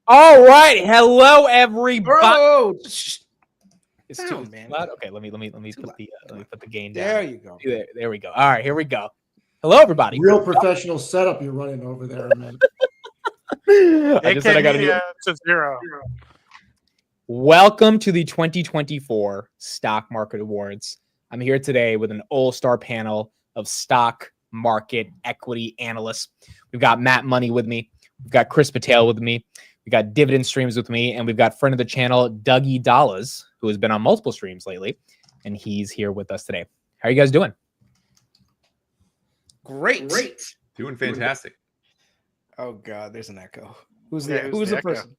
All right, hello everybody. Bro, It's down, too man. loud. Okay, let me put the gain down. There you go. There we go. All right, here we go. Hello everybody. Real professional setup you're running over there, man. I just said I got a new. To zero. Welcome to the 2024 Stock Market Awards. I'm here today with an all-star panel of stock market equity analysts. We've got Matt Money with me. We've got Chris Patel with me. We got Dividend Streams with me, and we've got friend of the channel, Dougie Dallas, who has been on multiple streams lately, and he's here with us today. How are you guys doing? Great. Doing fantastic. Oh God, there's an echo. Who's the person?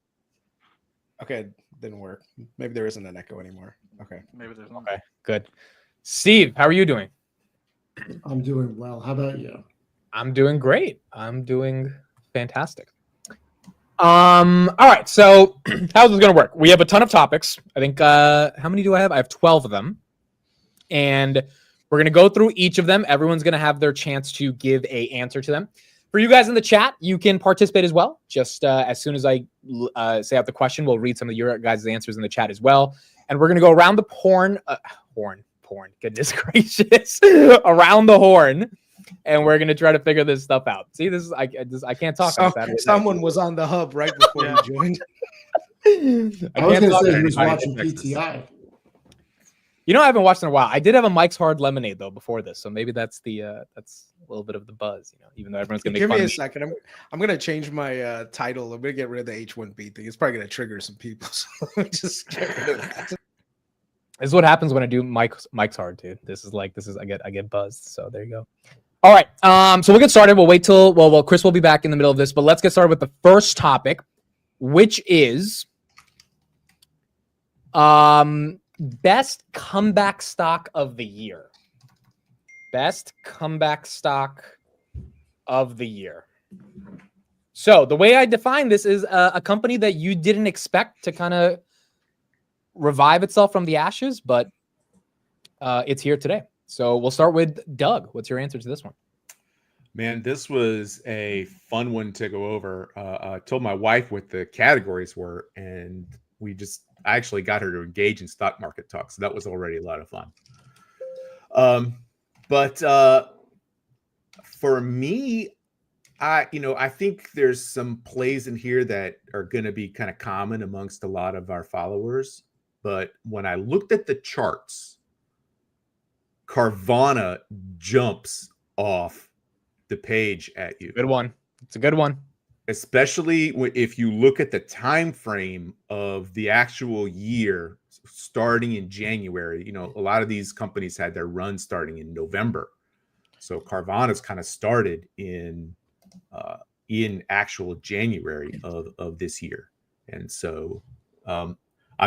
Okay, didn't work. Maybe there isn't an echo anymore. Okay. Maybe there's one. Okay, good. Steve, how are you doing? I'm doing well. How about you? I'm doing great. I'm doing fantastic. All right, so how's this gonna work? We have a ton of topics. I think how many do I have? I have 12 of them. And we're gonna go through each of them. Everyone's gonna have their chance to give an answer to them. For you guys in the chat, you can participate as well. Just as soon as I say out the question, we'll read some of your guys' answers in the chat as well. And we're gonna go around the horn. Goodness gracious, around the horn. And we're gonna try to figure this stuff out. See, this is I can't talk. Someone was on the hub right before you joined. I was gonna say he was watching PTI. You know, I haven't watched in a while. I did have a Mike's Hard Lemonade though before this, so maybe that's the that's a little bit of the buzz. You know, even though everyone's gonna make Give fun me of a second. I'm gonna change my title. I'm gonna get rid of the H1B thing. It's probably gonna trigger some people. So let me just get rid of that. This is what happens when I do Mike's Hard, dude. This is I get buzzed. So there you go. All right. So we'll get started. We'll wait till Chris will be back in the middle of this, but let's get started with the first topic, which is best comeback stock of the year. Best comeback stock of the year. So the way I define this is a company that you didn't expect to kind of revive itself from the ashes, but it's here today. So we'll start with Doug. What's your answer to this one? Man, this was a fun one to go over. I told my wife what the categories were, and I actually got her to engage in stock market talk. So that was already a lot of fun. But for me, I think there's some plays in here that are going to be kind of common amongst a lot of our followers. But when I looked at the charts, Carvana jumps off the page at you. Good one. It's a good one. Especially if you look at the time frame of the actual year starting in January. You know, a lot of these companies had their run starting in November. So Carvana's kind of started in actual January of this year. And so I'm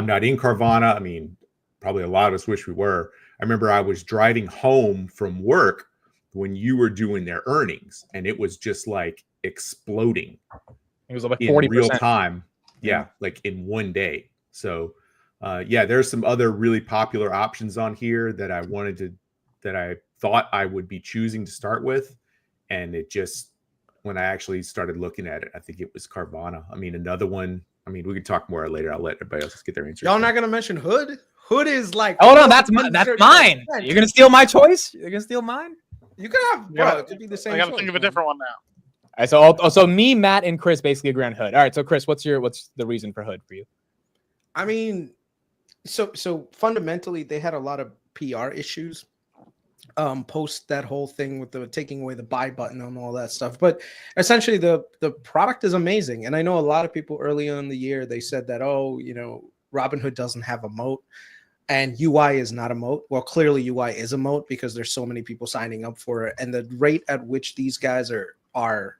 not in Carvana. I mean, probably a lot of us wish we were. I remember I was driving home from work when you were doing their earnings, and it was just like exploding. It was like 40% in real time. Yeah, like in one day. So there's some other really popular options on here that I thought I would be choosing to start with. And it just, when I actually started looking at it, I think it was Carvana. I mean, another one. I mean, we can talk more later. I'll let everybody else get their answers. Y'all not gonna mention Hood? Hood is like, hold on, that's mine. You're gonna steal my choice? You're gonna steal mine? You could have, bro. It could be the same. I gotta think of a different one now. All right, so me, Matt, and Chris basically agree on Hood. All right, so Chris, what's the reason for Hood for you? I mean, so fundamentally, they had a lot of PR issues post that whole thing with the taking away the buy button and all that stuff. But essentially, the product is amazing, and I know a lot of people early on in the year they said that, Robinhood doesn't have a moat. And UI is not a moat. Well, clearly UI is a moat because there's so many people signing up for it. And the rate at which these guys are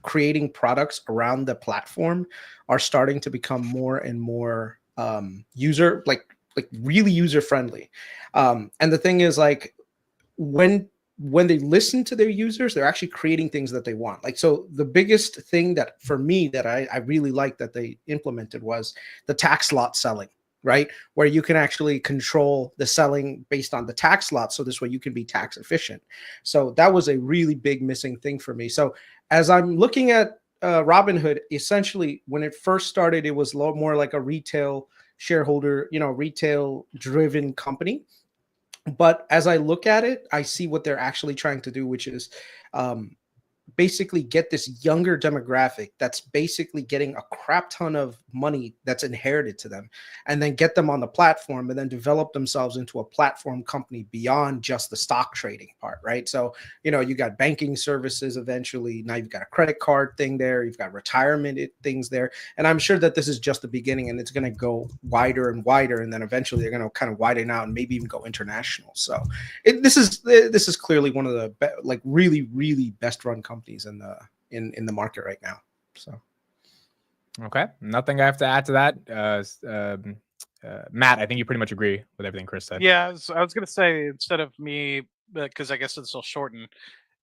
creating products around the platform are starting to become more and more really user friendly. And the thing is, like, when they listen to their users, they're actually creating things that they want. Like, so the biggest thing that for me that I really liked that they implemented was the tax lot selling. Right? Where you can actually control the selling based on the tax lot. So this way you can be tax efficient. So that was a really big missing thing for me. So as I'm looking at Robinhood, essentially, when it first started, it was a lot more like a retail shareholder, retail driven company. But as I look at it, I see what they're actually trying to do, which is basically get this younger demographic that's basically getting a crap ton of money that's inherited to them, and then get them on the platform and then develop themselves into a platform company beyond just the stock trading part, right? So, you got banking services eventually. Now you've got a credit card thing there. You've got retirement things there. And I'm sure that this is just the beginning, and it's going to go wider and wider. And then eventually they're going to kind of widen out and maybe even go international. So this is clearly one of the really, really best run companies in the market right now. So okay, nothing I have to add to that. Matt, I think you pretty much agree with everything Chris said. Yeah, I was going to say, instead of me, because I guess this will shorten,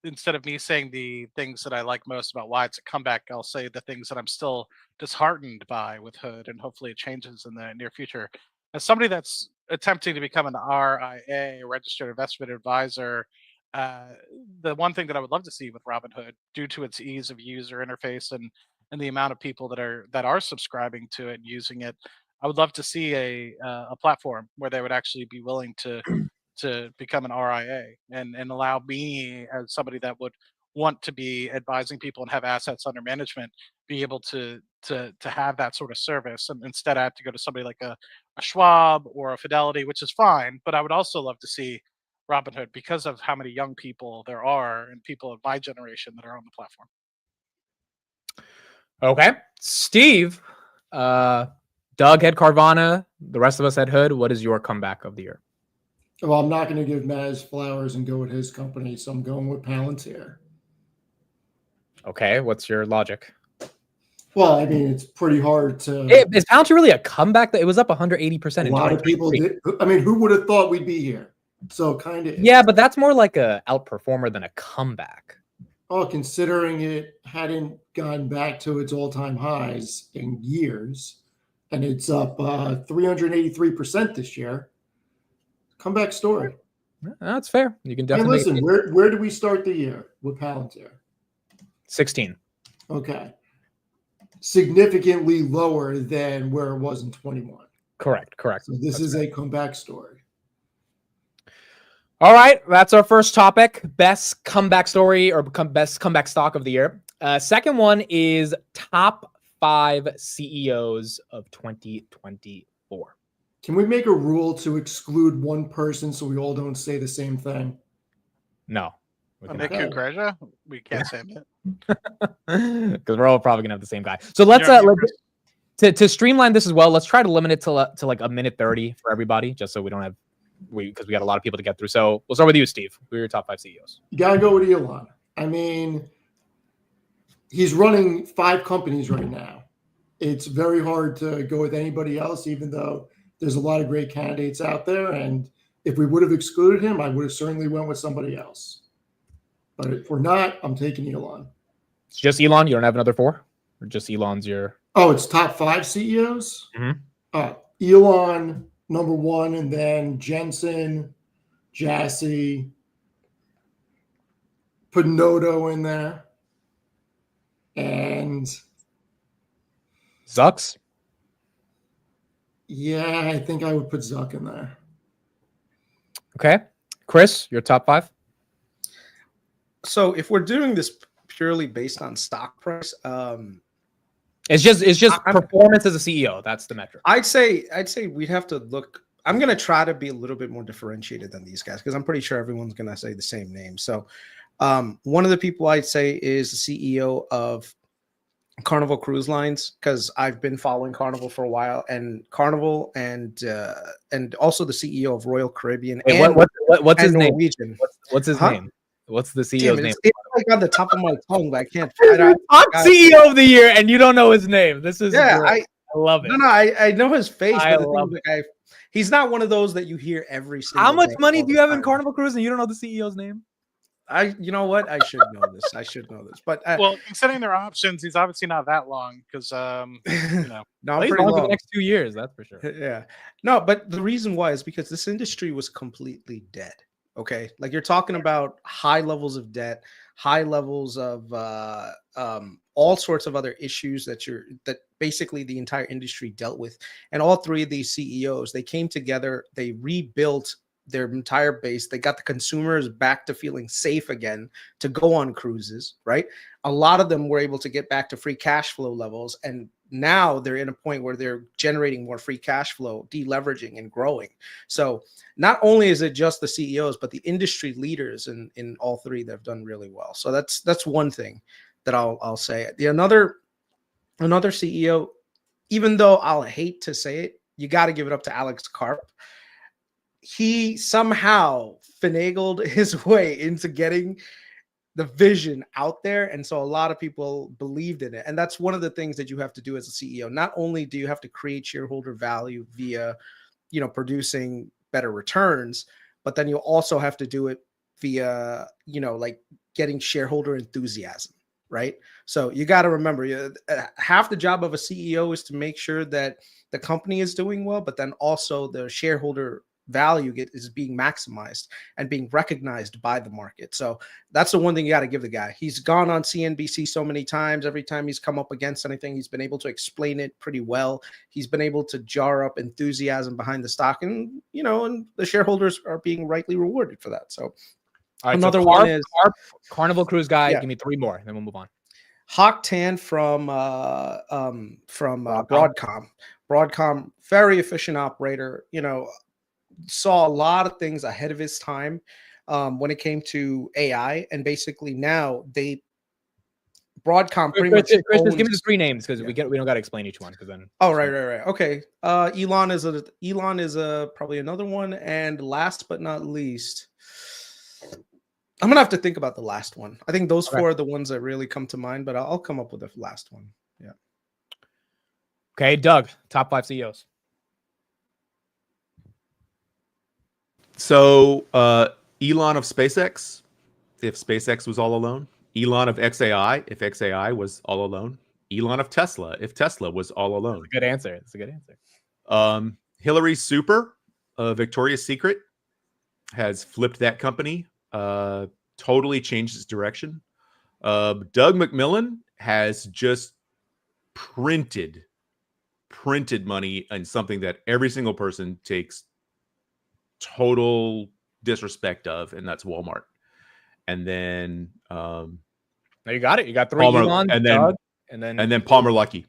instead of me saying the things that I like most about why it's a comeback, I'll say the things that I'm still disheartened by with Hood, and hopefully it changes in the near future. As somebody that's attempting to become an RIA, registered investment advisor, the one thing that I would love to see with Robinhood, due to its ease of user interface and the amount of people that are subscribing to it and using it, I would love to see a platform where they would actually be willing to become an RIA and allow me, as somebody that would want to be advising people and have assets under management, be able to have that sort of service. And instead I have to go to somebody like a Schwab or a Fidelity, which is fine. But I would also love to see Robinhood, because of how many young people there are and people of my generation that are on the platform. Okay, Steve, Doug had Carvana, the rest of us had Hood. What is your comeback of the year? Well, I'm not going to give Maz flowers and go with his company, so I'm going with Palantir. Okay, what's your logic? Well, I mean, it's pretty hard to. Is Palantir really a comeback? That it was up 180%. A lot of people did. I mean, who would have thought we'd be here? So kind of. Yeah, but that's more like a outperformer than a comeback. Oh, considering it hadn't gone back to its all-time highs in years, and it's up 383% this year. Comeback story. That's fair. You can definitely. Hey, listen, where do we start the year with Palantir? 16. Okay. Significantly lower than where it was in 21. Correct. So this is a comeback story. All right, that's our first topic, best comeback story or best comeback stock of the year. Second one is top 5 CEOs of 2024. Can we make a rule to exclude one person so we all don't say the same thing? No. Nick Kugraja? We can't say it. Because we're all probably going to have the same guy. So let's to streamline this as well, let's try to limit it to like a minute 30 for everybody, just so we don't have because we got a lot of people to get through. So we'll start with you, Steve. Who are your top 5 CEOs? You got to go with Elon. I mean, he's running 5 companies right now. It's very hard to go with anybody else, even though there's a lot of great candidates out there. And if we would have excluded him, I would have certainly went with somebody else. But if we're not, I'm taking Elon. It's just Elon? You don't have another 4? Or just Elon's your... Oh, it's top 5 CEOs? Mm-hmm. Elon, number 1, and then Jensen, Jassy, put Noto in there, and Zucks? Yeah, I think I would put Zuck in there. Okay. Chris, your top 5? So if we're doing this purely based on stock price, it's just performance as a CEO. That's the metric. I'd say we'd have to look. I'm going to try to be a little bit more differentiated than these guys because I'm pretty sure everyone's going to say the same name. So one of the people I'd say is the CEO of Carnival Cruise Lines, because I've been following Carnival for a while, and Carnival and also the CEO of Royal Caribbean. Wait, what's his name? What's his name? What's the CEO's name? It's like on the top of my tongue, but I can't. Top CEO of the year, and you don't know his name. This is great. I love it. No, I know his face, but the thing is, he's not one of those that you hear every single. How much money do you have in Carnival Cruise, and you don't know the CEO's name? You know what? I should know this. But well, considering their options, he's obviously not that long because not pretty long for the next 2 years, that's for sure. Yeah, no, but the reason why is because this industry was completely dead. Okay, like you're talking about high levels of debt, high levels of all sorts of other issues that basically the entire industry dealt with. And all three of these CEOs, they came together, they rebuilt their entire base. They got the consumers back to feeling safe again to go on cruises, right? A lot of them were able to get back to free cash flow levels. And now they're in a point where they're generating more free cash flow, deleveraging and growing. So not only is it just the CEOs, but the industry leaders in all three that have done really well. So that's one thing that I'll say. Another CEO, even though I'll hate to say it, you got to give it up to Alex Karp. He somehow finagled his way into getting the vision out there. And so a lot of people believed in it. And that's one of the things that you have to do as a CEO. Not only do you have to create shareholder value via, producing better returns, but then you also have to do it via, like getting shareholder enthusiasm, right? So you got to remember, half the job of a CEO is to make sure that the company is doing well, but then also the shareholder value is being maximized and being recognized by the market. So that's the one thing you got to give the guy. He's gone on CNBC so many times. Every time he's come up against anything, he's been able to explain it pretty well. He's been able to jar up enthusiasm behind the stock, and and the shareholders are being rightly rewarded for that. So All right, another so one is Carnival Cruise Guy. Yeah. Give me 3 more, then we'll move on. Hawk Tan from Broadcom. Broadcom, very efficient operator. Saw a lot of things ahead of his time when it came to AI, and basically now Broadcom pretty much. Chris, just give me the 3 names because we don't got to explain each one because then. Oh, right. Okay. Elon is probably another one, and last but not least, I'm gonna have to think about the last one. I think those 4 are the ones that really come to mind, but I'll come up with the last one. Yeah. Okay, Doug, top 5 CEOs. So Elon of SpaceX, if SpaceX was all alone. Elon of XAI, if XAI was all alone. Elon of Tesla, if Tesla was all alone. That's a good answer. It's a good answer. Hillary Super, Victoria's Secret, has flipped that company, totally changed its direction. Doug McMillan has just printed money on something that every single person takes total disrespect of, and that's Walmart. And then now you got it. You got 3 Palmer, Elon, and Doug, then and then Palmer Luckey.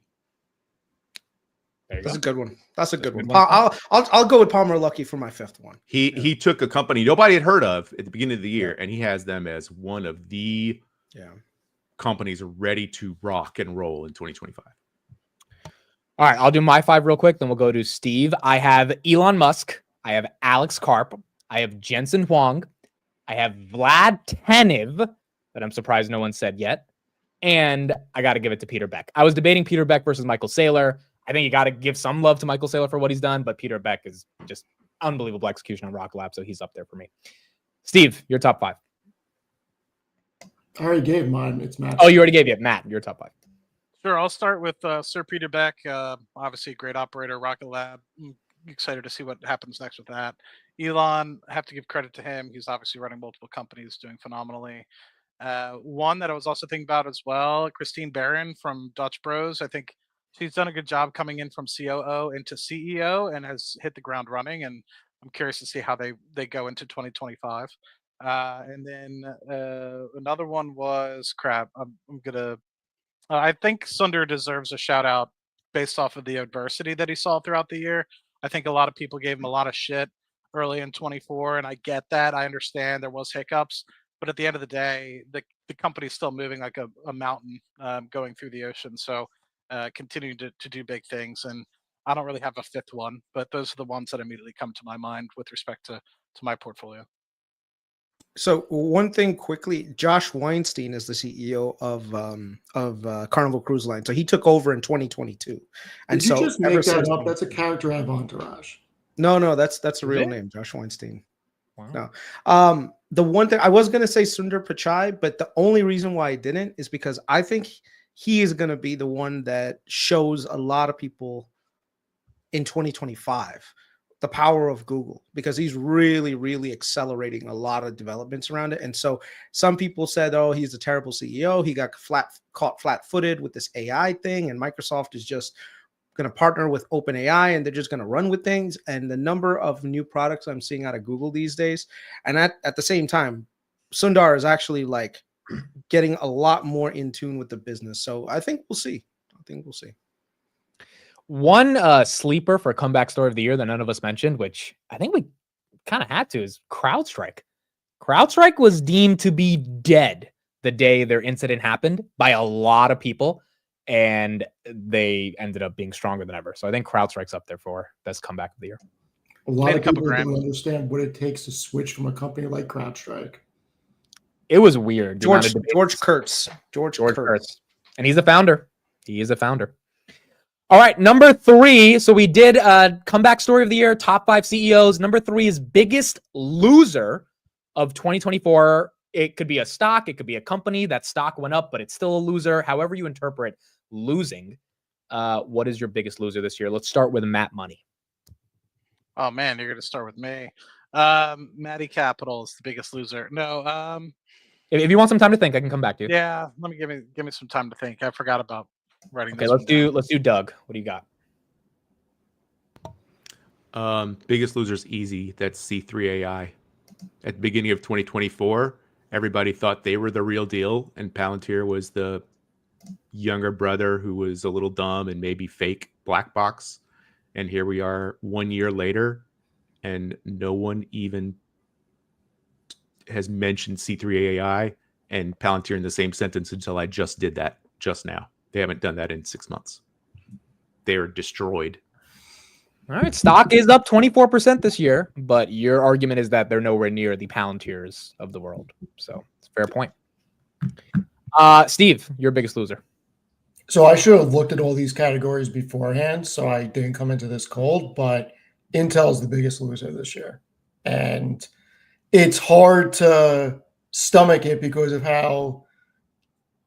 That's a good one. That's a good one. I'll go with Palmer Luckey for my 5th one. He took a company nobody had heard of at the beginning of the year, and he has them as one of the companies ready to rock and roll in 2025. All right, I'll do my 5 real quick, then we'll go to Steve. I have Elon Musk. I have Alex Karp. I have Jensen Huang. I have Vlad Tenev, that I'm surprised no one said yet. And I got to give it to Peter Beck. I was debating Peter Beck versus Michael Saylor. I think you got to give some love to Michael Saylor for what he's done, but Peter Beck is just unbelievable execution on Rock Lab, so he's up there for me. Steve, your top 5. I already gave mine. It's Matt. Oh, you already gave it. Matt, your top 5. Sure, I'll start with Sir Peter Beck. Obviously, a great operator, Rocket Lab. Excited to see what happens next with that. Elon, I have to give credit to him. He's obviously running multiple companies, doing phenomenally. One that I was also thinking about as well, Christine Barron from Dutch Bros. I think she's done a good job coming in from COO into CEO and has hit the ground running. And I'm curious to see how they go into 2025. And then another one was crap. I think Sundar deserves a shout out based off of the adversity that he saw throughout the year. I think a lot of people gave him a lot of shit early in 24, and I get that. I understand there was hiccups, but at the end of the day, the company's still moving like a mountain going through the ocean. So continuing to do big things. And I don't really have a 5th one, but those are the ones that immediately come to my mind with respect to my portfolio. So one thing quickly, Josh Weinstein is the CEO of Carnival Cruise Line. So he took over in 2022. And Did you so just make that up? That's a character I have Entourage. No, that's a real name, Josh Weinstein. Wow. No. The one thing I was going to say Sundar Pichai, but the only reason why I didn't is because I think he is going to be the one that shows a lot of people in 2025 the power of Google, because he's really, really accelerating a lot of developments around it. And so some people said, oh, he's a terrible CEO. He got caught flat-footed with this AI thing, and Microsoft is just going to partner with OpenAI and they're just going to run with things. And the number of new products I'm seeing out of Google these days, and at the same time, Sundar is actually like getting a lot more in tune with the business. So I think we'll see. One sleeper for comeback story of the year that none of us mentioned, which I think we kind of had to, is CrowdStrike. CrowdStrike was deemed to be dead the day their incident happened by a lot of people, and they ended up being stronger than ever. So I think CrowdStrike's up there for best comeback of the year. A lot Made a of couple people grand. don't understand what it takes to switch from a company like CrowdStrike. It was weird. George Kurtz. And he's a founder. He is a founder. All right, number 3. So we did comeback story of the year, top 5 CEOs. Number 3 is biggest loser of 2024. It could be a stock. It could be a company. That stock went up, but it's still a loser. However you interpret losing, what is your biggest loser this year? Let's start with Matt Money. Oh man, you're gonna start with me. Matty Capital is the biggest loser. No, If you want some time to think, I can come back to you. yeah, let me give me some time to think. I forgot about writing Okay, this. let's do Doug. What do you got? Biggest loser is easy. That's C3 AI. At the beginning of 2024, everybody thought they were the real deal, and Palantir was the younger brother who was a little dumb and maybe fake black box. And here we are 1 year later, and no one even has mentioned C3 AI and Palantir in the same sentence until I just did that just now. They haven't done that in 6 months. They are destroyed. All right, stock is up 24% this year, but your argument is that they're nowhere near the Palantirs of the world. So it's a fair point. Steve, your biggest loser. So I should have looked at all these categories beforehand, so I didn't come into this cold, but Intel is the biggest loser this year. And it's hard to stomach it because of how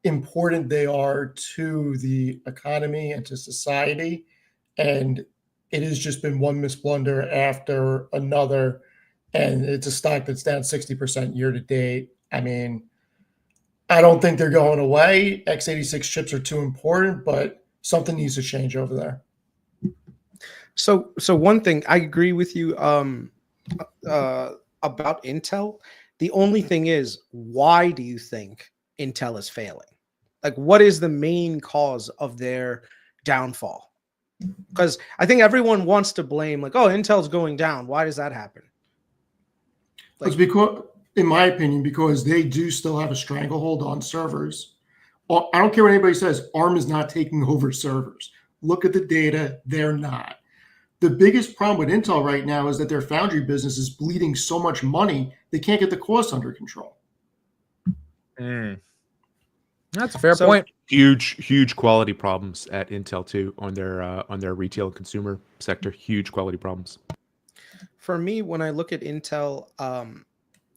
important they are to the economy and to society. And it has just been one misblunder after another. And it's a stock that's down 60% year to date. I mean, I don't think they're going away. x86 chips are too important, but something needs to change over there. So one thing I agree with you about Intel. The only thing is, why do you think Intel is failing? Like, what is the main cause of their downfall? Because I think everyone wants to blame, like, oh, Intel's going down. Why does that happen? Like, it's because, in my opinion, because they do still have a stranglehold on servers. I don't care what anybody says. ARM is not taking over servers. Look at the data. They're not. The biggest problem with Intel right now is that their foundry business is bleeding so much money, they can't get the costs under control. That's a fair point. Huge quality problems at Intel too on their retail and consumer sector. Huge quality problems. For me, when I look at Intel,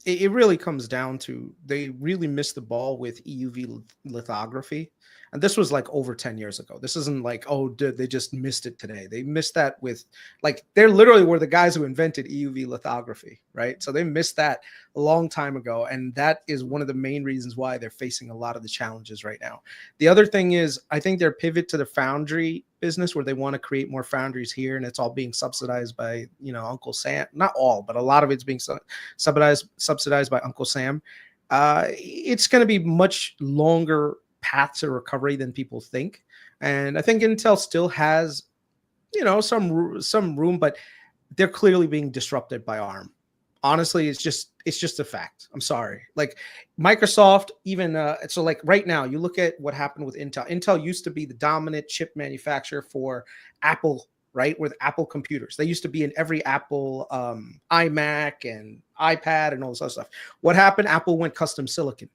it really comes down to they really missed the ball with EUV lithography. And this was like over 10 years ago. This isn't like, oh, they just missed it today. They missed that with, like, they're literally were the guys who invented EUV lithography, right? So they missed that a long time ago. And that is one of the main reasons why they're facing a lot of the challenges right now. The other thing is, I think their pivot to the foundry business where they want to create more foundries here, and it's all being subsidized by, Uncle Sam. Not all, but a lot of it's being subsidized by Uncle Sam. It's going to be much longer path to recovery than people think, and I think Intel still has, some room, but they're clearly being disrupted by ARM. Honestly, it's just a fact. I'm sorry. Like Microsoft, even so, like right now, you look at what happened with Intel. Intel used to be the dominant chip manufacturer for Apple, right? With Apple computers, they used to be in every Apple iMac and iPad and all this other stuff. What happened? Apple went custom silicon.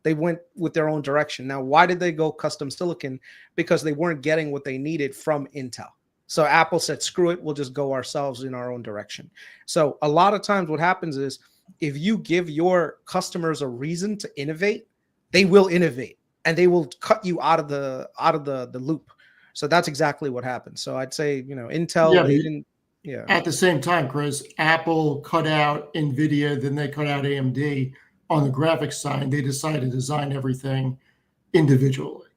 They went with their own direction. Now, why did they go custom silicon? Because they weren't getting what they needed from Intel. So Apple said, screw it, we'll just go ourselves in our own direction. So a lot of times what happens is if you give your customers a reason to innovate, they will innovate and they will cut you out of the loop. So that's exactly what happened. So I'd say, Intel, Yeah. At the same time, Chris, Apple cut out NVIDIA, then they cut out AMD on the graphics side. They decided to design everything individually.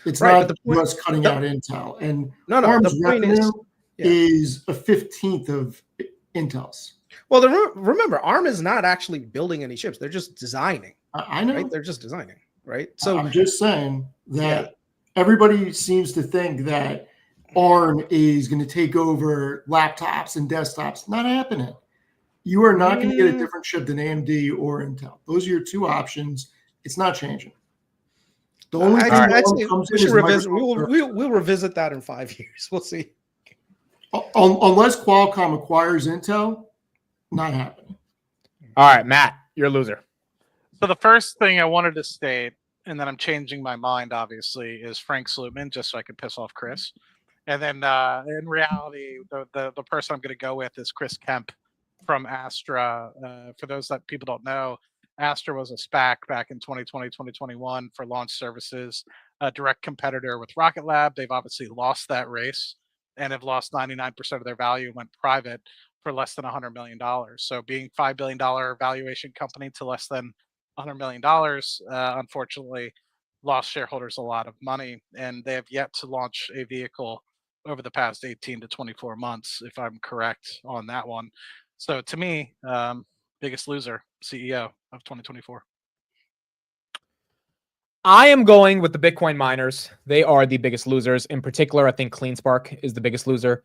It's Right, but not the point, just cutting out Intel. And no, ARM's the point revenue is, is a 15th of Intel's. well, remember, ARM is not actually building any chips; they're just designing. I know. Right? They're just designing. Right. So I'm just saying that everybody seems to think that ARM is going to take over laptops and desktops. Not happening. You are not going to get a different chip than AMD or Intel. Those are your two options. It's not changing. The only thing I'd say comes we in should is revisit. Microsoft We'll revisit that in 5 years. We'll see. Unless Qualcomm acquires Intel, not happening. All right, Matt, you're a loser. So the first thing I wanted to state, and then I'm changing my mind, obviously, is Frank Slootman, just so I could piss off Chris. And then in reality, the person I'm going to go with is Chris Kemp from Astra. For those that people don't know, Astra was a SPAC back in 2020, 2021 for launch services, a direct competitor with Rocket Lab. They've obviously lost that race and have lost 99% of their value, went private for less than $100 million. So being $5 billion valuation company to less than $100 million, unfortunately, lost shareholders a lot of money, and they have yet to launch a vehicle over the past 18 to 24 months, if I'm correct on that one. So to me, biggest loser, CEO of 2024. I am going with the Bitcoin miners. They are the biggest losers. In particular, I think CleanSpark is the biggest loser.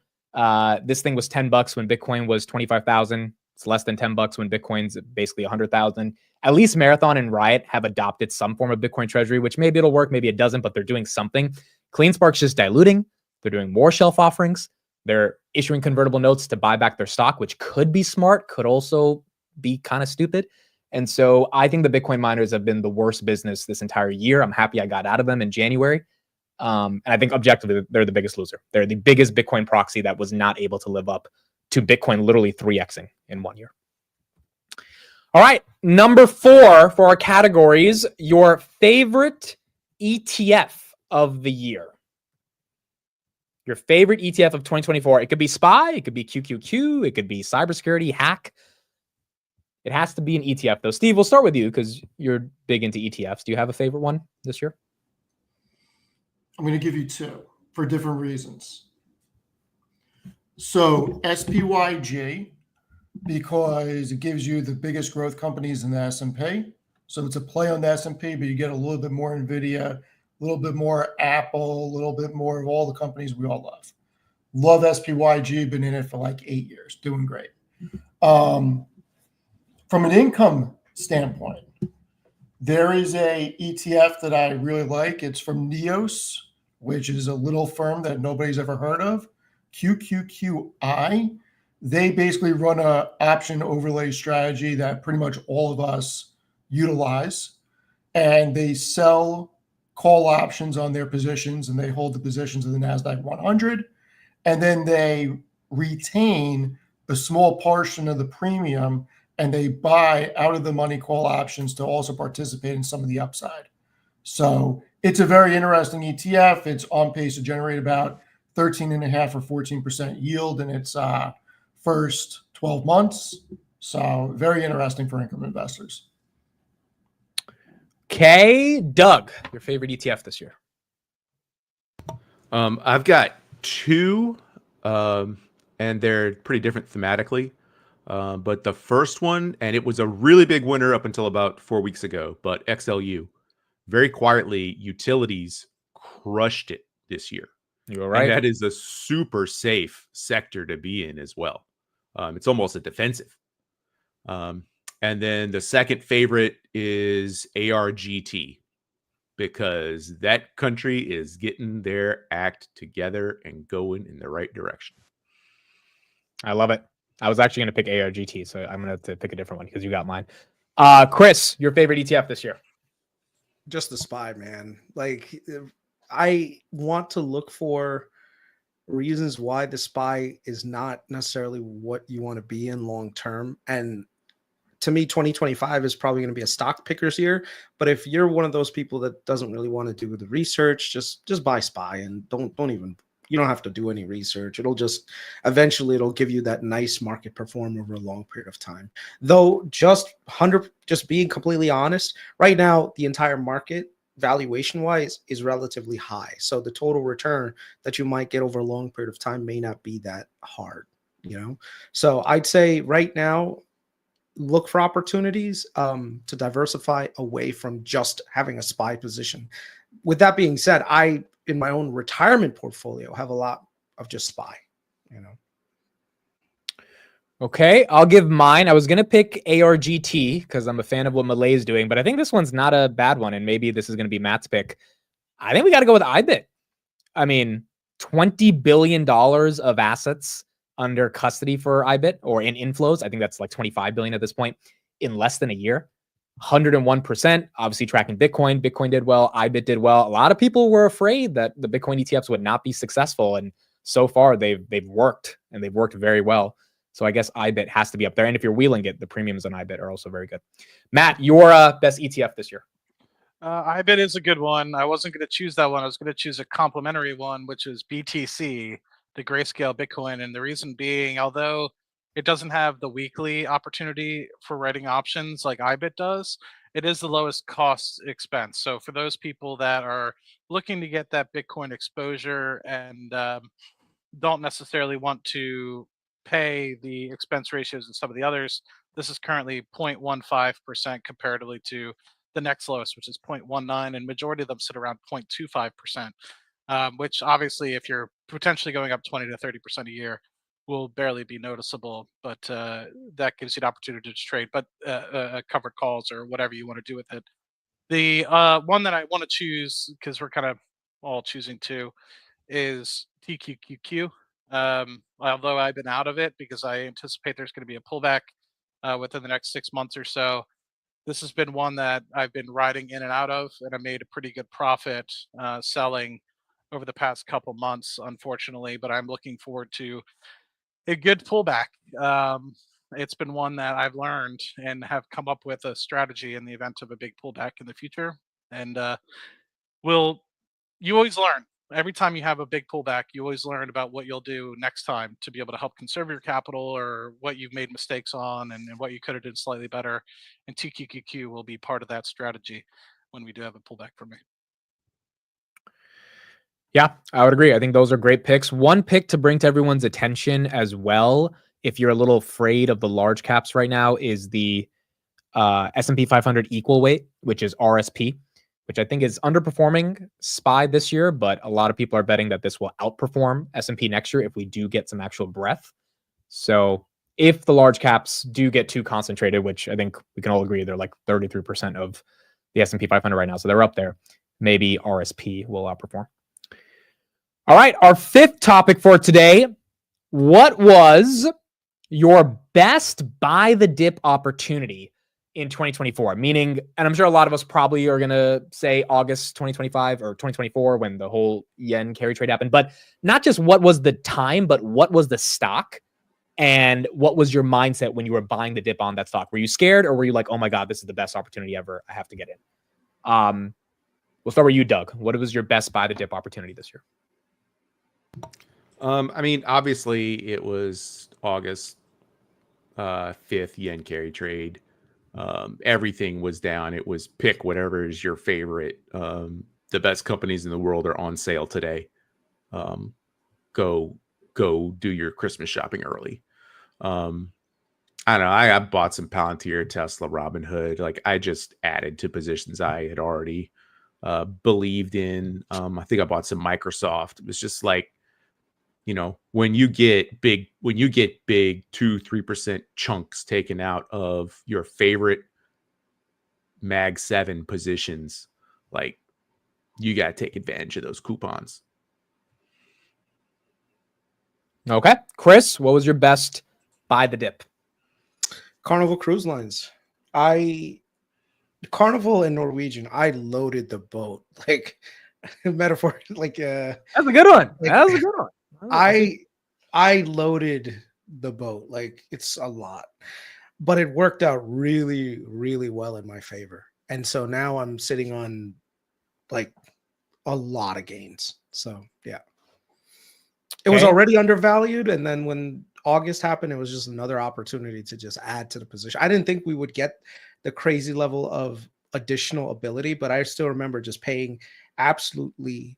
This thing was $10 when Bitcoin was 25,000. It's less than $10 when Bitcoin's basically 100,000. At least Marathon and Riot have adopted some form of Bitcoin treasury, which maybe it'll work, maybe it doesn't, but they're doing something. CleanSpark's just diluting. They're doing more shelf offerings. They're issuing convertible notes to buy back their stock, which could be smart, could also be kind of stupid. And so I think the Bitcoin miners have been the worst business this entire year. I'm happy I got out of them in January. And I think objectively, they're the biggest loser. They're the biggest Bitcoin proxy that was not able to live up to Bitcoin literally 3xing in 1 year. All right, number 4 for our categories, your favorite ETF of the year. Your favorite ETF of 2024. It could be SPY, it could be QQQ, it could be cybersecurity, hack. It has to be an ETF, though. Steve, we'll start with you because you're big into ETFs. Do you have a favorite one this year? I'm going to give you 2 for different reasons. So SPYG, because it gives you the biggest growth companies in the S&P. So it's a play on the S&P, but you get a little bit more NVIDIA, a little bit more Apple, a little bit more of all the companies we all love. Love SPYG, been in it for like 8 years, doing great. From an income standpoint, there is a ETF that I really like. It's from Neos, which is a little firm that nobody's ever heard of, QQQI. They basically run an option overlay strategy that pretty much all of us utilize, and they sell call options on their positions, and they hold the positions of the NASDAQ 100, and then they retain a small portion of the premium, and they buy out of the money call options to also participate in some of the upside. So it's a very interesting ETF. It's on pace to generate about 13.5 or 14% yield in its first 12 months. So very interesting for income investors. Okay, Doug, your favorite ETF this year? I've got 2, and they're pretty different thematically. But the first one, and it was a really big winner up until about 4 weeks ago, but XLU, very quietly, utilities crushed it this year. You were right. And that is a super safe sector to be in as well. It's almost a defensive. And then the second favorite is ARGT, because that country is getting their act together and going in the right direction. I love it. I was actually going to pick ARGT, so I'm going to have to pick a different one because you got mine. Chris, your favorite ETF this year? Just the SPY, man. Like, I want to look for reasons why the SPY is not necessarily what you want to be in long term. And to me, 2025 is probably going to be a stock picker's year. But if you're one of those people that doesn't really want to do the research, just buy SPY and don't even You don't have to do any research. It'll just eventually it'll give you that nice market perform over a long period of time. Though just being completely honest, right now the entire market valuation wise is relatively high. So the total return that you might get over a long period of time may not be that hard, you know? So I'd say right now, look for opportunities to diversify away from just having a SPY position. With that being said, I, in my own retirement portfolio, have a lot of just SPY, you know? Okay, I'll give mine. I was going to pick ARGT because I'm a fan of what Malay is doing, but I think this one's not a bad one, and maybe this is going to be Matt's pick. I think we got to go with IBIT. I mean, $20 billion of assets under custody for IBIT or in inflows. I think that's like 25 billion at this point in less than a year. 101%, obviously tracking Bitcoin. Bitcoin did well. IBIT did well. A lot of people were afraid that the Bitcoin ETFs would not be successful. And so far they've worked, and they've worked very well. So I guess IBIT has to be up there. And if you're wheeling it, the premiums on IBIT are also very good. Matt, your best ETF this year? IBIT is a good one. I wasn't going to choose that one. I was going to choose a complementary one, which is BTC, the Grayscale Bitcoin. And the reason being, although it doesn't have the weekly opportunity for writing options like IBIT does, it is the lowest cost expense. So for those people that are looking to get that Bitcoin exposure and don't necessarily want to pay the expense ratios and some of the others, this is currently 0.15% comparatively to the next lowest, which is 0.19, and majority of them sit around 0.25%, which obviously if you're potentially going up 20 to 30% a year will barely be noticeable, but that gives you the opportunity to trade, but covered calls or whatever you want to do with it. The one that I want to choose, because we're kind of all choosing two, is TQQQ. Although I've been out of it because I anticipate there's going to be a pullback within the next 6 months or so. This has been one that I've been riding in and out of, and I made a pretty good profit selling over the past couple months, unfortunately, but I'm looking forward to a good pullback. It's been one that I've learned and have come up with a strategy in the event of a big pullback in the future. And you always learn. Every time you have a big pullback, you always learn about what you'll do next time to be able to help conserve your capital or what you've made mistakes on and what you could have done slightly better. And TQQQ will be part of that strategy when we do have a pullback for me. Yeah, I would agree. I think those are great picks. One pick to bring to everyone's attention as well, if you're a little afraid of the large caps right now, is the S&P 500 equal weight, which is RSP, which I think is underperforming SPY this year, but a lot of people are betting that this will outperform S&P next year if we do get some actual breadth. So if the large caps do get too concentrated, which I think we can all agree they're like 33% of the S&P 500 right now, so they're up there, maybe RSP will outperform. All right, our fifth topic for today. What was your best buy the dip opportunity in 2024? Meaning, and I'm sure a lot of us probably are going to say August 2025 or 2024 when the whole yen carry trade happened, but not just what was the time, but what was the stock and what was your mindset when you were buying the dip on that stock? Were you scared or were you like, oh my God, this is the best opportunity ever, I have to get in? We'll start with you, Doug. What was your best buy the dip opportunity this year? I mean, obviously it was August 5th yen carry trade. Everything was down. It was pick whatever is your favorite. The best companies in the world are on sale today. Go do your Christmas shopping early. I don't know. I bought some Palantir, Tesla, Robinhood. Like I just added to positions I had already believed in. I think I bought some Microsoft. It was just like, you know, when you get big 2-3% chunks taken out of your favorite Mag 7 positions, like you got to take advantage of those coupons. Okay. Chris, what was your best buy the dip? Carnival Cruise Lines. Carnival and Norwegian, I loaded the boat. Like metaphor, like That's a good one. That was a good one. I loaded the boat. Like it's a lot. But it worked out really, really well in my favor. And so now I'm sitting on like a lot of gains. So yeah. It was Okay. already undervalued, and then when August happened, it was just another opportunity to just add to the position. I didn't think we would get the crazy level of additional ability, but I still remember just paying absolutely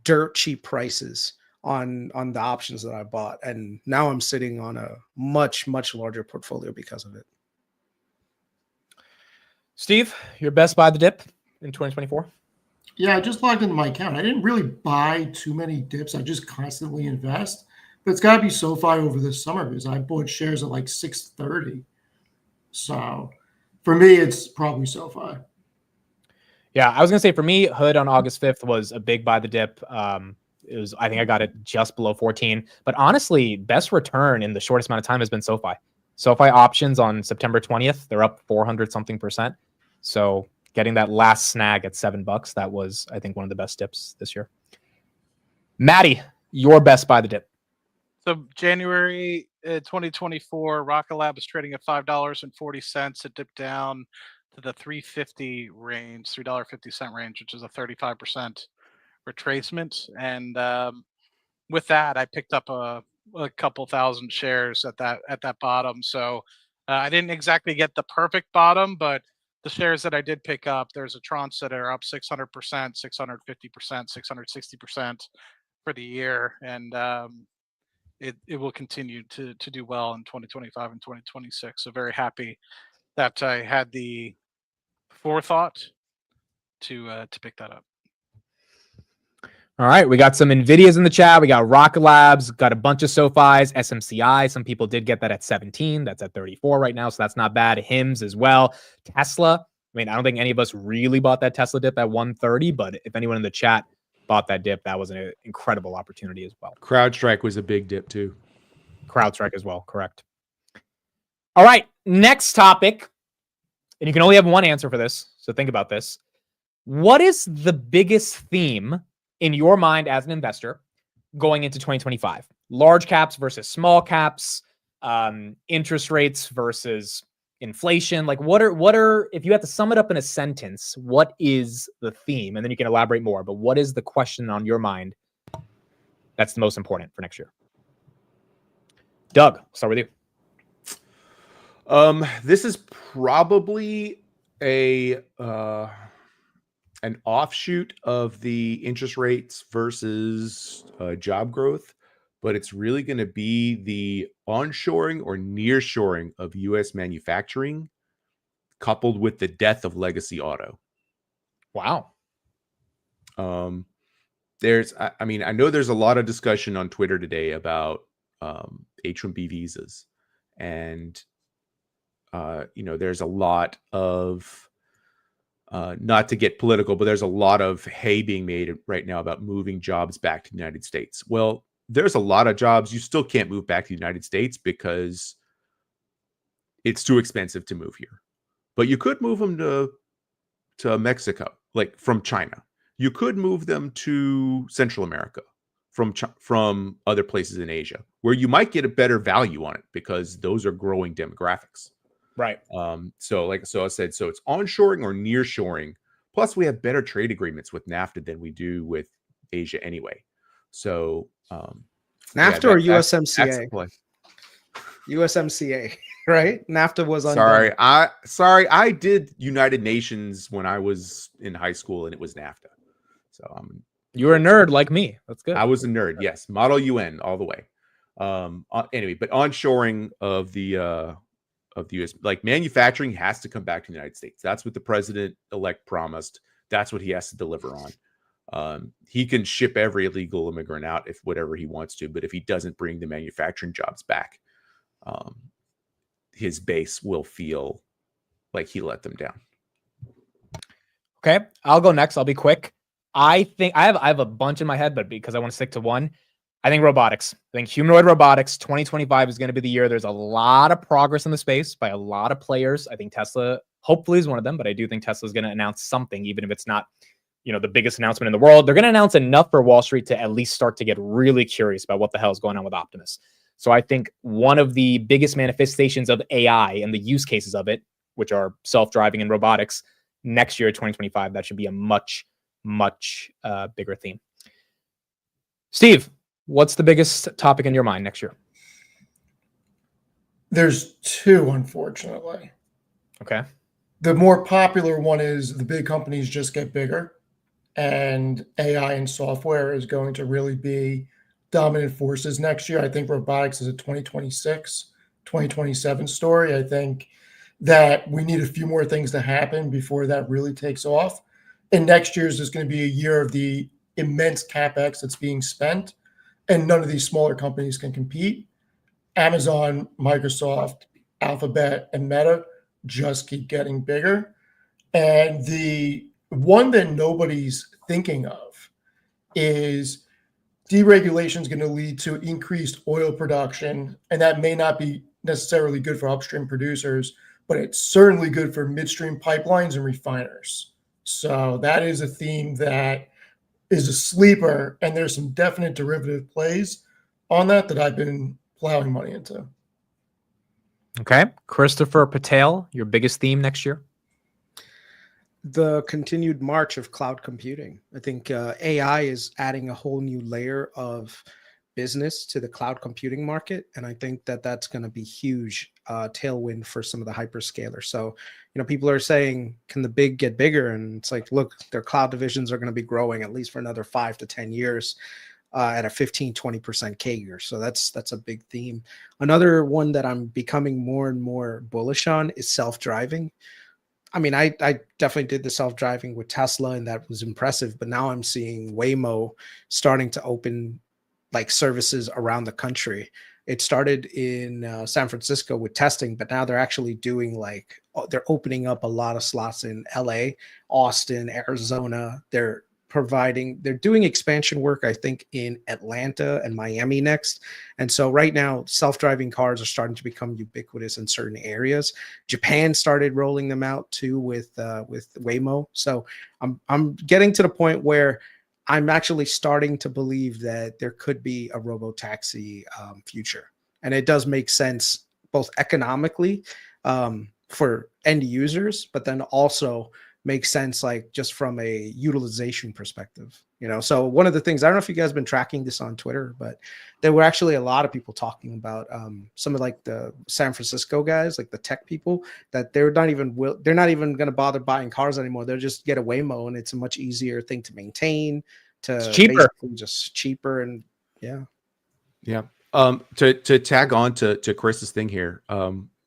dirt cheap prices on the options that I bought, and now I'm sitting on a much larger portfolio because of it. Steve, your best buy the dip in 2024? Yeah, I just logged into my account. I didn't really buy too many dips. I just constantly invest. But it's got to be SoFi over this summer because I bought shares at like 630. So for me, it's probably SoFi. Yeah, I was gonna say for me, Hood on August 5th was a big buy the dip. It was, I think I got it just below 14. But honestly, best return in the shortest amount of time has been SoFi. SoFi options on September 20th, they're up 400 something percent. So getting that last snag at $7, that was, I think, one of the best dips this year. Maddie, your best buy the dip. So January 2024, Rocket Lab is trading at $5.40. It dipped down to the 350 range, $3.50 range, which is a 35% retracement. And with that, I picked up a couple thousand shares at that bottom. So I didn't exactly get the perfect bottom, but the shares that I did pick up, there's a tranche that are up 600%, 650%, 660% for the year, and it will continue to do well in 2025 and 2026. So very happy that I had the forethought to pick that up. All right, we got some NVIDIAs in the chat. We got Rocket Labs, got a bunch of SoFis, SMCI. Some people did get that at 17. That's at 34 right now, so that's not bad. HIMS as well. Tesla. I mean, I don't think any of us really bought that Tesla dip at 130, but if anyone in the chat bought that dip, that was an incredible opportunity as well. CrowdStrike was a big dip too. CrowdStrike as well, correct. All right, next topic. And you can only have one answer for this, so think about this. What is the biggest theme in your mind as an investor going into 2025? Large caps versus small caps, interest rates versus inflation. Like what are, if you had to sum it up in a sentence, what is the theme? And then you can elaborate more, but what is the question on your mind that's the most important for next year? Doug, I'll start with you. This is probably an offshoot of the interest rates versus job growth, but it's really going to be the onshoring or nearshoring of U.S. manufacturing, coupled with the death of legacy auto. Wow. I know there's a lot of discussion on Twitter today about H-1B visas, and there's a lot of not to get political, but there's a lot of hay being made right now about moving jobs back to the United States. Well, there's a lot of jobs you still can't move back to the United States because it's too expensive to move here. But you could move them to Mexico, like from China. You could move them to Central America from other places in Asia, where you might get a better value on it because those are growing demographics. Right. So I said, so it's onshoring or nearshoring. Plus, we have better trade agreements with NAFTA than we do with Asia anyway. So NAFTA or USMCA? USMCA, right? NAFTA was undone. Sorry, I did United Nations when I was in high school, and it was NAFTA. So you're a nerd like me. That's good. I was a nerd. Yes, Model UN all the way. Anyway, but onshoring of the U.S. like manufacturing has to come back to the United States. That's what the president-elect promised. That's what he has to deliver on. He can ship every illegal immigrant out if whatever he wants to, but if he doesn't bring the manufacturing jobs back, his base will feel like he let them down. Okay, I'll go next. I'll be quick. I think I have a bunch in my head, but because I want to stick to one, I think robotics. I think humanoid robotics 2025 is going to be the year. There's a lot of progress in the space by a lot of players. I think Tesla hopefully is one of them, but I do think Tesla is going to announce something, even if it's not, the biggest announcement in the world. They're going to announce enough for Wall Street to at least start to get really curious about what the hell is going on with Optimus. So I think one of the biggest manifestations of AI and the use cases of it, which are self-driving and robotics, next year, 2025, that should be a much bigger theme. Steve, What's the biggest topic in your mind next year? There's two, unfortunately. Okay. The more popular one is the big companies just get bigger, and AI and software is going to really be dominant forces next year. I think robotics is a 2026, 2027 story. I think that we need a few more things to happen before that really takes off. And next year is just going to be a year of the immense capex that's being spent, and none of these smaller companies can compete. Amazon, Microsoft, Alphabet, and Meta just keep getting bigger. And the one that nobody's thinking of is deregulation is going to lead to increased oil production. And that may not be necessarily good for upstream producers, but it's certainly good for midstream pipelines and refiners. So that is a theme that is a sleeper. And there's some definite derivative plays on that I've been plowing money into. Okay. Christopher Patel, your biggest theme next year? The continued march of cloud computing. I think AI is adding a whole new layer of business to the cloud computing market, and I think that that's going to be huge tailwind for some of the hyperscalers. So, people are saying, can the big get bigger? And it's like, look, their cloud divisions are going to be growing at least for another 5 to 10 years at a 15-20% CAGR. So that's a big theme. Another one that I'm becoming more and more bullish on is self-driving. I mean, I definitely did the self-driving with Tesla, and that was impressive. But now I'm seeing Waymo starting to open like services around the country. It started in San Francisco with testing, but now they're actually doing they're opening up a lot of slots in LA, Austin, Arizona. They're doing expansion work, I think, in Atlanta and Miami next. And so right now, self-driving cars are starting to become ubiquitous in certain areas. Japan started rolling them out too with Waymo. So I'm getting to the point where I'm actually starting to believe that there could be a robo-taxi future. And it does make sense both economically for end users, but then also makes sense like just from a utilization perspective. So one of the things, I don't know if you guys have been tracking this on Twitter, but there were actually a lot of people talking about some of like the San Francisco guys, like the tech people, that they're not even going to bother buying cars anymore. They'll just get a Waymo, and it's a much easier thing to maintain, It's cheaper. basically just cheaper. And yeah. To tag on to Chris's thing here,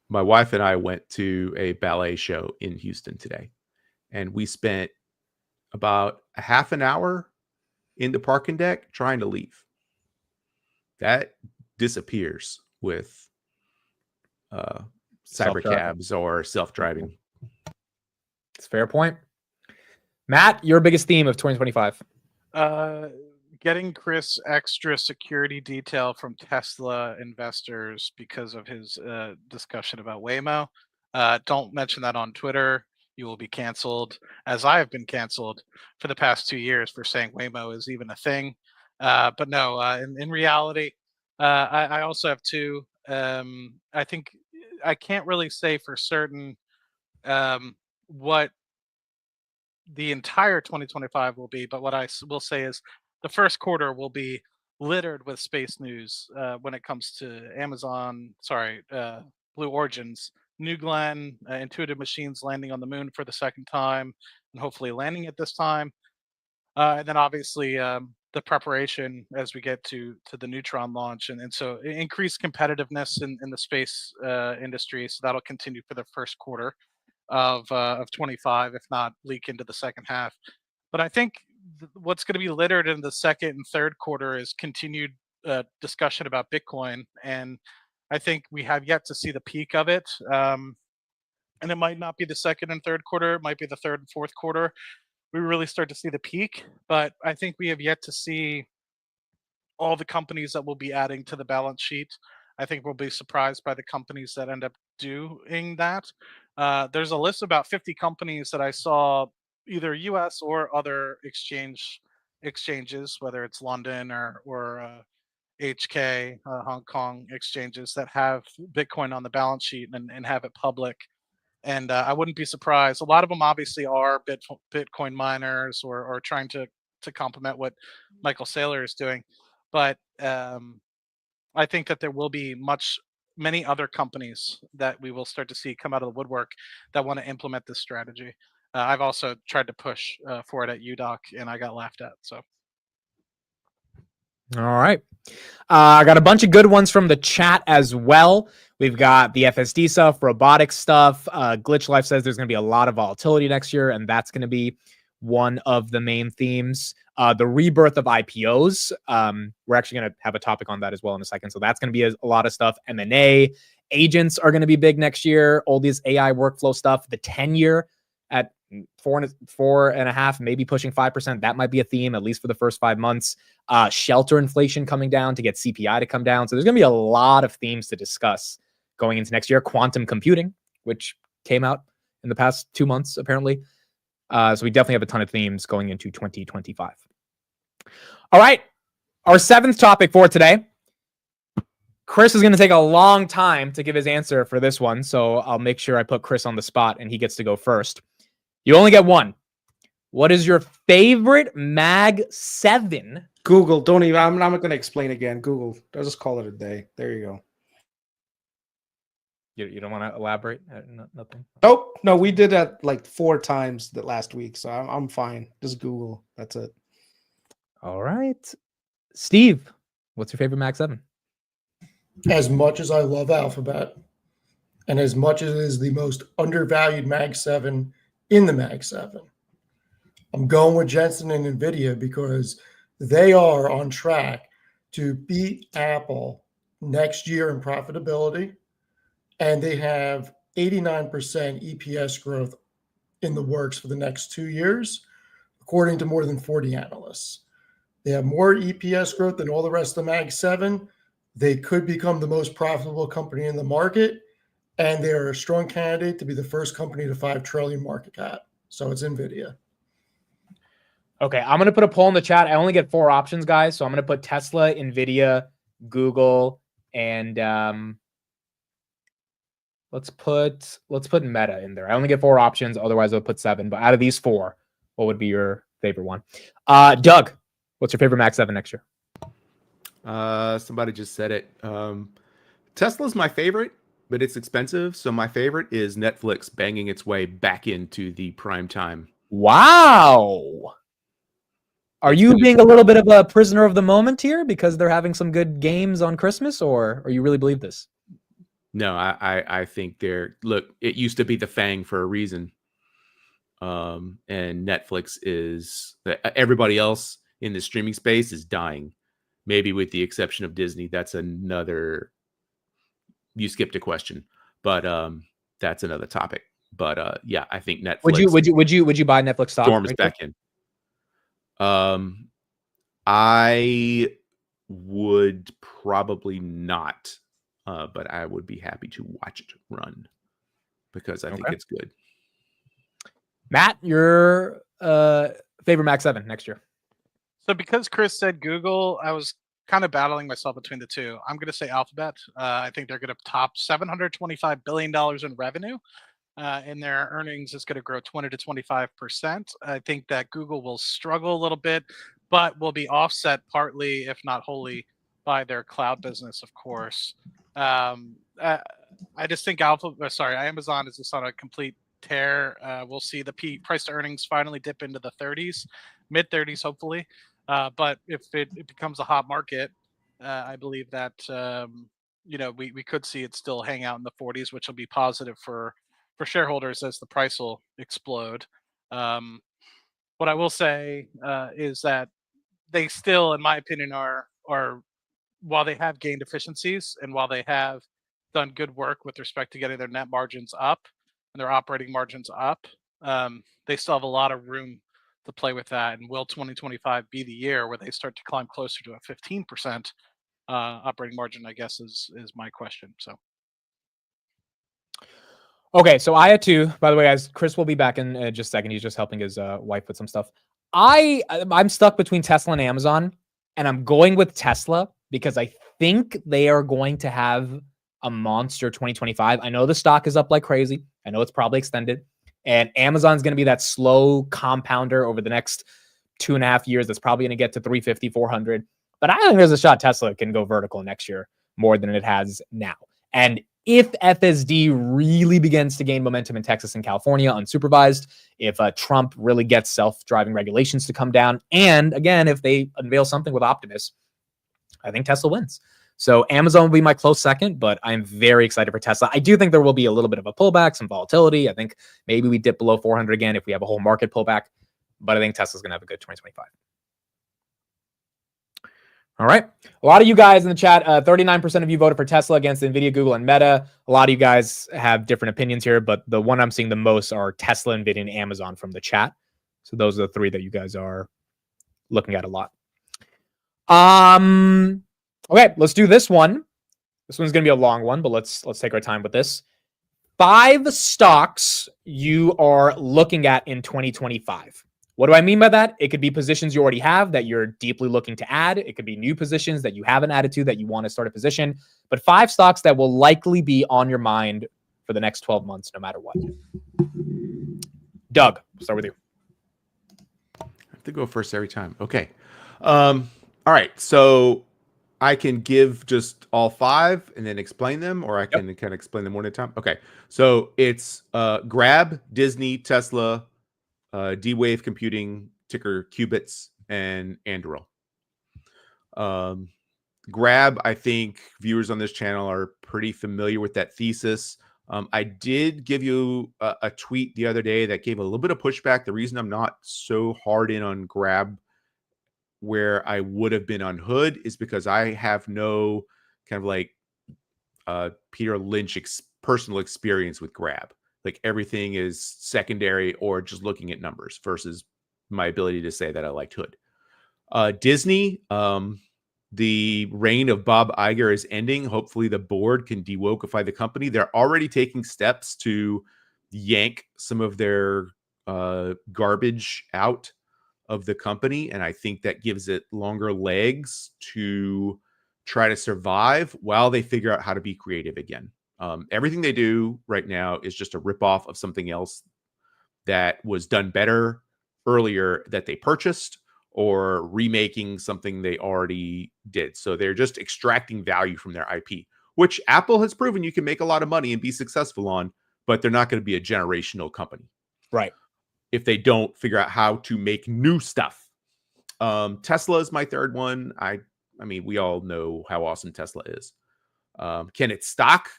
my wife and I went to a ballet show in Houston today, and we spent about a half an hour in the parking deck trying to leave. That disappears with cyber cabs or self-driving. It's a fair point. Matt, your biggest theme of 2025? Getting Chris extra security detail from Tesla investors because of his discussion about Waymo. Don't mention that on Twitter. You will be canceled, as I have been canceled for the past 2 years for saying Waymo is even a thing. But no, in reality, I also have two. I think I can't really say for certain what the entire 2025 will be, but what I will say is the first quarter will be littered with space news when it comes to Blue Origin's New Glenn, Intuitive Machines landing on the moon for the second time, and hopefully landing it this time. And then obviously the preparation as we get to the Neutron launch, and so increased competitiveness in the space industry. So that'll continue for the first quarter of 25, if not leak into the second half. But I think what's going to be littered in the second and third quarter is continued discussion about Bitcoin, and I think we have yet to see the peak of it. And it might not be the second and third quarter; it might be the third and fourth quarter. We really start to see the peak, but I think we have yet to see all the companies that will be adding to the balance sheet. I think we'll be surprised by the companies that end up doing that. There's a list of about 50 companies that I saw, either US or other exchanges, whether it's London or HK, Hong Kong exchanges, that have Bitcoin on the balance sheet and have it public. And I wouldn't be surprised. A lot of them obviously are Bitcoin miners or trying to complement what Michael Saylor is doing. but I think that there will be many other companies that we will start to see come out of the woodwork that want to implement this strategy. I've also tried to push for it at UDoc, and I got laughed at. So, All right. I got a bunch of good ones from the chat as well. We've got the FSD stuff, robotics stuff. Glitch Life says there's going to be a lot of volatility next year, and that's going to be one of the main themes. The rebirth of IPOs. We're actually going to have a topic on that as well in a second. So that's going to be a lot of stuff. M&A agents are going to be big next year. All these AI workflow stuff. The 10-year at 4.5, maybe pushing 5%. That might be a theme, at least for the first 5 months. Shelter inflation coming down to get CPI to come down. So there's going to be a lot of themes to discuss going into next year. Quantum computing, which came out in the past 2 months, apparently. So we definitely have a ton of themes going into 2025. All right. Our 7th topic for today. Chris is going to take a long time to give his answer for this one. So I'll make sure I put Chris on the spot and he gets to go first. You only get one. What is your favorite Mag 7? Google. Don't even. I'm not going to explain again. Google. I'll just call it a day. There you go. You don't want to elaborate? Nothing. Nope. No, we did that like 4 times the last week, so I'm fine. Just Google. That's it. All right. Steve, what's your favorite Mag 7? As much as I love Alphabet, and as much as it is the most undervalued Mag 7 in the Mag 7, I'm going with Jensen and NVIDIA because they are on track to beat Apple next year in profitability, and they have 89% EPS growth in the works for the next 2 years, according to more than 40 analysts. They have more EPS growth than all the rest of the Mag 7. They could become the most profitable company in the market, and they are a strong candidate to be the first company to $5 trillion market cap. So it's NVIDIA. Okay, I'm going to put a poll in the chat. I only get 4 options, guys. So I'm going to put Tesla, NVIDIA, Google, and let's put Meta in there. I only get 4 options. Otherwise, I'll put 7. But out of these 4, what would be your favorite one? Doug, what's your favorite Mag 7 next year? Somebody just said it. Tesla's my favorite, but it's expensive. So my favorite is Netflix banging its way back into the prime time. Wow. Are you being a little bit of a prisoner of the moment here because they're having some good games on Christmas, or you really believe this? No, I think look, it used to be the FANG for a reason. And Netflix is, everybody else in the streaming space is dying. Maybe with the exception of Disney. That's another, you skipped a question, but that's another topic. But yeah, I think Netflix. Would you buy Netflix stock? Storm is back in. I would probably not, but I would be happy to watch it run because I think it's good. Matt, your favorite Mag 7 next year? So because Chris said Google, I was kind of battling myself between the two. I'm going to say Alphabet. I think they're going to top $725 billion in revenue. And their earnings is going to grow 20 to 25%. I think that Google will struggle a little bit, but will be offset partly, if not wholly, by their cloud business, of course. I just think Amazon is just on a complete tear. We'll see the price to earnings finally dip into the 30s, mid 30s, hopefully. But if it becomes a hot market, I believe that we could see it still hang out in the 40s, which will be positive for shareholders as the price will explode. What I will say is that they still, in my opinion, are while they have gained efficiencies and while they have done good work with respect to getting their net margins up and their operating margins up, they still have a lot of room to play with that. And will 2025 be the year where they start to climb closer to a 15% operating margin, I guess is my question. So. Okay, so I had 2. By the way, guys, Chris will be back in just a second. He's just helping his wife with some stuff. I'm stuck between Tesla and Amazon, and I'm going with Tesla because I think they are going to have a monster 2025. I know the stock is up like crazy. I know it's probably extended, and Amazon's going to be that slow compounder over the next 2.5 years. That's probably going to get to 350, 400. But I think there's a shot Tesla can go vertical next year more than it has now. And if FSD really begins to gain momentum in Texas and California unsupervised, if Trump really gets self-driving regulations to come down, and again, if they unveil something with Optimus, I think Tesla wins. So Amazon will be my close second, but I'm very excited for Tesla. I do think there will be a little bit of a pullback, some volatility. I think maybe we dip below 400 again if we have a whole market pullback, but I think Tesla's going to have a good 2025. All right. A lot of you guys in the chat, 39% of you voted for Tesla against NVIDIA, Google, and Meta. A lot of you guys have different opinions here, but the one I'm seeing the most are Tesla, NVIDIA, and Amazon from the chat. So those are the three that you guys are looking at a lot. Okay, let's do this one. This one's going to be a long one, but let's take our time with this. 5 stocks you are looking at in 2025. What do I mean by that? It could be positions you already have that you're deeply looking to add. It could be new positions that you haven't added to that you want to start a position. But 5 stocks that will likely be on your mind for the next 12 months, no matter what. Doug, we'll start with you. I have to go first every time. Okay. All right. So I can give just all 5 and then explain them, or I can kind of explain them one at a time. Okay. So it's Grab, Disney, Tesla, D-Wave Computing, ticker Qubits, and Anduril. Grab, I think viewers on this channel are pretty familiar with that thesis. I did give you a tweet the other day that gave a little bit of pushback. The reason I'm not so hard in on Grab where I would have been on Hood is because I have no kind of like Peter Lynch personal experience with Grab. Like everything is secondary or just looking at numbers versus my ability to say that I liked Hood. Disney, the reign of Bob Iger is ending. Hopefully the board can de-wokeify the company. They're already taking steps to yank some of their garbage out of the company. And I think that gives it longer legs to try to survive while they figure out how to be creative again. Everything they do right now is just a ripoff of something else that was done better earlier that they purchased, or remaking something they already did. So they're just extracting value from their IP, which Apple has proven you can make a lot of money and be successful on, but they're not going to be a generational company. Right. If they don't figure out how to make new stuff. Tesla is my third one. I mean, we all know how awesome Tesla is. Can its stock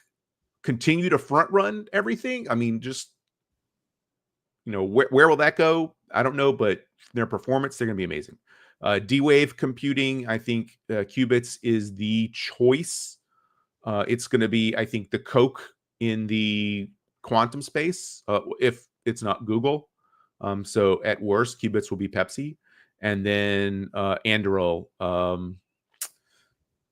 continue to front run everything? I mean, just, where will that go? I don't know, but their performance, they're going to be amazing. D-Wave Computing, I think Qubits is the choice. It's going to be, I think, the Coke in the quantum space, if it's not Google. So at worst, Qubits will be Pepsi. And then Anduril,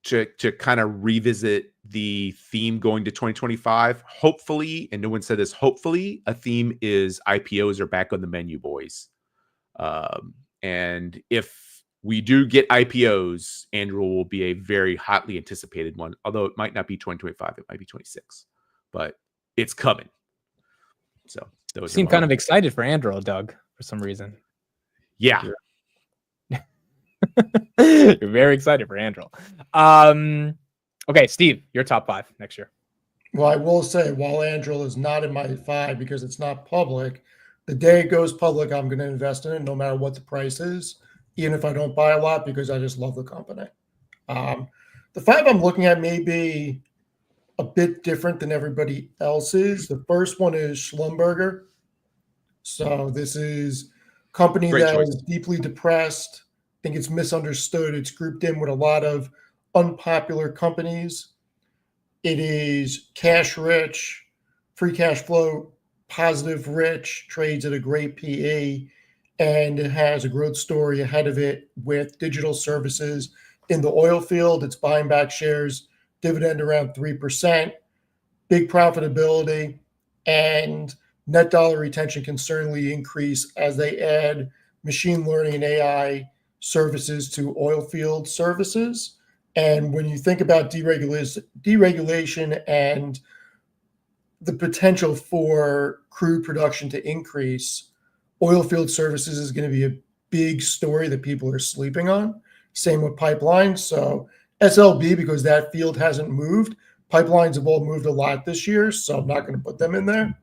to kind of revisit the theme going to 2025. Hopefully, and no one said this, hopefully a theme is IPOs are back on the menu, boys. And if we do get IPOs, Anduril will be a very hotly anticipated one, although it might not be 2025, it might be 26, but it's coming. So you seem kind of excited for Anduril, Doug, for some reason. Yeah. You're very excited for Anduril. Okay, Steve, your top 5 next year. Well, I will say, while Anduril is not in my 5 because it's not public, the day it goes public, I'm going to invest in it no matter what the price is, even if I don't buy a lot, because I just love the company. The 5 I'm looking at may be a bit different than everybody else's. The first one is Schlumberger. So this is a company that is deeply depressed. I think it's misunderstood. It's grouped in with a lot of unpopular companies. It is cash rich, free cash flow positive rich, trades at a great PE, and it has a growth story ahead of it with digital services in the oil field. It's buying back shares, dividend around 3%, big profitability, and net dollar retention can certainly increase as they add machine learning and AI services to oil field services. And when you think about deregulation and the potential for crude production to increase, oil field services is going to be a big story that people are sleeping on. Same with pipelines. So SLB, because that field hasn't moved, pipelines have all moved a lot this year, so I'm not going to put them in there.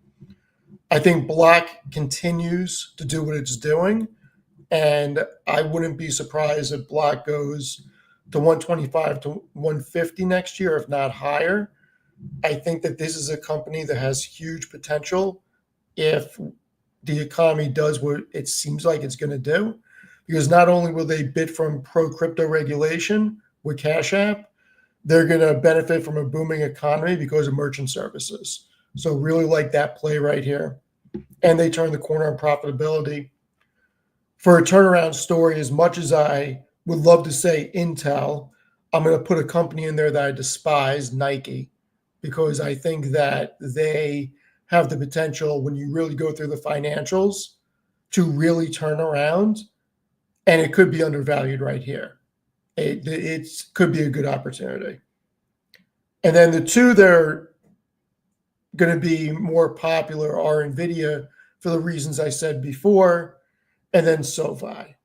I think Black continues to do what it's doing, and I wouldn't be surprised if Black goes to 125 to 150 next year, if not higher. I think that this is a company that has huge potential if the economy does what it seems like it's going to do, because not only will they bid from pro crypto regulation with Cash App, they're going to benefit from a booming economy because of merchant services. So really like that play right here. And they turn the corner on profitability. For a turnaround story, as much as I would love to say Intel, I'm going to put a company in there that I despise, Nike, because I think that they have the potential, when you really go through the financials, to really turn around, and it could be undervalued right here. It could be a good opportunity. And then the two that are going to be more popular are NVIDIA, for the reasons I said before, and then SoFi.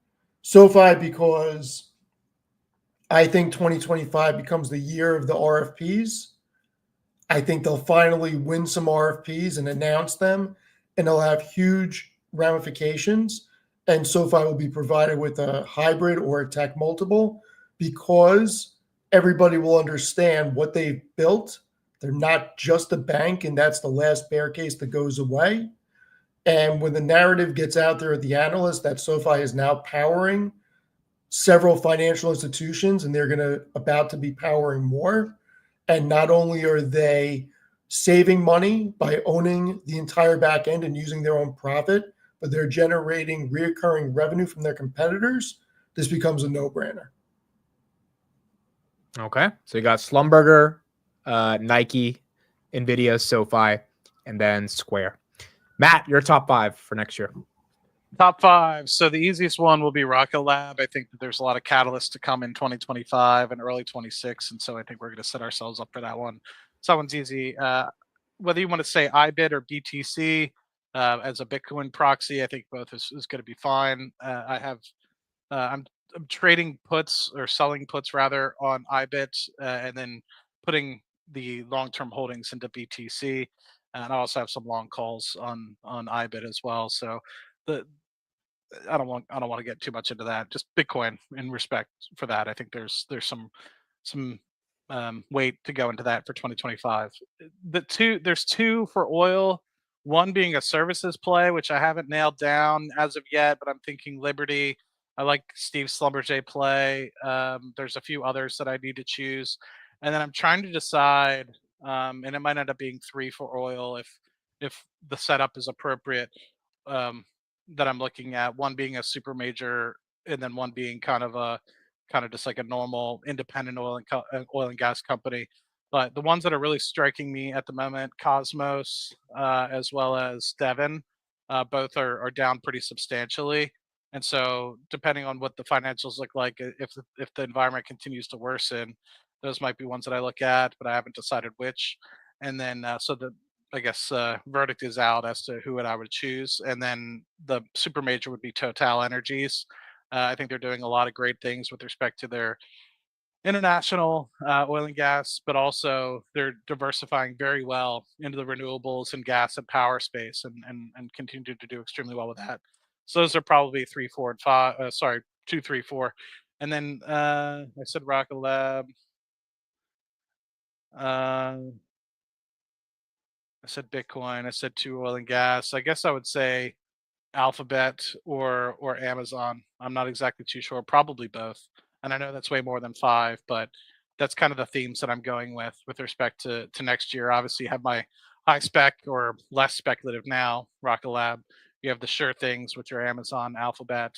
SoFi because I think 2025 becomes the year of the RFPs. I think they'll finally win some RFPs and announce them, and they'll have huge ramifications. And SoFi will be provided with a hybrid or a tech multiple, because everybody will understand what they've built. They're not just a bank, and that's the last bear case that goes away. And when the narrative gets out there at the analyst that SoFi is now powering several financial institutions, and they're about to be powering more. And not only are they saving money by owning the entire back end and using their own profit, but they're generating reoccurring revenue from their competitors. This becomes a no-brainer. Okay. So you got Slumberger, Nike, NVIDIA, SoFi, and then Square. Matt, your top 5 for next year. Top 5. So the easiest one will be Rocket Lab. I think that there's a lot of catalysts to come in 2025 and early 26. And so I think we're going to set ourselves up for that one. So that one's easy. Whether you want to say IBIT or BTC as a Bitcoin proxy, I think both is going to be fine. I'm trading puts, or selling puts rather, on IBIT, and then putting the long-term holdings into BTC. And I also have some long calls on IBIT as well. So I don't want to get too much into that. Just Bitcoin in respect for that. I think there's some weight to go into that for 2025. There's two for oil. One being a services play, which I haven't nailed down as of yet, but I'm thinking Liberty. I like Steve Schlumberger play. There's a few others that I need to choose, and then I'm trying to decide. And it might end up being 3 for oil if the setup is appropriate. That I'm looking at, one being a super major, and then one being kind of just like a normal independent oil and gas company. But the ones that are really striking me at the moment, Cosmos as well as Devon, both are down pretty substantially. And so depending on what the financials look like, if the environment continues to worsen, those might be ones that I look at, but I haven't decided which. And then I guess verdict is out as to who I would choose. And then the super major would be Total Energies. I think they're doing a lot of great things with respect to their international oil and gas, but also they're diversifying very well into the renewables and gas and power space, and continue to do extremely well with that. So those are probably 3, 4, and 5. 2, 3, 4. And then I said Rocket Lab. I said Bitcoin. I said 2 oil and gas. I guess I would say Alphabet or Amazon. I'm not exactly too sure. Probably both. And I know that's way more than 5, but that's kind of the themes that I'm going with respect to next year. Obviously, you have my high spec or less speculative now, Rocket Lab. You have the sure things, which are Amazon, Alphabet.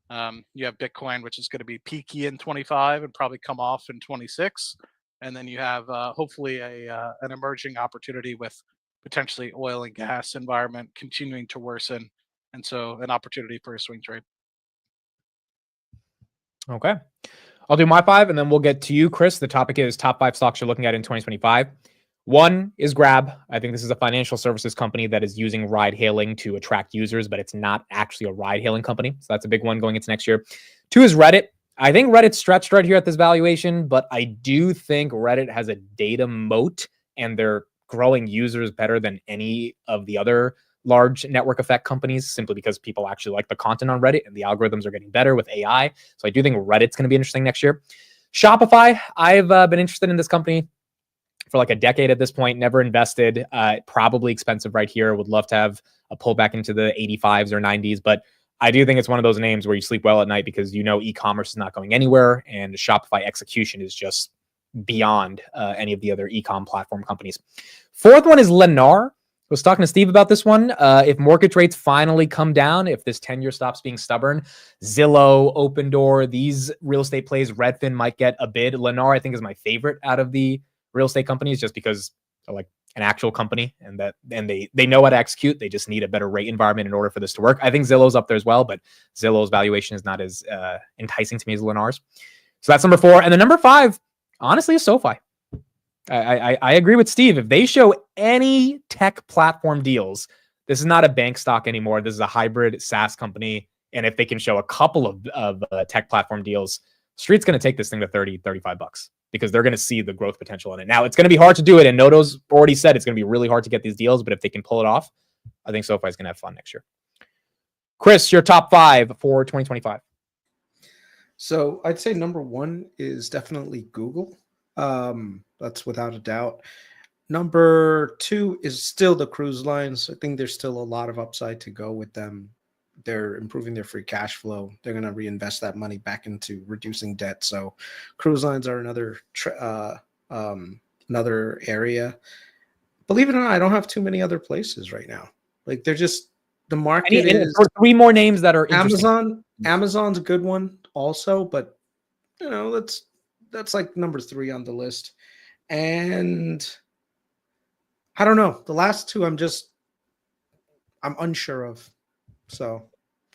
You have Bitcoin, which is going to be peaky in 25 and probably come off in 26. And then you have hopefully an emerging opportunity with potentially oil and gas environment continuing to worsen, and so an opportunity for a swing trade. Okay. I'll do my 5, and then we'll get to you, Chris. The topic is top 5 stocks you're looking at in 2025. One is Grab. I think this is a financial services company that is using ride hailing to attract users, but it's not actually a ride hailing company. So that's a big one going into next year. 2 is Reddit. I think Reddit's stretched right here at this valuation, but I do think Reddit has a data moat and they're growing users better than any of the other large network effect companies simply because people actually like the content on Reddit and the algorithms are getting better with AI. So I do think Reddit's going to be interesting next year. Shopify, I've been interested in this company for like a decade at this point, never invested, probably expensive right here. Would love to have a pullback into the 85s or 90s, but I do think it's one of those names where you sleep well at night because e-commerce is not going anywhere and Shopify execution is just beyond any of the other e-com platform companies. Fourth one is Lennar. I was talking to Steve about this one. If mortgage rates finally come down, if this 10-year stops being stubborn, Zillow, Open Door, these real estate plays, Redfin might get a bid. Lennar, I think, is my favorite out of the real estate companies just because they're like an actual company and they know how to execute. They just need a better rate environment in order for this to work. I think Zillow's up there as well, but Zillow's valuation is not as enticing to me as Lennar's. So that's number 4. And the number 5, honestly, is SoFi. I agree with Steve. If they show any tech platform deals, this is not a bank stock anymore. This is a hybrid SaaS company. And if they can show a couple of tech platform deals, Street's going to take this thing to $30-$35 because they're going to see the growth potential in it. Now, it's going to be hard to do it. And Noto's already said it's going to be really hard to get these deals. But if they can pull it off, I think SoFi is going to have fun next year. Chris, your top 5 for 2025. So I'd say number 1 is definitely Google. That's without a doubt. Number 2 is still the cruise lines. I think there's still a lot of upside to go with them. They're improving their free cash flow. They're going to reinvest that money back into reducing debt. So cruise lines are another area. Believe it or not, I don't have too many other places right now. Like they're just the market is 3 more names that are interesting. Amazon. Amazon's a good one also, but that's like number 3 on the list. And I don't know. The last 2 I'm unsure of. So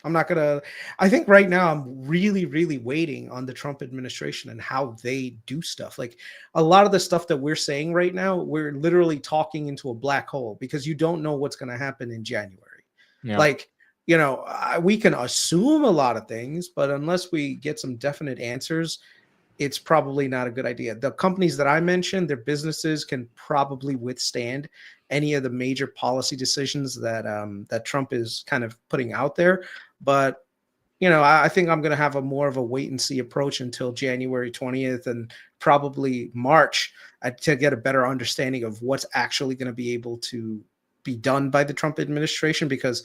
I'm not going to, I think right now I'm really, really waiting on the Trump administration and how they do stuff. Like a lot of the stuff that we're saying right now, we're literally talking into a black hole because you don't know what's going to happen in January. Yeah. Like, we can assume a lot of things, but unless we get some definite answers, it's probably not a good idea. The companies that I mentioned, their businesses can probably withstand any of the major policy decisions that Trump is kind of putting out there. But, I think I'm going to have more of a wait and see approach until January 20th and probably March to get a better understanding of what's actually going to be able to be done by the Trump administration, because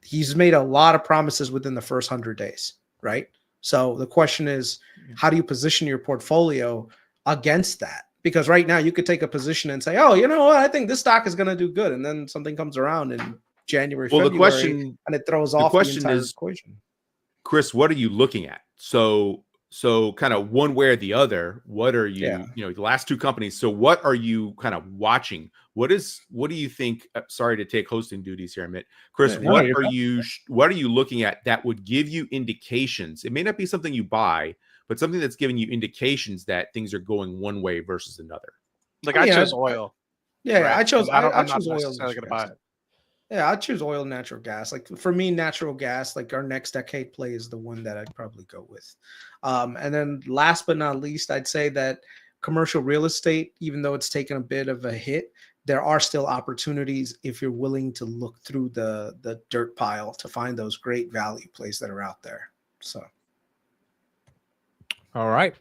he's made a lot of promises within the first 100 days, right? So the question is, how do you position your portfolio against that? Because right now you could take a position and say, oh, you know what? I think this stock is going to do good. And then something comes around in January, February, and it throws off the entire equation. Chris, what are you looking at? So kind of one way or the other, what are you, the last 2 companies. So what are you kind of watching? What do you think? Sorry to take hosting duties here, Amit. Chris, what are you looking at that would give you indications? It may not be something you buy, but something that's giving you indications that things are going one way versus another. Like I chose oil. Yeah, right? I chose choose oil. Necessarily going to buy it. Yeah, I choose oil and natural gas. Like for me, natural gas, like our next decade play is the one that I'd probably go with. And then last but not least, I'd say that commercial real estate, even though it's taken a bit of a hit, there are still opportunities if you're willing to look through the dirt pile to find those great value plays that are out there. So. All right.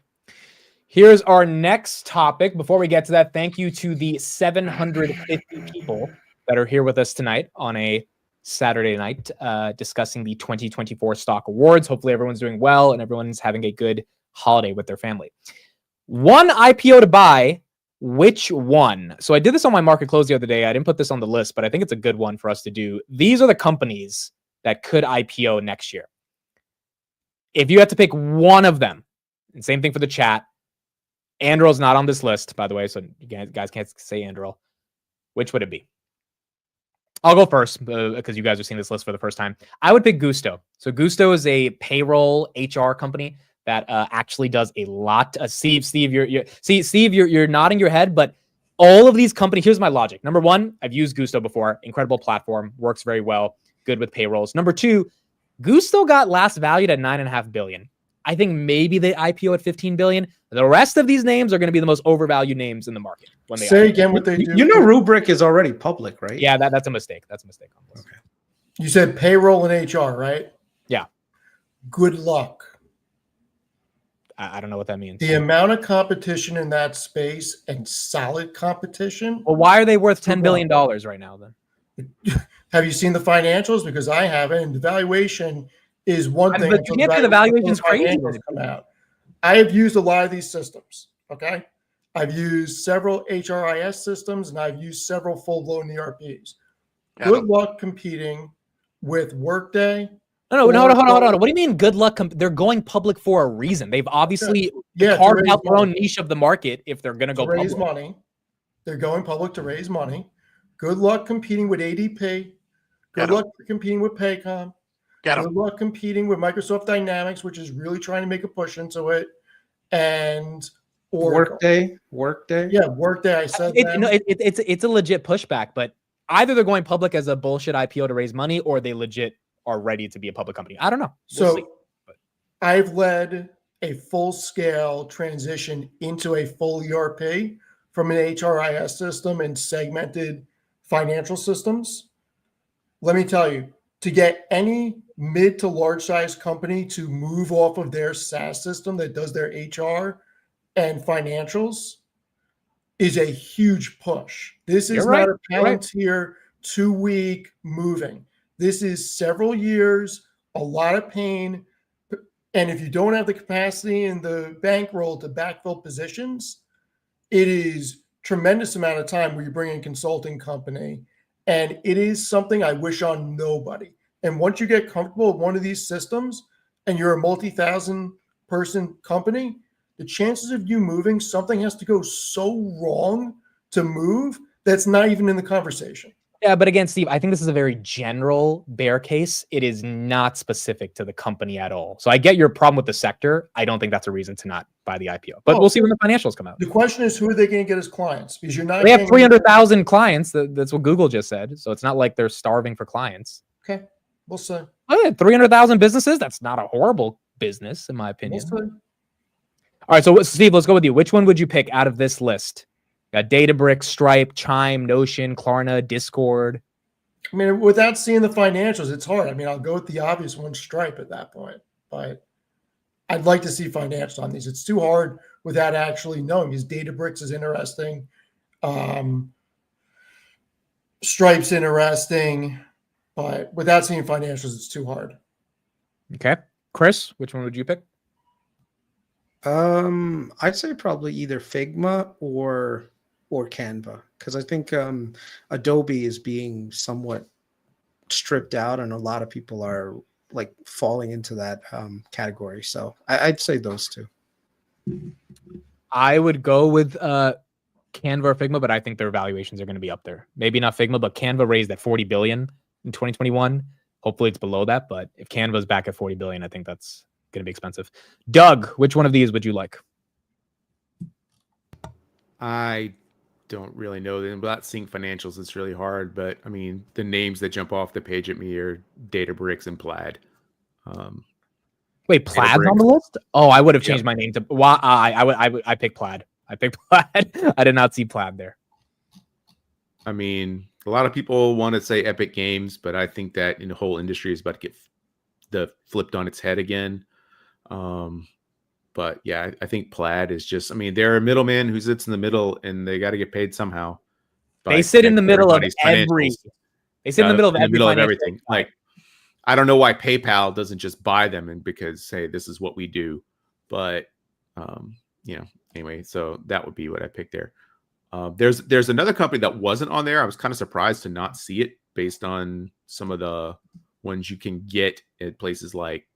Here's our next topic. Before we get to that, thank you to the 750 people that are here with us tonight on a Saturday night discussing the 2024 stock awards. Hopefully everyone's doing well and everyone's having a good holiday with their family. One IPO to buy, which one? So I did this on my market close the other day. I didn't put this on the list, but I think it's a good one for us to do. These are the companies that could IPO next year. If you had to pick one of them, and same thing for the chat, Anduril's not on this list, by the way, so you guys can't say Anduril. Which would it be? I'll go first because you guys are seeing this list for the first time. I would pick Gusto. So Gusto is a payroll HR company that actually does a lot. Steve, you're nodding your head, but all of these companies. Here's my logic. Number 1, I've used Gusto before. Incredible platform, works very well, good with payrolls. Number 2, Gusto got last valued at $9.5 billion. I think maybe they IPO at 15 billion. The rest of these names are going to be the most overvalued names in the market when they Say IPO. again what they do. You know, Rubrik is already public, right? Yeah, that's a mistake. That's a mistake. Okay. You said payroll and HR, right? Yeah. Good luck. I don't know what that means. The amount of competition in that space and solid competition. Well, why are they worth $10 billion right now then? Have you seen the financials? Because I haven't. And the valuation is one thing. But you can't say the valuation's crazy. Financials come out. I have used a lot of these systems. Okay. I've used several HRIS systems and I've used several full-blown ERPs. Good luck competing with Workday. No, hold on. What do you mean good luck? They're going public for a reason. They've obviously carved out their own niche of the market if they're going to go raise public. Money. They're going public to raise money. Good luck competing with ADP. Good luck competing with Paycom. Good luck competing with Microsoft Dynamics, which is really trying to make a push into it. And Oracle. Workday. Yeah, Workday. I said it's a legit pushback, but either they're going public as a bullshit IPO to raise money, or they legit are ready to be a public company. I don't know. We'll see. I've led a full-scale transition into a full ERP from an HRIS system and segmented financial systems. Let me tell you, to get any mid to large size company to move off of their SaaS system that does their HR and financials is a huge push. This is not a Palantir 2-week moving. This is several years, a lot of pain. And if you don't have the capacity and the bankroll to backfill positions, it is tremendous amount of time where you bring in a consulting company. And it is something I wish on nobody. And once you get comfortable with one of these systems and you're a multi-thousand person company, the chances of you moving, something has to go so wrong to move that's not even in the conversation. Yeah, but again, Steve, I think this is a very general bear case. It is not specific to the company at all. So I get your problem with the sector. I don't think that's a reason to not buy the IPO. But we'll see when the financials come out. The question is, who are they going to get as clients? Because you're not. They have 300,000 clients. That's what Google just said. So it's not like they're starving for clients. Okay, we'll see. Oh, yeah, 300,000 businesses. That's not a horrible business, in my opinion. We'll see. All right, so Steve, let's go with you. Which one would you pick out of this list? Got Databricks, Stripe, Chime, Notion, Klarna, Discord. I mean, without seeing the financials, it's hard. I mean, I'll go with the obvious one, Stripe, at that point. But I'd like to see financials on these. It's too hard without actually knowing. Because Databricks is interesting. Stripe's interesting. But without seeing financials, it's too hard. Okay. Chris, which one would you pick? I'd say probably either Figma or Canva, because I think Adobe is being somewhat stripped out, and a lot of people are like falling into that category. So I'd say those two. I would go with Canva or Figma, but I think their valuations are going to be up there. Maybe not Figma, but Canva raised at 40 billion in 2021. Hopefully it's below that, but if Canva's back at 40 billion, I think that's going to be expensive. Doug, which one of these would you like? I don't really know them. Without seeing financials, it's really hard. But I mean, the names that jump off the page at me are Databricks and Plaid. Wait, Plaid's on the list? Oh, I would have changed my name to. Well, I picked Plaid. I picked Plaid. I did not see Plaid there. I mean, a lot of people want to say Epic Games, but I think that in the whole industry is about to get flipped on its head again. But yeah, I think Plaid is just, I mean, they're a middleman who sits in the middle and they got to get paid somehow. They sit in the middle of everything. They sit in the middle of everything. Like, I don't know why PayPal doesn't just buy them and because say, this is what we do. But, anyway, so that would be what I picked there. There's another company that wasn't on there. I was kind of surprised to not see it based on some of the ones you can get at places like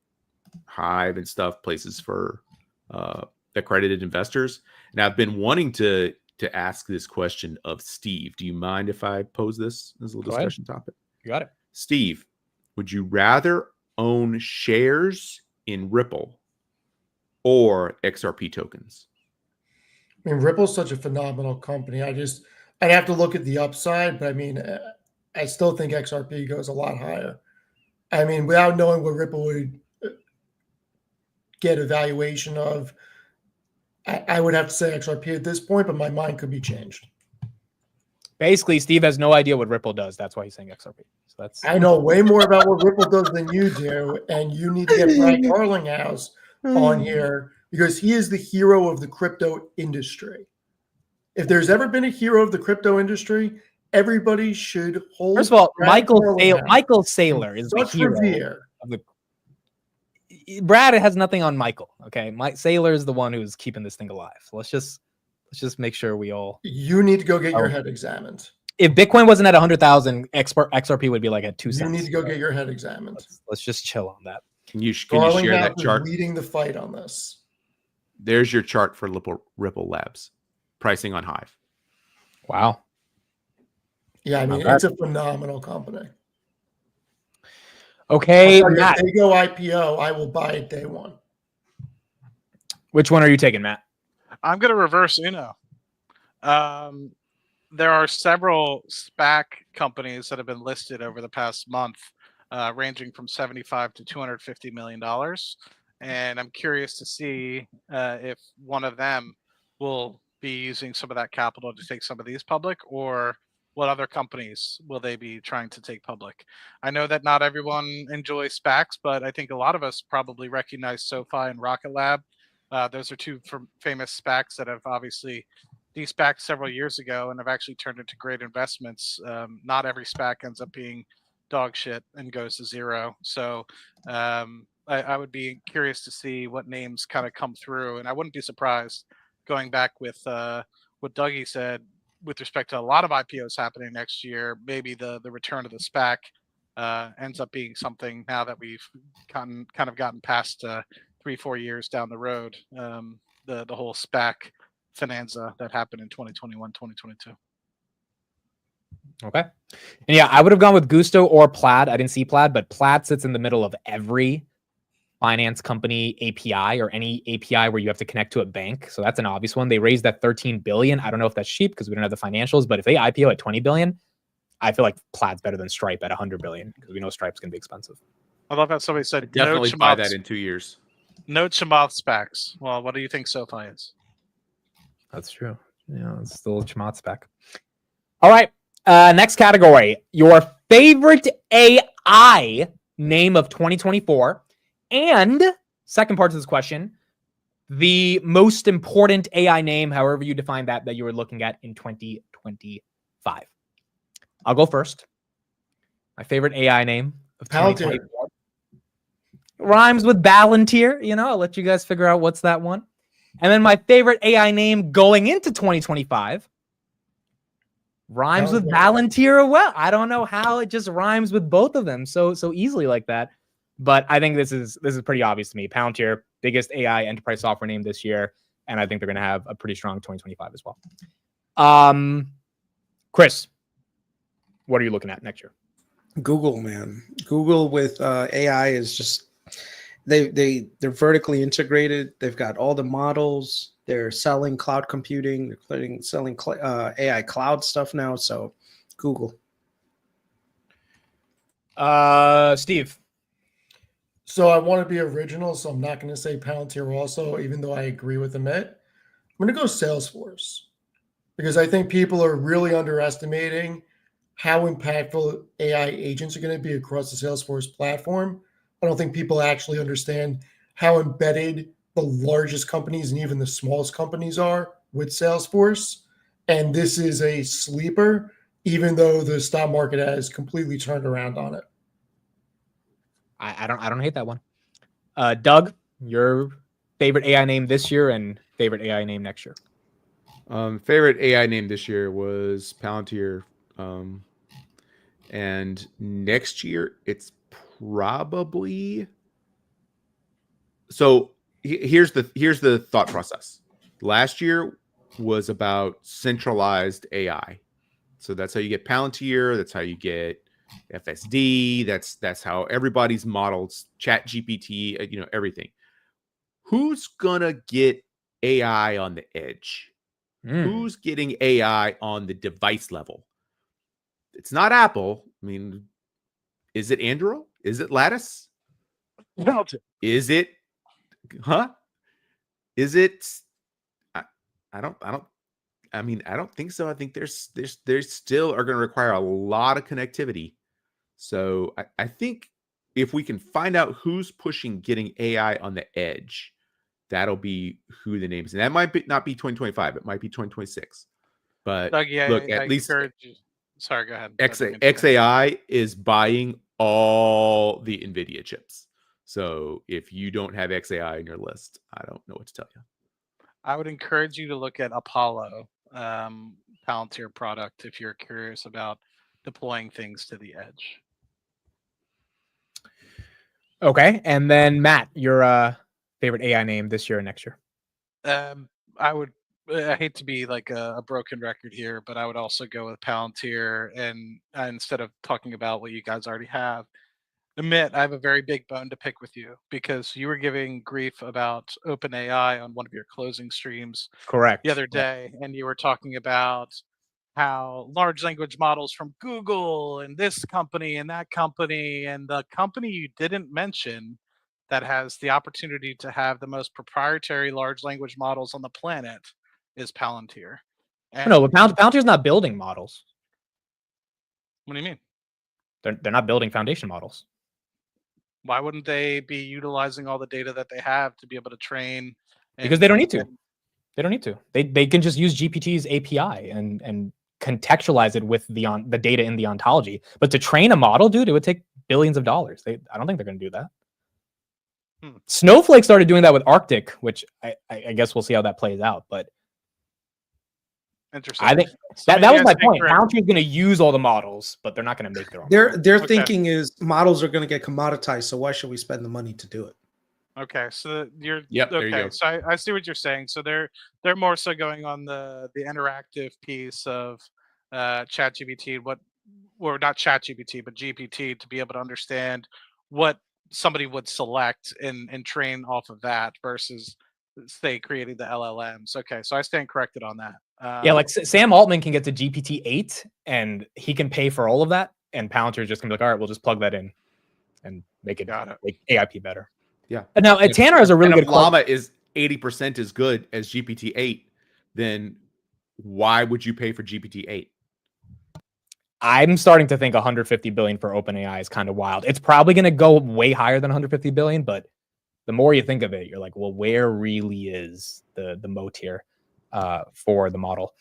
Hive and stuff, places for accredited investors. And I've been wanting to ask this question of Steve. Do you mind if I pose this as a little discussion topic? You got it. Steve, would you rather own shares in Ripple or XRP tokens? I mean, Ripple's such a phenomenal company. I'd have to look at the upside, but I mean, I still think XRP goes a lot higher. I mean, without knowing what Ripple would get a valuation of. I would have to say XRP at this point, but my mind could be changed. Basically, Steve has no idea what Ripple does. That's why he's saying XRP. So that's I know way more about what Ripple does than you do, and you need to get Brian Garlinghouse on here because he is the hero of the crypto industry. If there's ever been a hero of the crypto industry, everybody should hold. First of all, Brad Michael Garlinghouse Saylor is the such hero revere. of the. Brad has nothing on Michael. Okay, Mike Saylor is the one who's keeping this thing alive. So let's just make sure we all. You need to go get your head examined. If Bitcoin wasn't at 100,000, XRP would be like at 2 cents. You need to go get your head examined. Let's just chill on that. Can you share Garlinghouse that chart? is leading the fight on this. There's your chart for Ripple Labs pricing on Hive. Wow. Yeah, I mean, it's a phenomenal company. Okay, If Matt. they go IPO, I will buy it day one. Which one are you taking, Matt? I'm going to reverse Uno. There are several SPAC companies that have been listed over the past month, ranging from $75 to $250 million. And I'm curious to see if one of them will be using some of that capital to take some of these public, or what other companies will they be trying to take public? I know that not everyone enjoys SPACs, but I think a lot of us probably recognize SoFi and Rocket Lab. Those are two famous SPACs that have obviously de-SPACed several years ago and have actually turned into great investments. Not every SPAC ends up being dog shit and goes to zero. So I would be curious to see what names kind of come through. And I wouldn't be surprised, going back with what Dougie said, with respect to a lot of IPOs happening next year, maybe the return of the SPAC ends up being something now that we've kind of gotten past 3-4 years down the road. The whole SPAC finanza that happened in 2021, 2022. Okay. And yeah, I would have gone with Gusto or Plaid. I didn't see Plaid, but Plaid sits in the middle of every finance company API or any API where you have to connect to a bank. So that's an obvious one. They raised that 13 billion. I don't know if that's cheap because we don't have the financials, but if they IPO at 20 billion, I feel like Plaid's better than Stripe at 100 billion because we know Stripe's going to be expensive. I love how somebody said Definitely buy that in 2 years. No Chamath SPACs. Well, what do you think SoFi is? That's true. Yeah, it's still a Chamath spec. All right. Next category. Your favorite AI name of 2024. And second part to this question, the most important AI name, however you define that you were looking at in 2025. I'll go first. My favorite AI name of 2024 rhymes with Palantir. You know, I'll let you guys figure out what's that one. And then my favorite AI name going into 2025 rhymes with Palantir. Well, I don't know how it just rhymes with both of them so easily like that. But I think this is pretty obvious to me. Palantir, biggest AI enterprise software name this year, and I think they're going to have a pretty strong 2025 as well. Chris, what are you looking at next year? Google, man. Google with AI is just they're vertically integrated. They've got all the models. They're selling cloud computing. They're selling AI cloud stuff now. So, Google. Steve. So I want to be original, so I'm not going to say Palantir also, even though I agree with Amit. I'm going to go Salesforce because I think people are really underestimating how impactful AI agents are going to be across the Salesforce platform. I don't think people actually understand how embedded the largest companies and even the smallest companies are with Salesforce. And this is a sleeper, even though the stock market has completely turned around on it. I don't hate that one. Doug, your favorite AI name this year and favorite AI name next year? Favorite AI name this year was Palantir. And next year it's probably. So here's the thought process. Last year was about centralized AI. So that's how you get Palantir. That's how you get FSD. That's how everybody's modeled Chat GPT, everything. Who's gonna get AI on the edge? Who's getting AI on the device level? It's not Apple. I mean, is it Anduril? Is it Lattice? Palantir. Is it huh? Is it? I don't. I mean, I don't think so. I think there's still are going to require a lot of connectivity. So I think if we can find out who's pushing getting AI on the edge, that'll be who the name is. And that might not be 2025. It might be 2026. But Doug, yeah, look, I at least encourage you. Sorry, go ahead. I didn't mean to cut you. XAI is buying all the NVIDIA chips. So if you don't have XAI in your list, I don't know what to tell you. I would encourage you to look at Apollo, Palantir product, if you're curious about deploying things to the edge. Okay, and then Matt, your favorite AI name this year and next year? I hate to be like a broken record here, but I would also go with Palantir. And instead of talking about what you guys already have, admit I have a very big bone to pick with you, because you were giving grief about OpenAI on one of your closing streams Correct. the other day, and you were talking about how large language models from Google and this company and that company, and the company you didn't mention that has the opportunity to have the most proprietary large language models on the planet is Palantir. No, And but Palantir's not building models. what do you mean? They're not building foundation models. Why wouldn't they be utilizing all the data that they have to be able to train? Because they don't need to. They don't need to. They can just use GPT's API and contextualize it with the data in the ontology. But to train a model, dude, it would take billions of dollars. I don't think they're going to do that. Snowflake started doing that with Arctic, which I guess we'll see how that plays out. But interesting. I think that was my point. Palantir is going to use all the models, but they're not going to make their own. Their thinking is models are going to get commoditized, so why should we spend the money to do it? Okay, so you're Yep, there you okay. go. So I see what you're saying. So they're more so going on the interactive piece of ChatGPT, or not ChatGPT, but GPT, to be able to understand what somebody would select and train off of that versus, say, creating the LLMs. Okay, so I stand corrected on that. Yeah, like Sam Altman can get to GPT-8 and he can pay for all of that, and Palantir is just gonna be like, all right, we'll just plug that in and make AIP better. Yeah. And now Tanner has a really good Llama is 80% as good as GPT-8, then why would you pay for GPT-8? I'm starting to think 150 billion for OpenAI is kind of wild. It's probably going to go way higher than 150 billion, but the more you think of it, you're like, well, where really is the moat here for the model?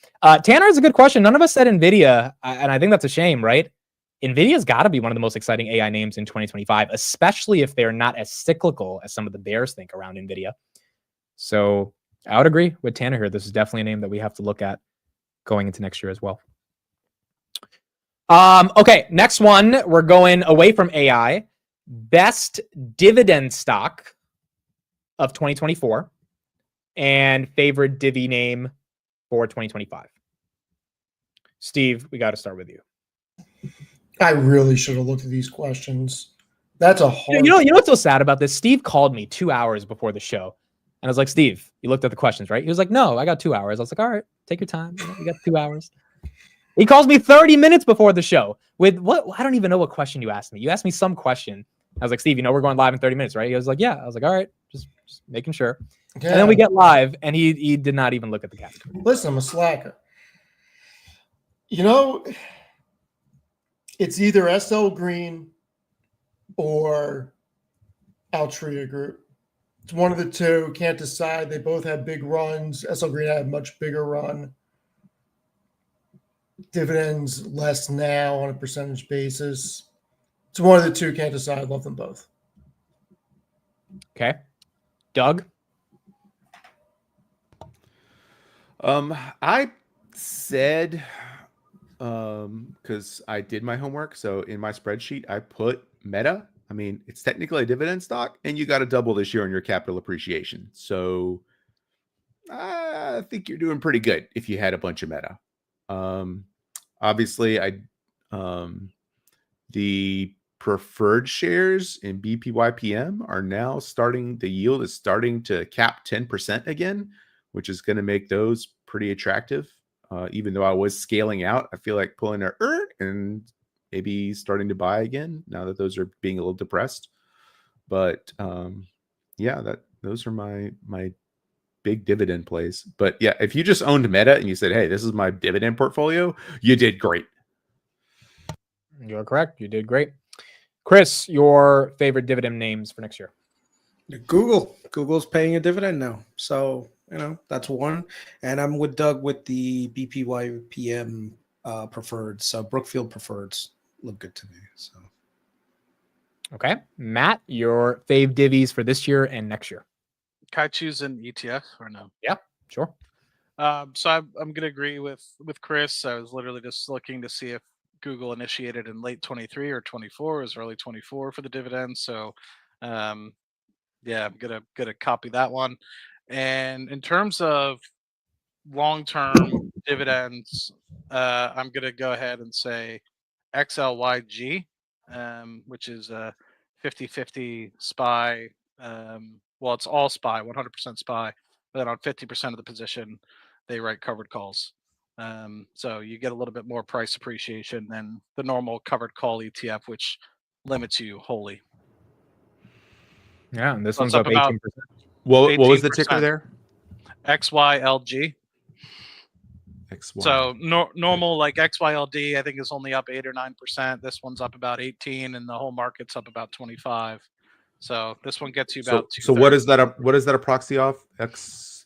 Tanner is a good question. None of us said NVIDIA, and I think that's a shame, right? NVIDIA's got to be one of the most exciting AI names in 2025, especially if they're not as cyclical as some of the bears think around NVIDIA. So I would agree with Tanner here. This is definitely a name that we have to look at going into next year as well. Okay, next one. We're going away from AI. Best dividend stock of 2024 and favorite divi name for 2025. Steve, we got to start with you. I really should have looked at these questions. That's a hard. You know what's so sad about this? Steve called me 2 hours before the show, and I was like, "Steve, you looked at the questions, right?" He was like, "No, I got 2 hours." I was like, "All right, take your time. You got 2 hours." He calls me 30 minutes before the show with what? I don't even know what question you asked me. You asked me some question. I was like, "Steve, we're going live in 30 minutes, right?" He was like, "Yeah." I was like, "All right, just making sure." Yeah. And then we get live, and he did not even look at the calendar. Listen, I'm a slacker. It's either SL Green or Altria Group. It's one of the two. Can't decide. They both had big runs. SL Green had a much bigger run. Dividends less now on a percentage basis. It's one of the two. Can't decide. Love them both. Okay. Doug? I said, because I did my homework. So in my spreadsheet, I put Meta. I mean, it's technically a dividend stock, and you got to double this year on your capital appreciation. So I think you're doing pretty good if you had a bunch of Meta. Obviously, the preferred shares in BPYPM are now the yield is starting to cap 10% again, which is going to make those pretty attractive. Even though I was scaling out, I feel like pulling an and maybe starting to buy again now that those are being a little depressed. But yeah, Those are my big dividend plays. But yeah, if you just owned Meta and you said, "Hey, this is my dividend portfolio," you did great. You're correct. You did great. Chris, your favorite dividend names for next year? Google's paying a dividend now, so that's one. And I'm with Doug with the BPYPM preferreds. So Brookfield preferreds look good to me. So Okay, Matt, your fave divvies for this year and next year? Can I choose an ETF or no? Yeah, sure. So I'm gonna agree with Chris. I was literally just looking to see if Google initiated in late 23 or 24, is early 24 for the dividends. So yeah, I'm gonna copy that one. And in terms of long-term dividends, I'm gonna go ahead and say XLYG, which is a 50-50 SPY. Well, it's all SPY, 100% SPY, but then on 50% of the position, they write covered calls. So you get a little bit more price appreciation than the normal covered call ETF, which limits you wholly. Yeah, and this So one's it's up up about 18%. What was the 18%. ticker there? XYLG. XY. So normal like XYLD, I think is only up 8 or 9%. This one's up about 18, and the whole market's up about 25. So this one gets you about So what is that? What is that a proxy of? It's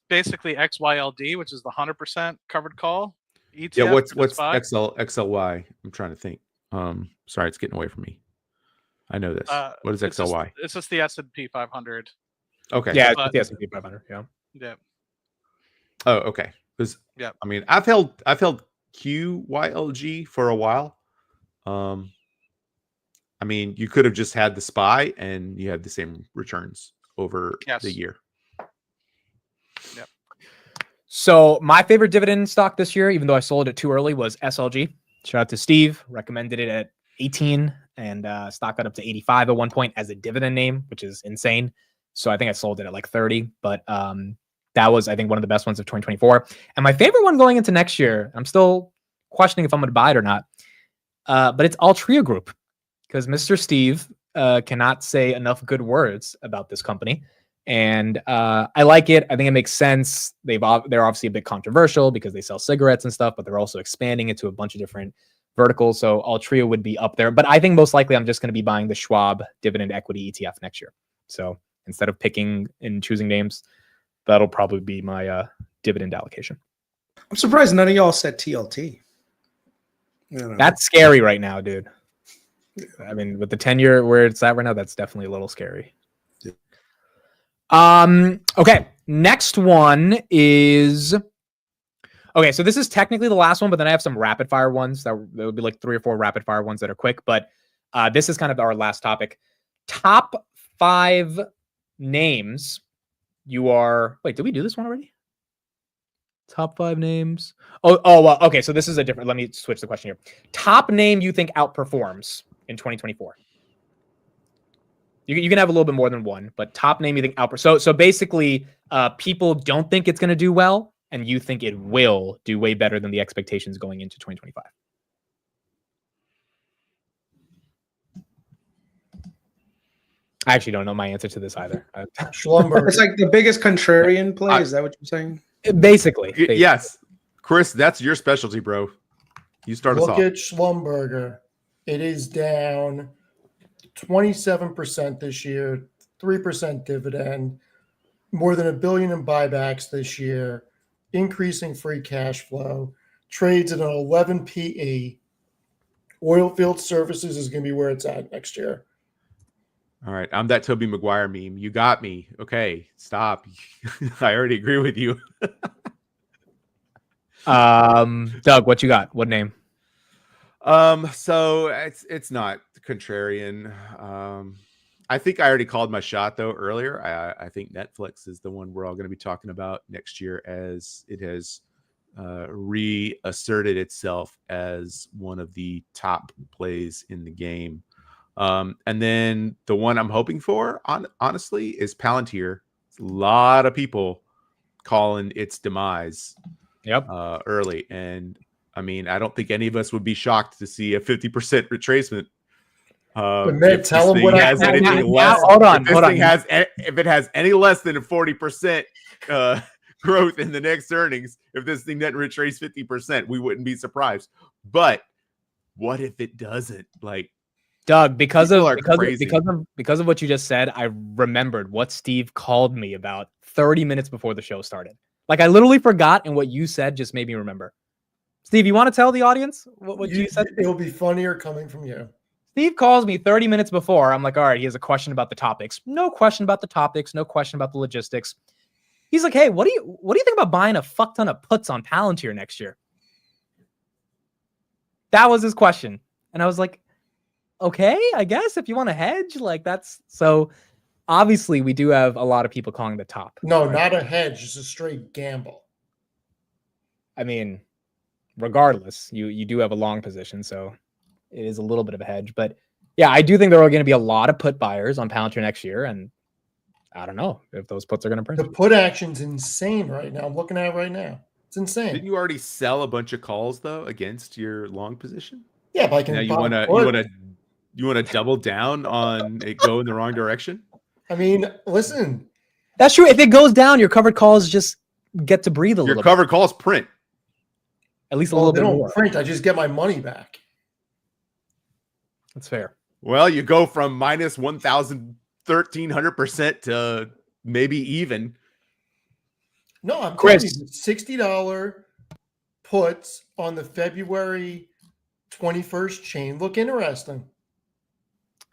basically XYLD, which is the 100% covered call ETF. Yeah. What's SPY. XLY? I'm trying to think. Sorry, it's getting away from me. I know this. What is XLY? It's just the S&P 500. Okay. Yeah, But- it's the S&P 500. Yeah. Yeah. Oh, okay. Because Yeah. I mean, I've held QYLG for a while. I mean, you could have just had the SPY and you had the same returns over the year. Yep. So my favorite dividend stock this year, even though I sold it too early, was SLG. Shout out to Steve. Recommended it at 18, and stock got up to 85 at one point as a dividend name, which is insane. So I think I sold it at like 30, but that was, I think, one of the best ones of 2024. And my favorite one going into next year, I'm still questioning if I'm going to buy it or not, but it's Altria Group, because Mr. Steve cannot say enough good words about this company. And I like it. I think it makes sense. They're obviously a bit controversial because they sell cigarettes and stuff, but they're also expanding into a bunch of different verticals. So Altria would be up there. But I think most likely I'm just going to be buying the Schwab dividend equity ETF next year. So instead of picking and choosing names, that'll probably be my dividend allocation. I'm surprised none of y'all said TLT. That's scary right now, dude. I mean, with the 10-year where it's at right now, that's definitely a little scary. Okay, next one is okay. So this is technically the last one, but then I have some rapid fire ones that would be like 3 or 4 rapid fire ones that are quick. But this is kind of our last topic. Top 5 names you are. Wait, did we do this one already? Top 5 names. Oh, well, okay. So this is a different. Let me switch the question here. Top name you think outperforms in 2024. You can have a little bit more than one, but top name you think outperforms. So basically, people don't think it's going to do well, and you think it will do way better than the expectations going into 2025. I actually don't know my answer to this either. Schlumberger. It's like the biggest contrarian play. Is that what you're saying? Basically. Yes, Chris, that's your specialty, bro. You start us Look off. at Schlumberger. It is down 27% this year, 3% dividend, more than $1 billion in buybacks this year, increasing free cash flow, trades at an 11 PE. Oilfield services is going to be where it's at next year. All right, I'm that Toby Maguire meme. You got me. Okay, stop. I already agree with you. Doug, what you got? What name? So it's not contrarian. I think I already called my shot though earlier. I think Netflix is the one we're all going to be talking about next year, as it has reasserted itself as one of the top plays in the game. And then the one I'm hoping for, honestly, is Palantir. It's a lot of people calling its demise early. And I mean, I don't think any of us would be shocked to see a 50% retracement Mitt, If tell this him what thing I has told anything you. less, hold on, if this hold thing on. has, if it has any less than a 40% growth in the next earnings, if this thing doesn't retrace 50%, we wouldn't be surprised. But what if it doesn't? Like, Doug, because people of are crazy. because of what you just said, I remembered what Steve called me about 30 minutes before the show started. Like I literally forgot, and what you said just made me remember. Steve, you want to tell the audience what you said? It'll be funnier coming from you. Steve calls me 30 minutes before. I'm like, all right, he has a question about the topics. No question about the topics. No question about the logistics. He's like, hey, what do you think about buying a fuck ton of puts on Palantir next year? That was his question. And I was like, okay, I guess if you want to hedge, like that's so obviously we do have a lot of people calling the top. No, right? not a hedge, just a straight gamble. I mean, regardless, you do have a long position, so it is a little bit of a hedge. But yeah, I do think there are going to be a lot of put buyers on Palantir next year, and I don't know if those puts are going to print. The put action's insane right now. I'm looking at it right now. It's insane. Didn't you already sell a bunch of calls though against your long position? Yeah, but I can Now you buy want put. to double down on it go in the wrong direction? I mean, listen, That's true. If it goes down, your covered calls just get to breathe a Your little covered calls print. bit, at least a well, little they bit don't more. print. I just get my money back. That's fair. Well, you go from minus 1,1300% to maybe even. No, I'm Chris. telling you, $60 puts on the February 21st chain look interesting.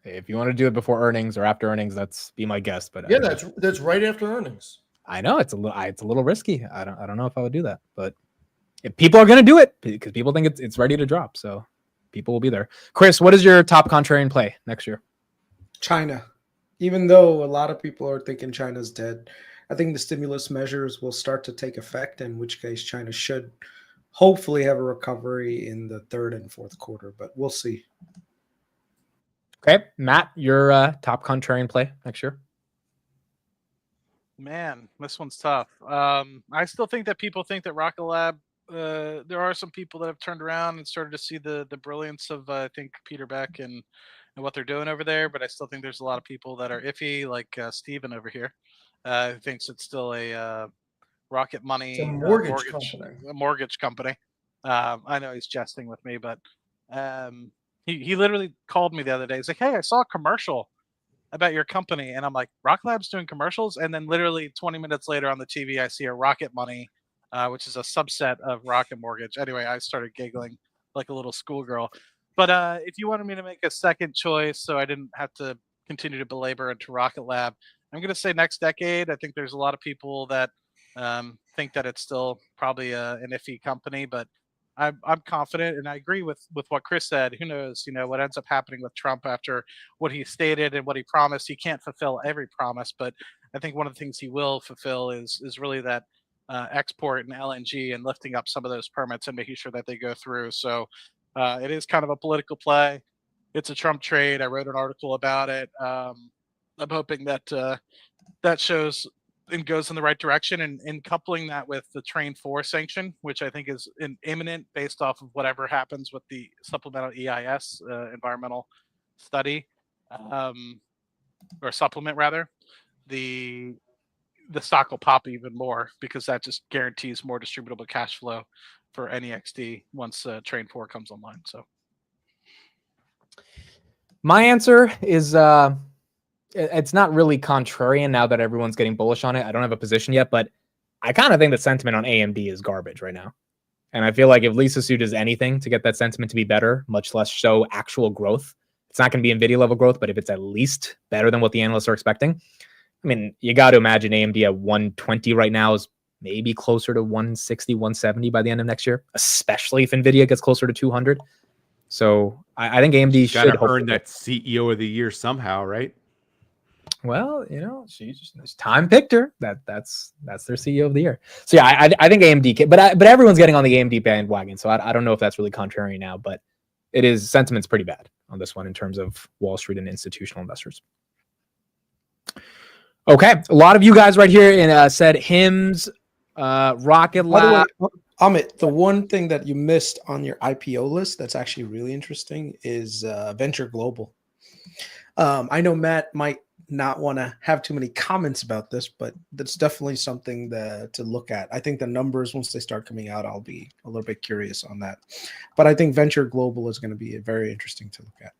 If you want to do it before earnings or after earnings, that's be my guest. But Yeah, that's right after earnings. I know it's a little risky. I don't know if I would do that, but if people are going to do it because people think it's ready to drop, so people will be there. Chris, what is your top contrarian play next year? China. Even though a lot of people are thinking China's dead, I think the stimulus measures will start to take effect, in which case China should hopefully have a recovery in the third and fourth quarter, but we'll see. Okay, Matt, your top contrarian play next year. Man, this one's tough. I still think that people think that Rocket Lab. There are some people that have turned around and started to see the brilliance of I think Peter Beck and what they're doing over there. But I still think there's a lot of people that are iffy, like Steven over here, who thinks it's still a Rocket Money It's a mortgage company. A mortgage company. I know he's jesting with me, but he literally called me the other day. He's like, "Hey, I saw a commercial about your company," and I'm like, "Rocket Lab's doing commercials?" And then literally 20 minutes later on the TV, I see a Rocket Money, which is a subset of Rocket Mortgage. Anyway, I started giggling like a little schoolgirl. But if you wanted me to make a second choice, so I didn't have to continue to belabor into Rocket Lab, I'm going to say next decade. I think there's a lot of people that think that it's still probably an iffy company, but I'm confident, and I agree with what Chris said. Who knows, what ends up happening with Trump after what he stated and what he promised. He can't fulfill every promise, but I think one of the things he will fulfill is really that export and LNG and lifting up some of those permits and making sure that they go through. So it is kind of a political play. It's a Trump trade. I wrote an article about it. I'm hoping that that shows and goes in the right direction, and coupling that with the Train 4 sanction, which I think is imminent based off of whatever happens with the supplemental EIS environmental study, or supplement rather, the stock will pop even more because that just guarantees more distributable cash flow for NEXT once Train 4 comes online. So My answer is it's not really contrarian now that everyone's getting bullish on it. I don't have a position yet, but I kind of think the sentiment on AMD is garbage right now. And I feel like if Lisa Su does anything to get that sentiment to be better, much less show actual growth, it's not going to be NVIDIA level growth, but if it's at least better than what the analysts are expecting, I mean, you got to imagine AMD at 120 right now is maybe closer to 160, 170 by the end of next year, especially if NVIDIA gets closer to 200. So I think AMD should earn that CEO of the year somehow, right? Well, she's time picked her. That's their CEO of the year. So yeah, I think AMD, but everyone's getting on the AMD bandwagon. So I don't know if that's really contrary now, but it is sentiment's pretty bad on this one in terms of Wall Street and institutional investors. Okay, a lot of you guys right here said HIMS, Rocket Lab. Amit, the one thing that you missed on your IPO list that's actually really interesting is Venture Global. I know Matt might not want to have too many comments about this, but that's definitely something to look at. I think the numbers, once they start coming out, I'll be a little bit curious on that. But I think Venture Global is going to be very interesting to look at.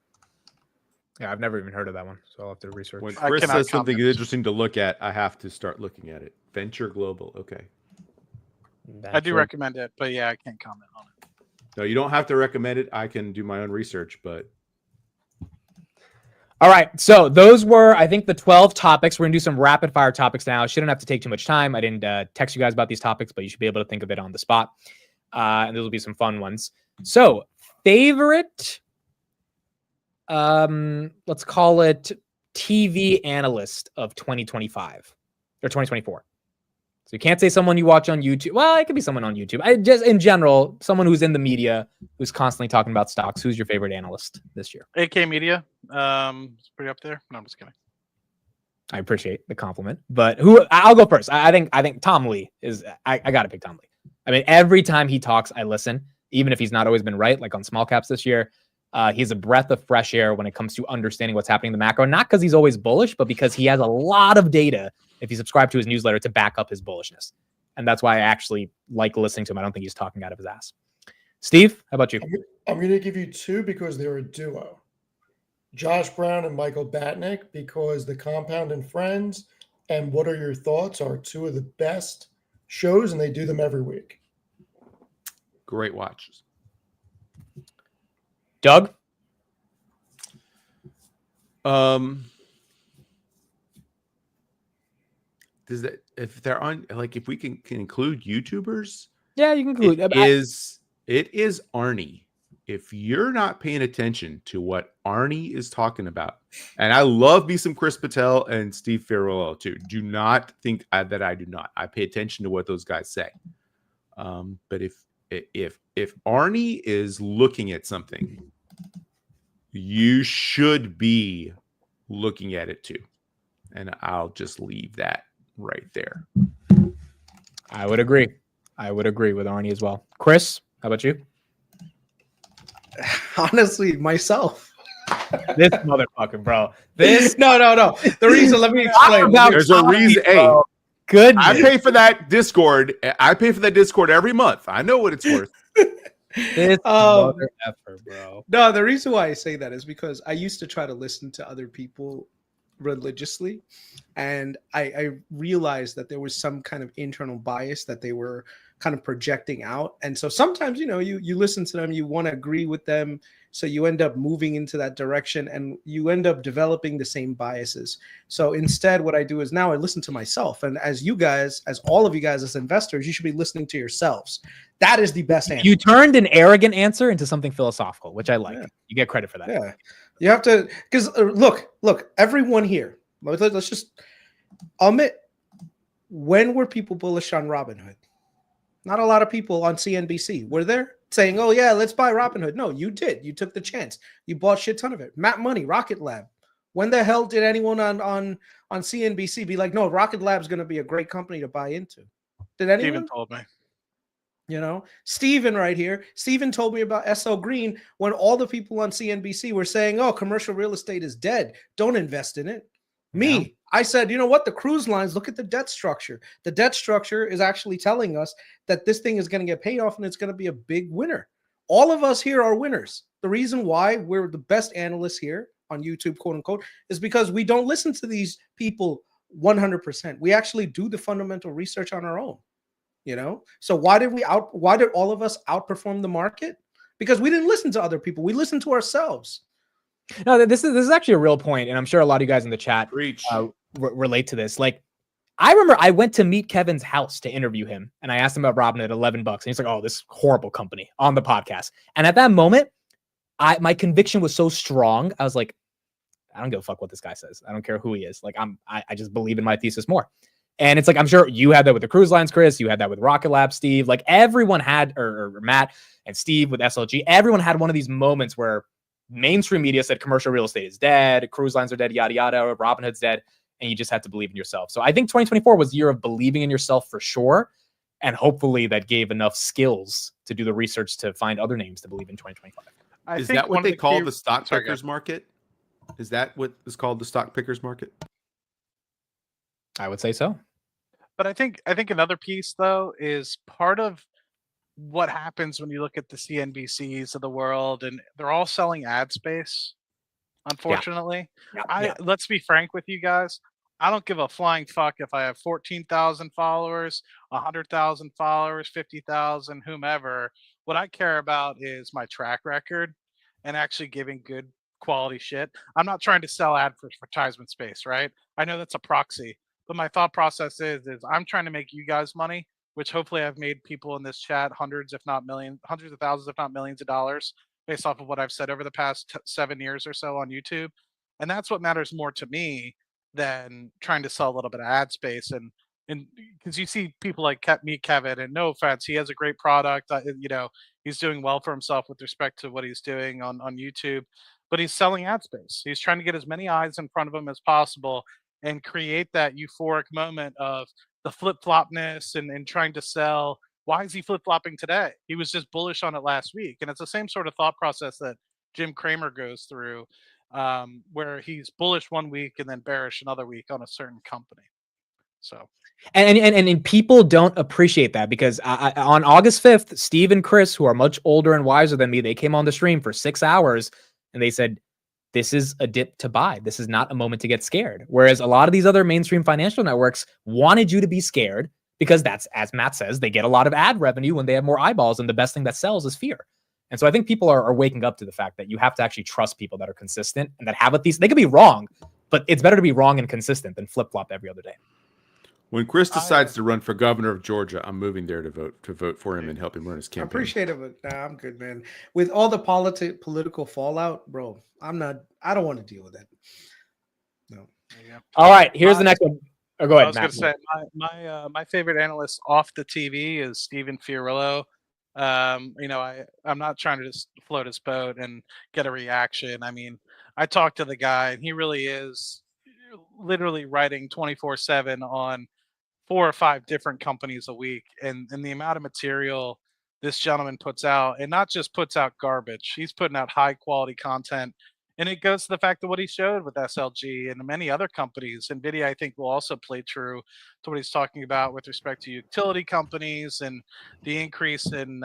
Yeah, I've never even heard of that one, so I'll have to research. When I Chris cannot says something comment. interesting to look at, I have to start looking at it. Venture Global. Okay. I do recommend it, but yeah, I can't comment on it. No, you don't have to recommend it. I can do my own research, but All right, so those were, I think, the 12 topics. We're gonna do some rapid fire topics now. Shouldn't have to take too much time. I didn't text you guys about these topics, but you should be able to think of it on the spot. And those will be some fun ones. So, favorite, let's call it TV analyst of 2025 or 2024. So you can't say someone you watch on YouTube. Well, it could be someone on YouTube. I just, in general, someone who's in the media, who's constantly talking about stocks. Who's your favorite analyst this year? AK Media, it's pretty up there. No, I'm just kidding. I appreciate the compliment, but I'll go first. I think Tom Lee is. I got to pick Tom Lee. I mean, every time he talks, I listen, even if he's not always been right. Like on small caps this year, he's a breath of fresh air when it comes to understanding what's happening in the macro. Not because he's always bullish, but because he has a lot of data. If you subscribe to his newsletter to back up his bullishness. And that's why I actually like listening to him. I don't think he's talking out of his ass. Steve, how about you? I'm going to give you two because they're a duo. Josh Brown and Michael Batnick, because The Compound and Friends and What Are Your Thoughts are two of the best shows, and they do them every week. great watches. Doug? Does that, if they're on, like, if we can include YouTubers, Yeah, you can include. it is Arnie. If you're not paying attention to what Arnie is talking about, and I love me some Chris Patel and Steve Farrell too. Do not think that I do not. I pay attention to what those guys say. But if Arnie is looking at something, you should be looking at it too. And I'll just leave that right there. I would agree. I would agree with Arnie as well. Chris, how about you? Honestly, myself. This motherfucker, bro. This No. The reason, let me explain. There's a reason. Hey, good. I pay for that Discord. I pay for that Discord every month. I know what it's worth. This mother effer, bro. No, the reason why I say that is because I used to try to listen to other people religiously, and I realized that there was some kind of internal bias that they were kind of projecting out. And so sometimes, you listen to them, you want to agree with them, so you end up moving into that direction and you end up developing the same biases. So instead, what I do is now I listen to myself. And as all of you guys as investors, you should be listening to yourselves. That is the best answer. You turned an arrogant answer into something philosophical, which I like. Yeah. You get credit for that. Yeah. You have to, because look, everyone here, let's just admit, when were people bullish on Robinhood? Not a lot of people on CNBC were there saying, oh yeah, let's buy Robinhood. No, you did. You took the chance. You bought a shit ton of it. Matt Money, Rocket Lab. When the hell did anyone on CNBC be like, no, Rocket Lab's going to be a great company to buy into? Did anyone? Steven told me. Steven right here. Steven told me about SL Green when all the people on CNBC were saying, oh, commercial real estate is dead. Don't invest in it. Me, I said, you know what? The cruise lines, look at the debt structure. The debt structure is actually telling us that this thing is going to get paid off and it's going to be a big winner. All of us here are winners. The reason why we're the best analysts here on YouTube, quote unquote, is because we don't listen to these people 100%. We actually do the fundamental research on our own. So why did all of us outperform the market? Because we didn't listen to other people. We listened to ourselves. No, this is actually a real point, and I'm sure a lot of you guys in the chat relate to this. Like, I remember I went to meet Kevin's house to interview him, and I asked him about Robinhood at $11, and he's like, "Oh, this horrible company," on the podcast. And at that moment, my conviction was so strong. I was like, I don't give a fuck what this guy says. I don't care who he is. Like, I just believe in my thesis more. And it's like, I'm sure you had that with the cruise lines, Chris. You had that with Rocket Lab, Steve. Like, everyone had, or Matt and Steve with SLG. Everyone had one of these moments where mainstream media said commercial real estate is dead, cruise lines are dead, yada, yada, or Robinhood's dead, and you just had to believe in yourself. So I think 2024 was the year of believing in yourself for sure, and hopefully that gave enough skills to do the research to find other names to believe in 2025. Is that what they call the stock pickers market? Is that what is called the stock pickers market? I would say so. But I think another piece though is part of what happens when you look at the CNBCs of the world, and they're all selling ad space. Yeah. Unfortunately, Yeah. let's be frank with you guys. I don't give a flying fuck if I have 14,000 followers, 100,000 followers, 50,000, whomever. What I care about is my track record and actually giving good quality shit. I'm not trying to sell advertisement space, right? I know that's a proxy, but my thought process is I'm trying to make you guys money, which hopefully I've made people in this chat hundreds, if not millions, hundreds of thousands, if not millions of dollars based off of what I've said over the past 7 years or so on YouTube. And that's what matters more to me than trying to sell a little bit of ad space. And because you see people like meet Kevin, and no offense, he has a great product. He's doing well for himself with respect to what he's doing on YouTube, but he's selling ad space. He's trying to get as many eyes in front of him as possible and create that euphoric moment of the flip flopness and trying to sell. Why is he flip flopping today? He was just bullish on it last week. And it's the same sort of thought process that Jim Cramer goes through, where he's bullish one week and then bearish another week on a certain company. So, and people don't appreciate that because on August 5th, Steve and Chris, who are much older and wiser than me, they came on the stream for 6 hours and they said, this is a dip to buy. This is not a moment to get scared. Whereas a lot of these other mainstream financial networks wanted you to be scared because that's, as Matt says, they get a lot of ad revenue when they have more eyeballs, and the best thing that sells is fear. And so I think people are waking up to the fact that you have to actually trust people that are consistent and that have a thesis. They could be wrong, but it's better to be wrong and consistent than flip-flop every other day. When Chris decides to run for governor of Georgia, I'm moving there to vote for him and help him run his campaign. I appreciate it, but nah, I'm good, man. With all the political fallout, bro, I don't want to deal with that. No. All right, here's the next one. Oh, go ahead, I was going to say my favorite analyst off the TV is Stephen Fiorillo. I'm not trying to just float his boat and get a reaction. I mean, I talked to the guy, and he really is literally writing 24/7 on 4 or 5 different companies a week, and the amount of material this gentleman puts out, and not just puts out garbage, he's putting out high quality content. And it goes to the fact that what he showed with SLG and many other companies, NVIDIA, I think, will also play true to what he's talking about with respect to utility companies and the increase in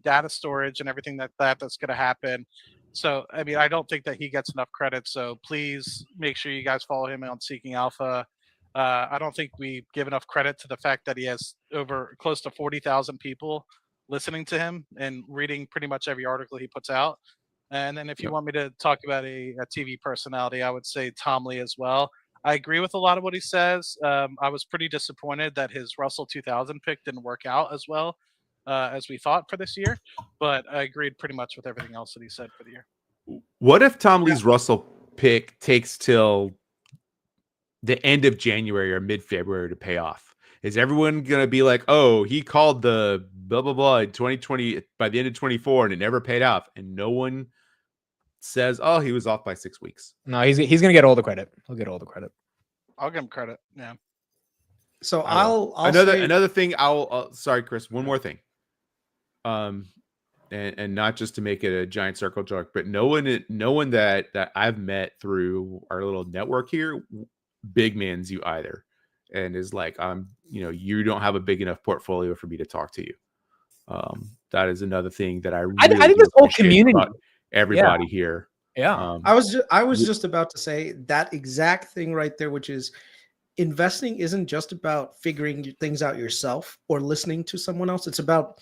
data storage and everything that's going to happen. So, I mean, I don't think that he gets enough credit. So please make sure you guys follow him on Seeking Alpha. I don't think we give enough credit to the fact that he has over close to 40,000 people listening to him and reading pretty much every article he puts out. And then if you want me to talk about a TV personality, I would say Tom Lee as well. I agree with a lot of what he says. I was pretty disappointed that his Russell 2000 pick didn't work out as well as we thought for this year, but I agreed pretty much with everything else that he said for the year. What if Tom Lee's Russell pick takes till the end of January or mid-February to pay off? Is everyone going to be like, oh, he called the blah, blah, blah in 2020 by the end of 24 and it never paid off? And no one says, oh, he was off by 6 weeks. No, he's going to get all the credit. He'll get all the credit. I'll give him credit. Yeah. So I'll another thing. Sorry, Chris. One more thing. And not just to make it a giant circle jerk, but no one that I've met through our little network here big mans you either, and is like, you don't have a big enough portfolio for me to talk to you. That is another thing that I think this whole community, everybody here. Yeah. I was just about to say that exact thing right there, which is investing isn't just about figuring things out yourself or listening to someone else. It's about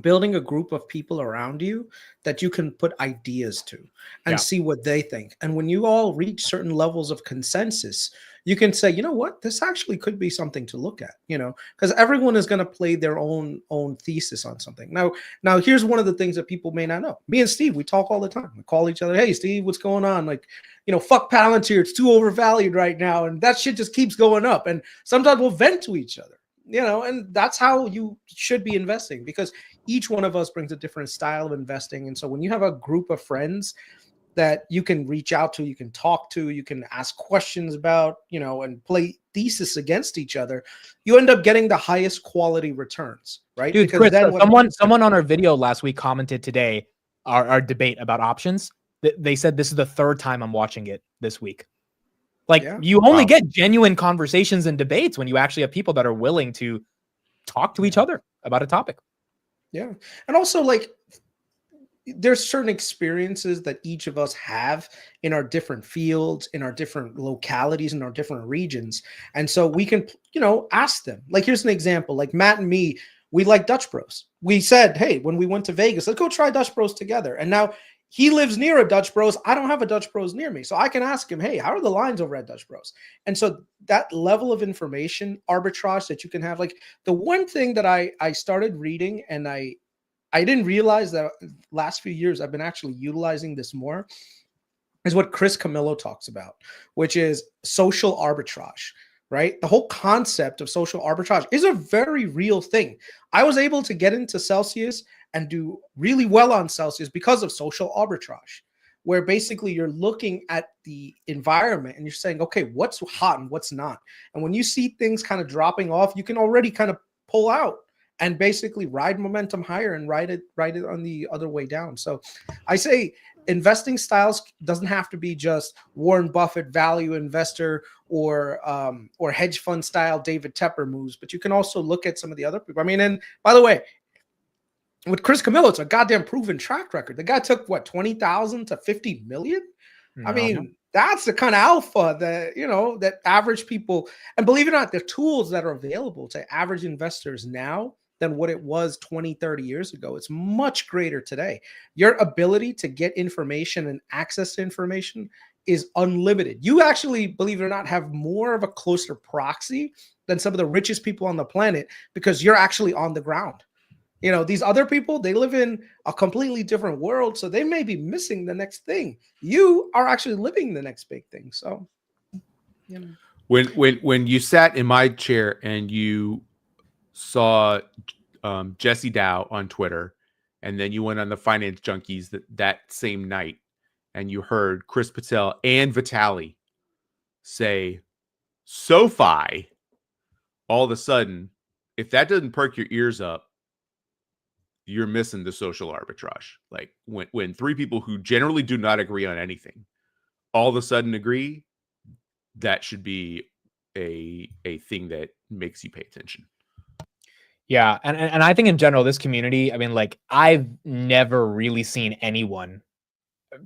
building a group of people around you that you can put ideas to and see what they think. And when you all reach certain levels of consensus, you can say, you know what, this actually could be something to look at, because everyone is going to play their own thesis on something. Now, here's one of the things that people may not know. Me and Steve, we talk all the time. We call each other, hey, Steve, what's going on? Like, fuck Palantir. It's too overvalued right now. And that shit just keeps going up. And sometimes we'll vent to each other, and that's how you should be investing, because each one of us brings a different style of investing. And so when you have a group of friends that you can reach out to, you can talk to, you can ask questions about, and play thesis against each other, you end up getting the highest quality returns, right? Dude, because Chris, someone on our video last week commented today, our debate about options. they said this is the third time I'm watching it this week. Like Yeah. you only Wow. get genuine conversations and debates when you actually have people that are willing to talk to each other about a topic. Yeah. And also, like, there's certain experiences that each of us have in our different fields, in our different localities, in our different regions. And so we can, ask them. Like, here's an example. Like Matt and me, we like Dutch Bros. We said, hey, when we went to Vegas, let's go try Dutch Bros together. And now he lives near a Dutch Bros. I don't have a Dutch Bros near me. So I can ask him, hey, how are the lines over at Dutch Bros? And so that level of information arbitrage that you can have, like the one thing that I started reading, and I didn't realize that last few years I've been actually utilizing this more, is what Chris Camillo talks about, which is social arbitrage, right? The whole concept of social arbitrage is a very real thing. I was able to get into Celsius and do really well on Celsius because of social arbitrage, where basically you're looking at the environment and you're saying, okay, what's hot and what's not? And when you see things kind of dropping off, you can already kind of pull out and basically ride momentum higher and ride it on the other way down. So I say investing styles doesn't have to be just Warren Buffett value investor or hedge fund style David Tepper moves, but you can also look at some of the other people. I mean, and by the way, with Chris Camillo, it's a goddamn proven track record. The guy took what, 20,000 to 50 million? I mean, that's the kind of alpha that, that average people, and believe it or not, the tools that are available to average investors now than what it was 20, 30 years ago. It's much greater today. Your ability to get information and access to information is unlimited. You actually, believe it or not, have more of a closer proxy than some of the richest people on the planet because you're actually on the ground. These other people, they live in a completely different world, so they may be missing the next thing. You are actually living the next big thing. So, When you sat in my chair and you saw Jesse Dow on Twitter, and then you went on the Finance Junkies that same night, and you heard Chris Patel and Vitali say SoFi, all of a sudden, if that doesn't perk your ears up, you're missing the social arbitrage. Like when three people who generally do not agree on anything all of a sudden agree, that should be a thing that makes you pay attention. Yeah, and I think in general, this community, I mean, like I've never really seen anyone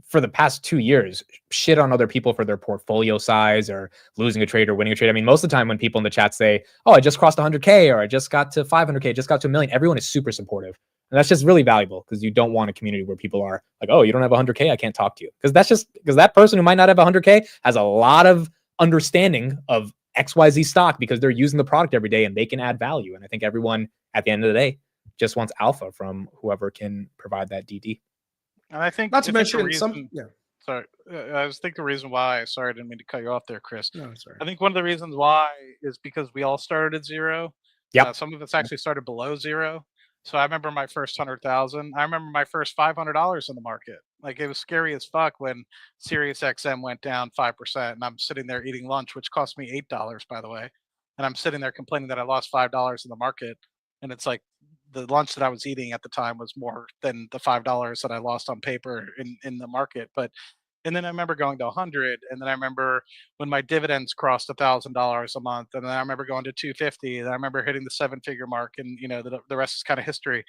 for the past 2 years shit on other people for their portfolio size or losing a trade or winning a trade. I mean, most of the time when people in the chat say, oh, I just crossed 100K or I just got to 500K, just got to 1 million, everyone is super supportive. And that's just really valuable because you don't want a community where people are like, oh, you don't have 100K, I can't talk to you. Because that person who might not have 100K has a lot of understanding of XYZ stock because they're using the product every day and they can add value. And I think everyone at the end of the day just wants alpha from whoever can provide that DD. And I think not to mention Sorry, I was thinking the reason why. Sorry, I didn't mean to cut you off there, Chris. No, sorry. I think one of the reasons why is because we all started at zero. Yep. Some of us actually started below zero. So I remember my first 100,000. I remember my first $500 in the market. Like it was scary as fuck when Sirius XM went down 5%, and I'm sitting there eating lunch, which cost me $8, by the way. And I'm sitting there complaining that I lost $5 in the market, and it's like the lunch that I was eating at the time was more than the $5 that I lost on paper in the market. And then I remember going to 100, and then I remember when my dividends crossed $1,000 a month, and then I remember going to 250, and I remember hitting the 7-figure mark, and the rest is kind of history.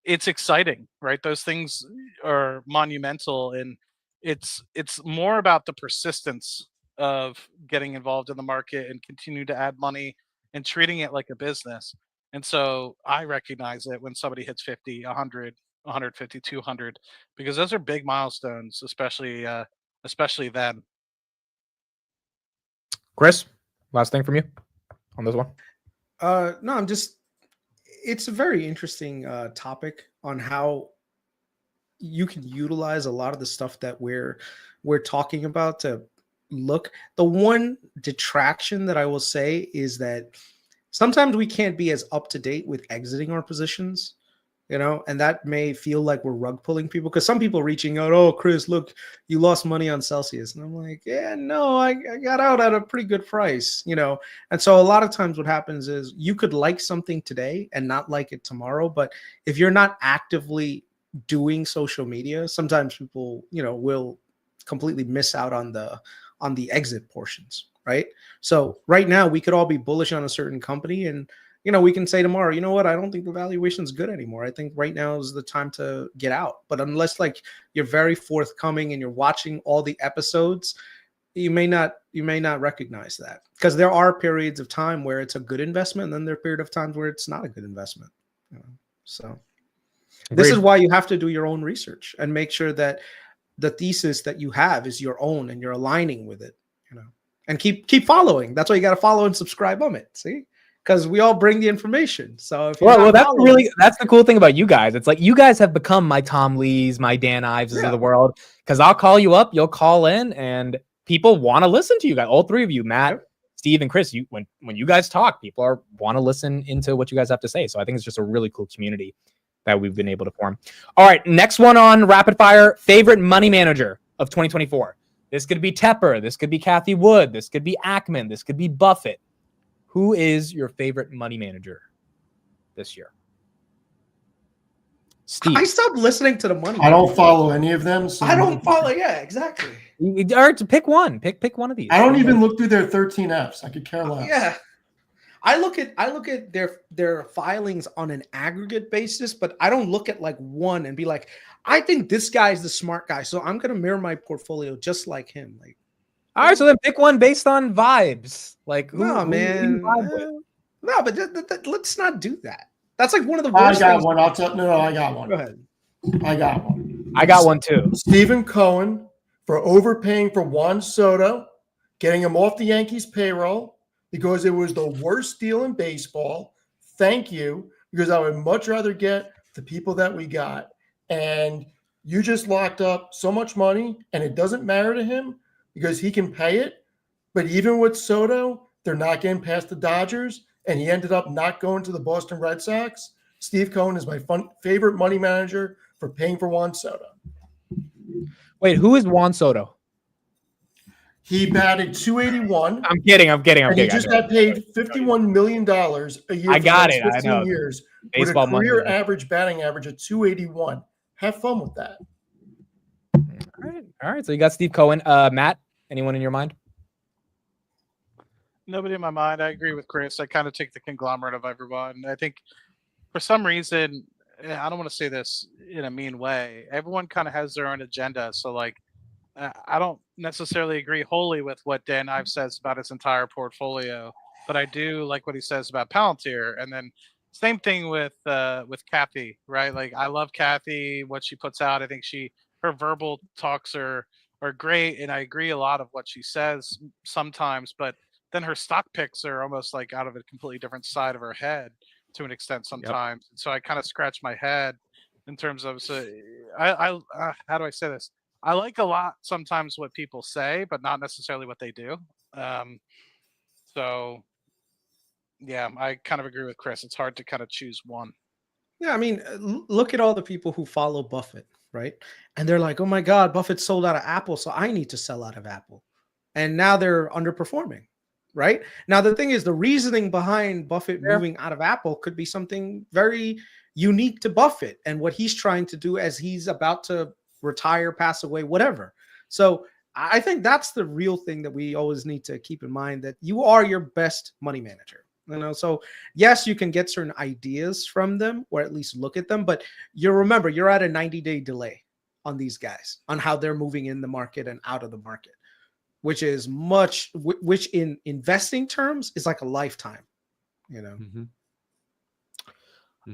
It's exciting, right? Those things are monumental, and it's more about the persistence of getting involved in the market and continue to add money and treating it like a business. And so I recognize it when somebody hits 50, 100, 150, 200, because those are big milestones, especially then. Chris, last thing from you on this one. No, it's a very interesting topic on how you can utilize a lot of the stuff that we're talking about to look. The one detraction that I will say is that sometimes we can't be as up to date with exiting our positions, and that may feel like we're rug pulling people because some people reaching out, oh, Chris, look, you lost money on Celsius. And I'm like, yeah, no, I got out at a pretty good price, And so a lot of times what happens is you could like something today and not like it tomorrow. But if you're not actively doing social media, sometimes people, will completely miss out on the exit portions, right? So right now we could all be bullish on a certain company, and we can say tomorrow, you know what, I don't think the valuation is good anymore. I think right now is the time to get out. But unless like you're very forthcoming and you're watching all the episodes, you may not recognize that, because there are periods of time where it's a good investment, and then there are periods of times where it's not a good investment. So this is why you have to do your own research and make sure that the thesis that you have is your own and you're aligning with it, and keep following. That's why you got to follow and subscribe on it. See, because we all bring the information. So if well, that's the cool thing about you guys. It's like you guys have become my Tom Lees, my Dan Iveses of the world, because I'll call you up, you'll call in, and people want to listen to you guys. All three of you, Matt, Steve, and Chris. When you guys talk, people want to listen into what you guys have to say. So I think it's just a really cool community that we've been able to form. All right, next one on rapid fire. Favorite money manager of 2024. This could be Tepper. This could be Kathy Wood. This could be Ackman. This could be Buffett. Who is your favorite money manager this year? Steve. I stopped listening to the money. I don't follow any of them. So I don't follow. Yeah, exactly. All right, pick one. Pick one of these. I don't even look through their 13 Fs. I could care less. Yeah. I look at their filings on an aggregate basis, but I don't look at like one and be like, I think this guy's the smart guy, so I'm gonna mirror my portfolio just like him. Like, all right, so then pick one based on vibes. Like, no, man, no, but let's not do that. That's like one of the worst. I got one. I'll tell. No, I got one. Go ahead. I got one. I got one too. Stephen Cohen for overpaying for Juan Soto, getting him off the Yankees payroll, because it was the worst deal in baseball. Thank you, because I would much rather get the people that we got. And you just locked up so much money, and it doesn't matter to him because he can pay it. But even with Soto, they're not getting past the Dodgers, and he ended up not going to the Boston Red Sox. Steve Cohen is my favorite money manager for paying for Juan Soto. Wait, who is Juan Soto? He batted 281. I'm kidding. He just got paid $51 million a year. I got it. 15 I know. Years Baseball with a career average batting average of 281. Have fun with that. All right. So you got Steve Cohen. Matt, anyone in your mind? Nobody in my mind. I agree with Chris. I kind of take the conglomerate of everyone. I think for some reason, I don't want to say this in a mean way, everyone kind of has their own agenda. So like, I don't necessarily agree wholly with what Dan Ives says about his entire portfolio, but I do like what he says about Palantir. And then same thing with Kathy, right? Like I love Kathy, what she puts out. I think her verbal talks are great, and I agree a lot of what she says sometimes, but then her stock picks are almost like out of a completely different side of her head to an extent sometimes. Yep. So I kind of scratch my head in terms of, so I how do I say this? I like a lot sometimes what people say, but not necessarily what they do. So yeah, I kind of agree with Chris. It's hard to kind of choose one. Yeah, I mean, look at all the people who follow Buffett, right? And they're like, oh my God, Buffett sold out of Apple, so I need to sell out of Apple. And now they're underperforming, right? Now, the thing is, the reasoning behind Buffett moving out of Apple could be something very unique to Buffett and what he's trying to do as he's about to retire, pass away, whatever. So I think that's the real thing that we always need to keep in mind, that you are your best money manager. So yes, you can get certain ideas from them, or at least look at them, but remember, you're at a 90-day delay on these guys, on how they're moving in the market and out of the market, which in investing terms is like a lifetime, Mm-hmm.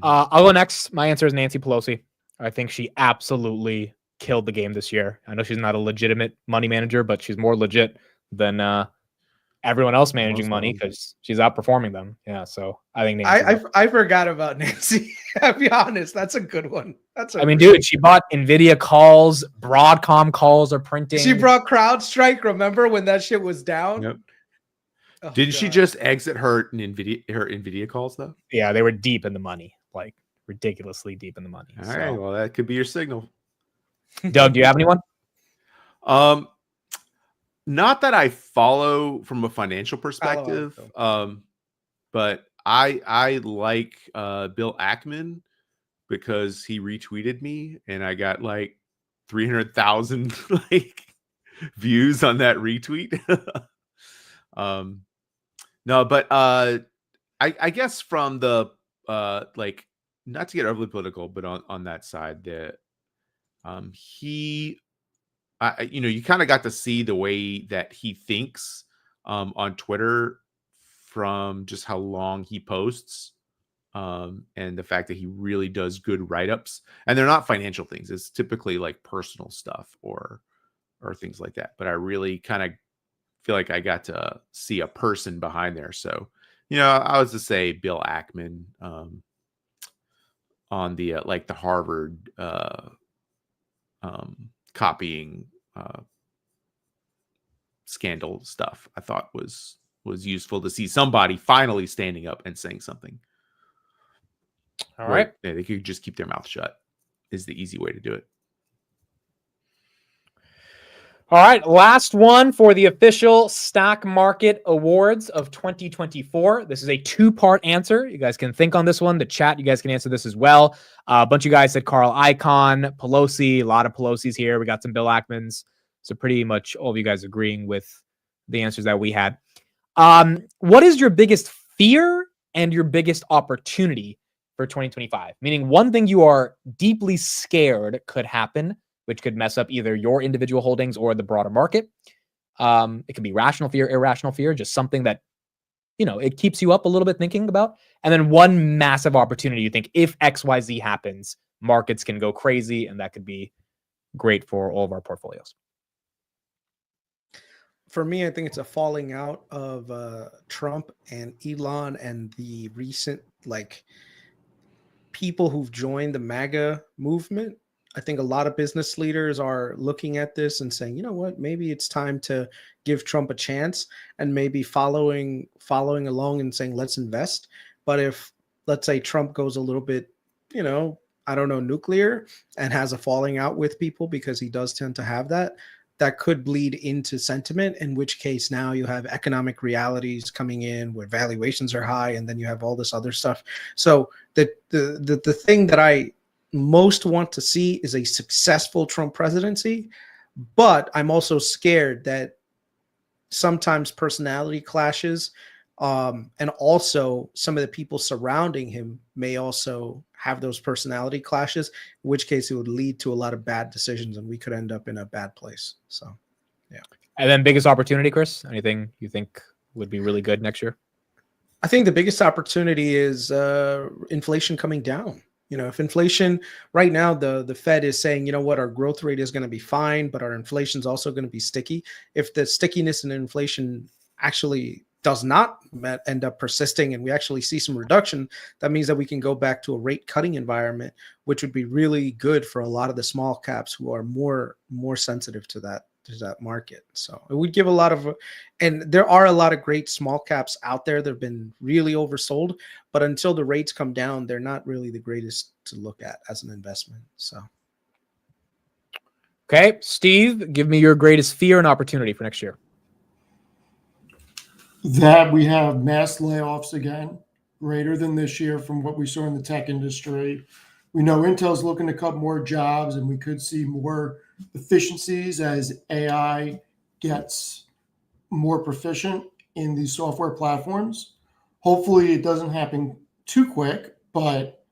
I'll go next. My answer is Nancy Pelosi. I think she absolutely killed the game this year. I know she's not a legitimate money manager, but she's more legit than everyone else managing money because she's outperforming them. Yeah, so I think Nancy. I forgot about Nancy. I'll be honest, that's a good one. Dude, she bought NVIDIA calls, Broadcom calls are printing. She brought CrowdStrike. Remember when that shit was down? Yep. Oh, didn't she just exit her NVIDIA calls though? Yeah, they were deep in the money, like ridiculously deep in the money. All right, well that could be your signal. Doug, do you have anyone? Not that I follow from a financial perspective, but I like Bill Ackman because he retweeted me and I got like 300,000 like views on that retweet. No, but I guess from the like, not to get overly political, but on that side, that he you kind of got to see the way that he thinks on Twitter from just how long he posts, and the fact that he really does good write-ups, and they're not financial things. It's typically like personal stuff or things like that. But I really kind of feel like I got to see a person behind there. So, I was to say Bill Ackman on the like the Harvard copying scandal stuff. I thought was useful to see somebody finally standing up and saying something. All right. They could just keep their mouth shut is the easy way to do it. All right, last one for the official stock market awards of 2024. This is a two-part answer. You guys can think on this one. The chat, you guys can answer this as well. A bunch of guys said Carl Icahn, Pelosi. A lot of Pelosi's here. We got some Bill Ackmans. So pretty much all of you guys agreeing with the answers that we had. What is your biggest fear and your biggest opportunity for 2025? Meaning one thing you are deeply scared could happen, which could mess up either your individual holdings or the broader market. It could be rational fear, irrational fear, just something that, it keeps you up a little bit thinking about. And then one massive opportunity you think if XYZ happens, markets can go crazy, and that could be great for all of our portfolios. For me, I think it's a falling out of Trump and Elon and the recent people who've joined the MAGA movement. I think a lot of business leaders are looking at this and saying, you know what, maybe it's time to give Trump a chance, and maybe following along and saying, let's invest. But if, let's say, Trump goes a little bit, nuclear and has a falling out with people, because he does tend to have that could bleed into sentiment, in which case now you have economic realities coming in where valuations are high, and then you have all this other stuff. So the thing that I most want to see is a successful Trump presidency, but I'm also scared that sometimes personality clashes, and also some of the people surrounding him may also have those personality clashes, in which case it would lead to a lot of bad decisions and we could end up in a bad place. So, yeah. And then biggest opportunity, Chris, anything you think would be really good next year? I think the biggest opportunity is inflation coming down. If inflation right now, the Fed is saying, you know what, our growth rate is going to be fine, but our inflation is also going to be sticky. If the stickiness in inflation actually does not end up persisting and we actually see some reduction, that means that we can go back to a rate cutting environment, which would be really good for a lot of the small caps who are more sensitive to that market. So it would give a lot of, and there are a lot of great small caps out there that have been really oversold, but until the rates come down, they're not really the greatest to look at as an investment. So. Okay, Steve, give me your greatest fear and opportunity for next year. That we have mass layoffs again, greater than this year from what we saw in the tech industry. We know Intel's looking to cut more jobs, and we could see more efficiencies as AI gets more proficient in these software platforms. Hopefully it doesn't happen too quick, but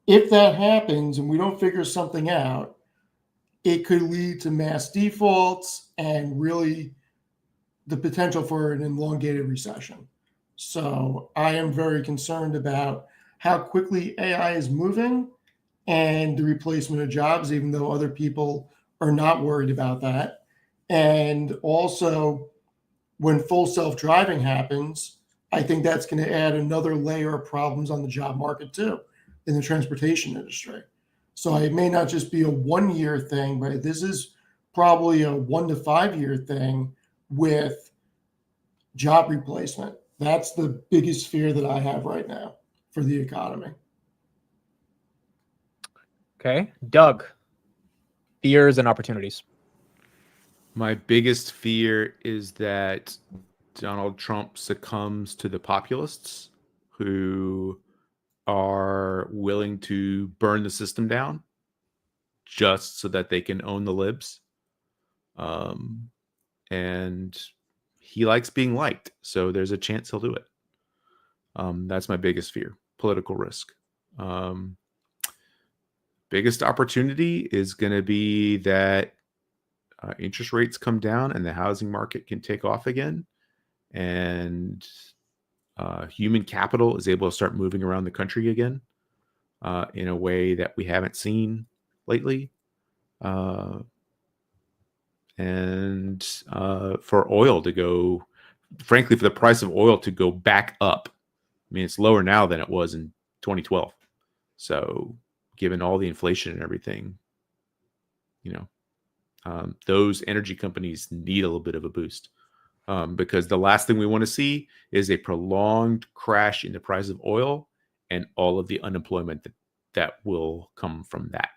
if that happens and we don't figure something out, it could lead to mass defaults and really the potential for an elongated recession. So I am very concerned about how quickly AI is moving and the replacement of jobs, even though other people are not worried about that. And also, when full self-driving happens, I think that's going to add another layer of problems on the job market too, in the transportation industry. So it may not just be a 1 year thing, but this is probably a 1 to 5 year thing with job replacement. That's the biggest fear that I have right now for the economy. Okay, Doug, fears and opportunities. My biggest fear is that Donald Trump succumbs to the populists who are willing to burn the system down just so that they can own the libs. And he likes being liked, so there's a chance he'll do it. That's my biggest fear, political risk. Biggest opportunity is going to be that interest rates come down and the housing market can take off again, and human capital is able to start moving around the country again in a way that we haven't seen lately. And for oil to go, frankly, for the price of oil to go back up. I mean, it's lower now than it was in 2012. So given all the inflation and everything, those energy companies need a little bit of a boost. Because the last thing we want to see is a prolonged crash in the price of oil and all of the unemployment that will come from that,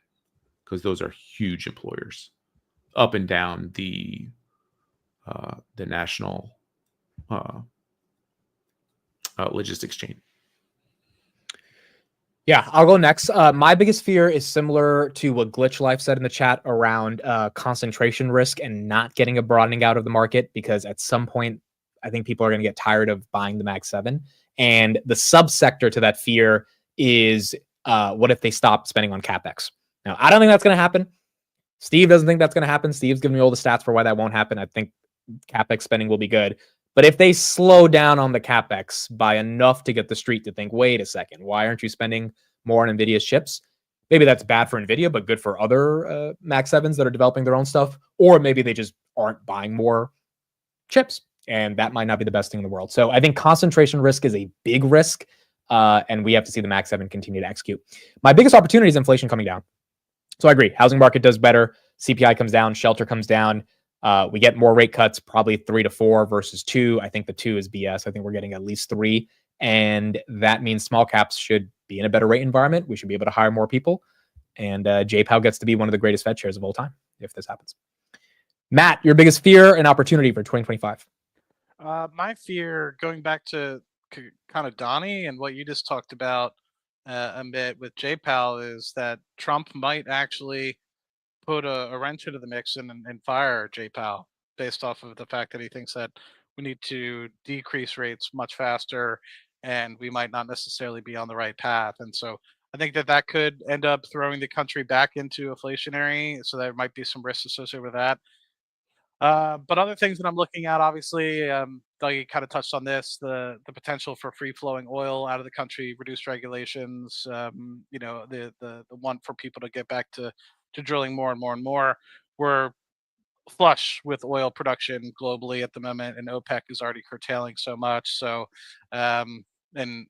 because those are huge employers up and down the national logistics chain. Yeah, I'll go next. My biggest fear is similar to what Glitch Life said in the chat around concentration risk and not getting a broadening out of the market, because at some point, I think people are going to get tired of buying the Mag 7. And the subsector to that fear is what if they stop spending on CapEx? Now, I don't think that's going to happen. Steve doesn't think that's going to happen. Steve's giving me all the stats for why that won't happen. I think CapEx spending will be good. But if they slow down on the CapEx by enough to get the street to think, wait a second, why aren't you spending more on NVIDIA's chips? Maybe that's bad for NVIDIA, but good for other Mac 7s that are developing their own stuff. Or maybe they just aren't buying more chips, and that might not be the best thing in the world. So I think concentration risk is a big risk, and we have to see the Mac 7 continue to execute. My biggest opportunity is inflation coming down. So I agree. Housing market does better. CPI comes down. Shelter comes down. We get more rate cuts, probably 3 to 4 versus 2. I think the 2 is BS. I think we're getting at least 3. And that means small caps should be in a better rate environment. We should be able to hire more people. And JPOW gets to be one of the greatest Fed chairs of all time if this happens. Matt, your biggest fear and opportunity for 2025? My fear, going back to kind of Donnie and what you just talked about a bit with JPOW, is that Trump might actually put a wrench into the mix and fire JPOW based off of the fact that he thinks that we need to decrease rates much faster and we might not necessarily be on the right path. And so I think that could end up throwing the country back into inflationary. So there might be some risks associated with that. But other things that I'm looking at, obviously, Doug kind of touched on this: the potential for free flowing oil out of the country, reduced regulations. The want for people to get back to drilling more and more and more. We're flush with oil production globally at the moment, and OPEC is already curtailing so much. So, and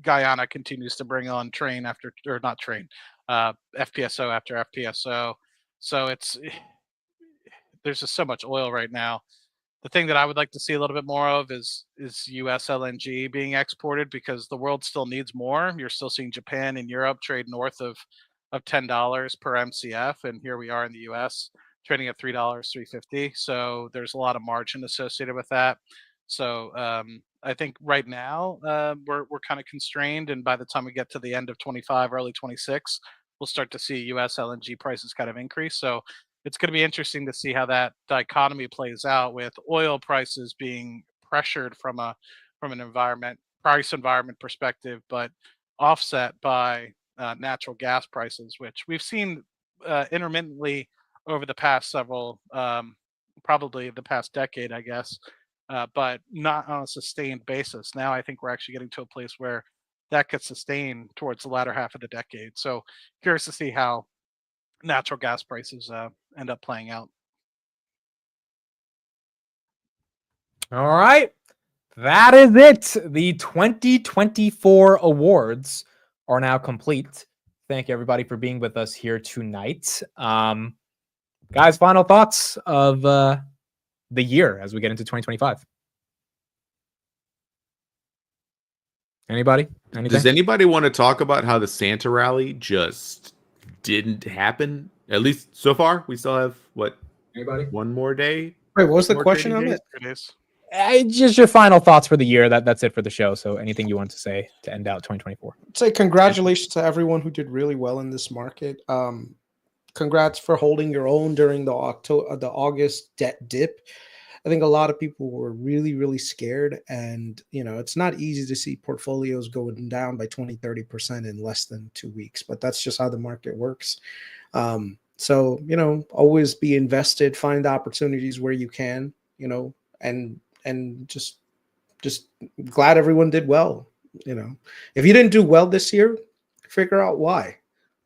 Guyana continues to bring on train after, or not train, FPSO after FPSO. So there's just so much oil right now. The thing that I would like to see a little bit more of is US LNG being exported, because the world still needs more. You're still seeing Japan and Europe trade north of $10 per MCF, and here we are in the US trading at $3, $3.50. So there's a lot of margin associated with that. So I think right now we're kind of constrained, and by the time we get to the end of 25, early 26, we'll start to see US LNG prices kind of increase. So it's going to be interesting to see how that dichotomy plays out, with oil prices being pressured from an price environment perspective, but offset by natural gas prices, which we've seen intermittently over the past probably the past decade, I guess, but not on a sustained basis. Now I think we're actually getting to a place where that could sustain towards the latter half of the decade. So curious to see how natural gas prices end up playing out. All right. That is it. The 2024 awards are now complete. Thank you, everybody, for being with us here tonight. Guys, final thoughts of the year as we get into 2025. Anybody? Anything? Does anybody want to talk about how the Santa rally just didn't happen? At least so far, we still have Anybody? one more day. Wait, what was the More question trading on days? it? It is. Just your final thoughts for the year. That's it for the show. So anything you want to say to end out 2024? Say congratulations to everyone who did really well in this market. Congrats for holding your own during the August debt dip. I think a lot of people were really, really scared. And, it's not easy to see portfolios going down by 20-30% in less than 2 weeks, but that's just how the market works. So, always be invested, find opportunities where you can, and just glad everyone did well. If you didn't do well this year, figure out why.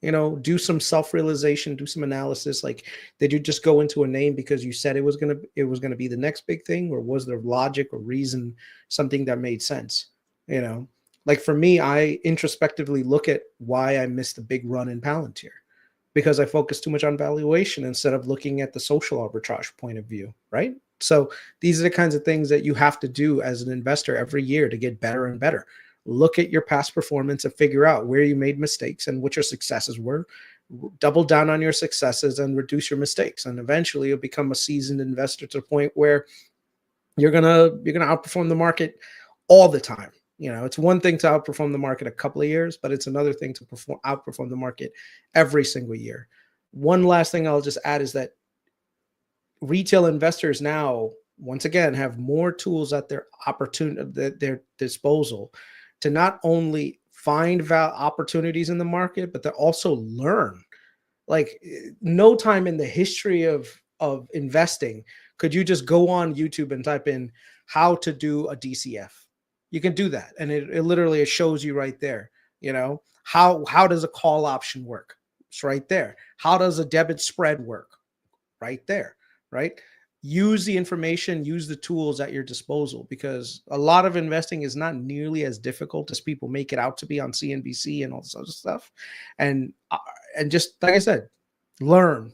Do some self-realization, do some analysis. Like, did you just go into a name because you said it was gonna be the next big thing, or was there logic or reason, something that made sense? Like for me, I introspectively look at why I missed a big run in Palantir, because I focused too much on valuation instead of looking at the social arbitrage point of view, right? So these are the kinds of things that you have to do as an investor every year to get better and better. Look at your past performance and figure out where you made mistakes and what your successes were. Double down on your successes and reduce your mistakes. And eventually you'll become a seasoned investor to the point where you're gonna outperform the market all the time. It's one thing to outperform the market a couple of years, but it's another thing to outperform the market every single year. One last thing I'll just add is that retail investors now, once again, have more tools at their disposal to not only find opportunities in the market, but to also learn. Like, no time in the history of investing could you just go on YouTube and type in how to do a DCF. You can do that, and it literally shows you right there. How does a call option work? It's right there. How does a debit spread work? Right there. Right? Use the information, use the tools at your disposal, because a lot of investing is not nearly as difficult as people make it out to be on CNBC and all this other stuff. And just like I said, learn.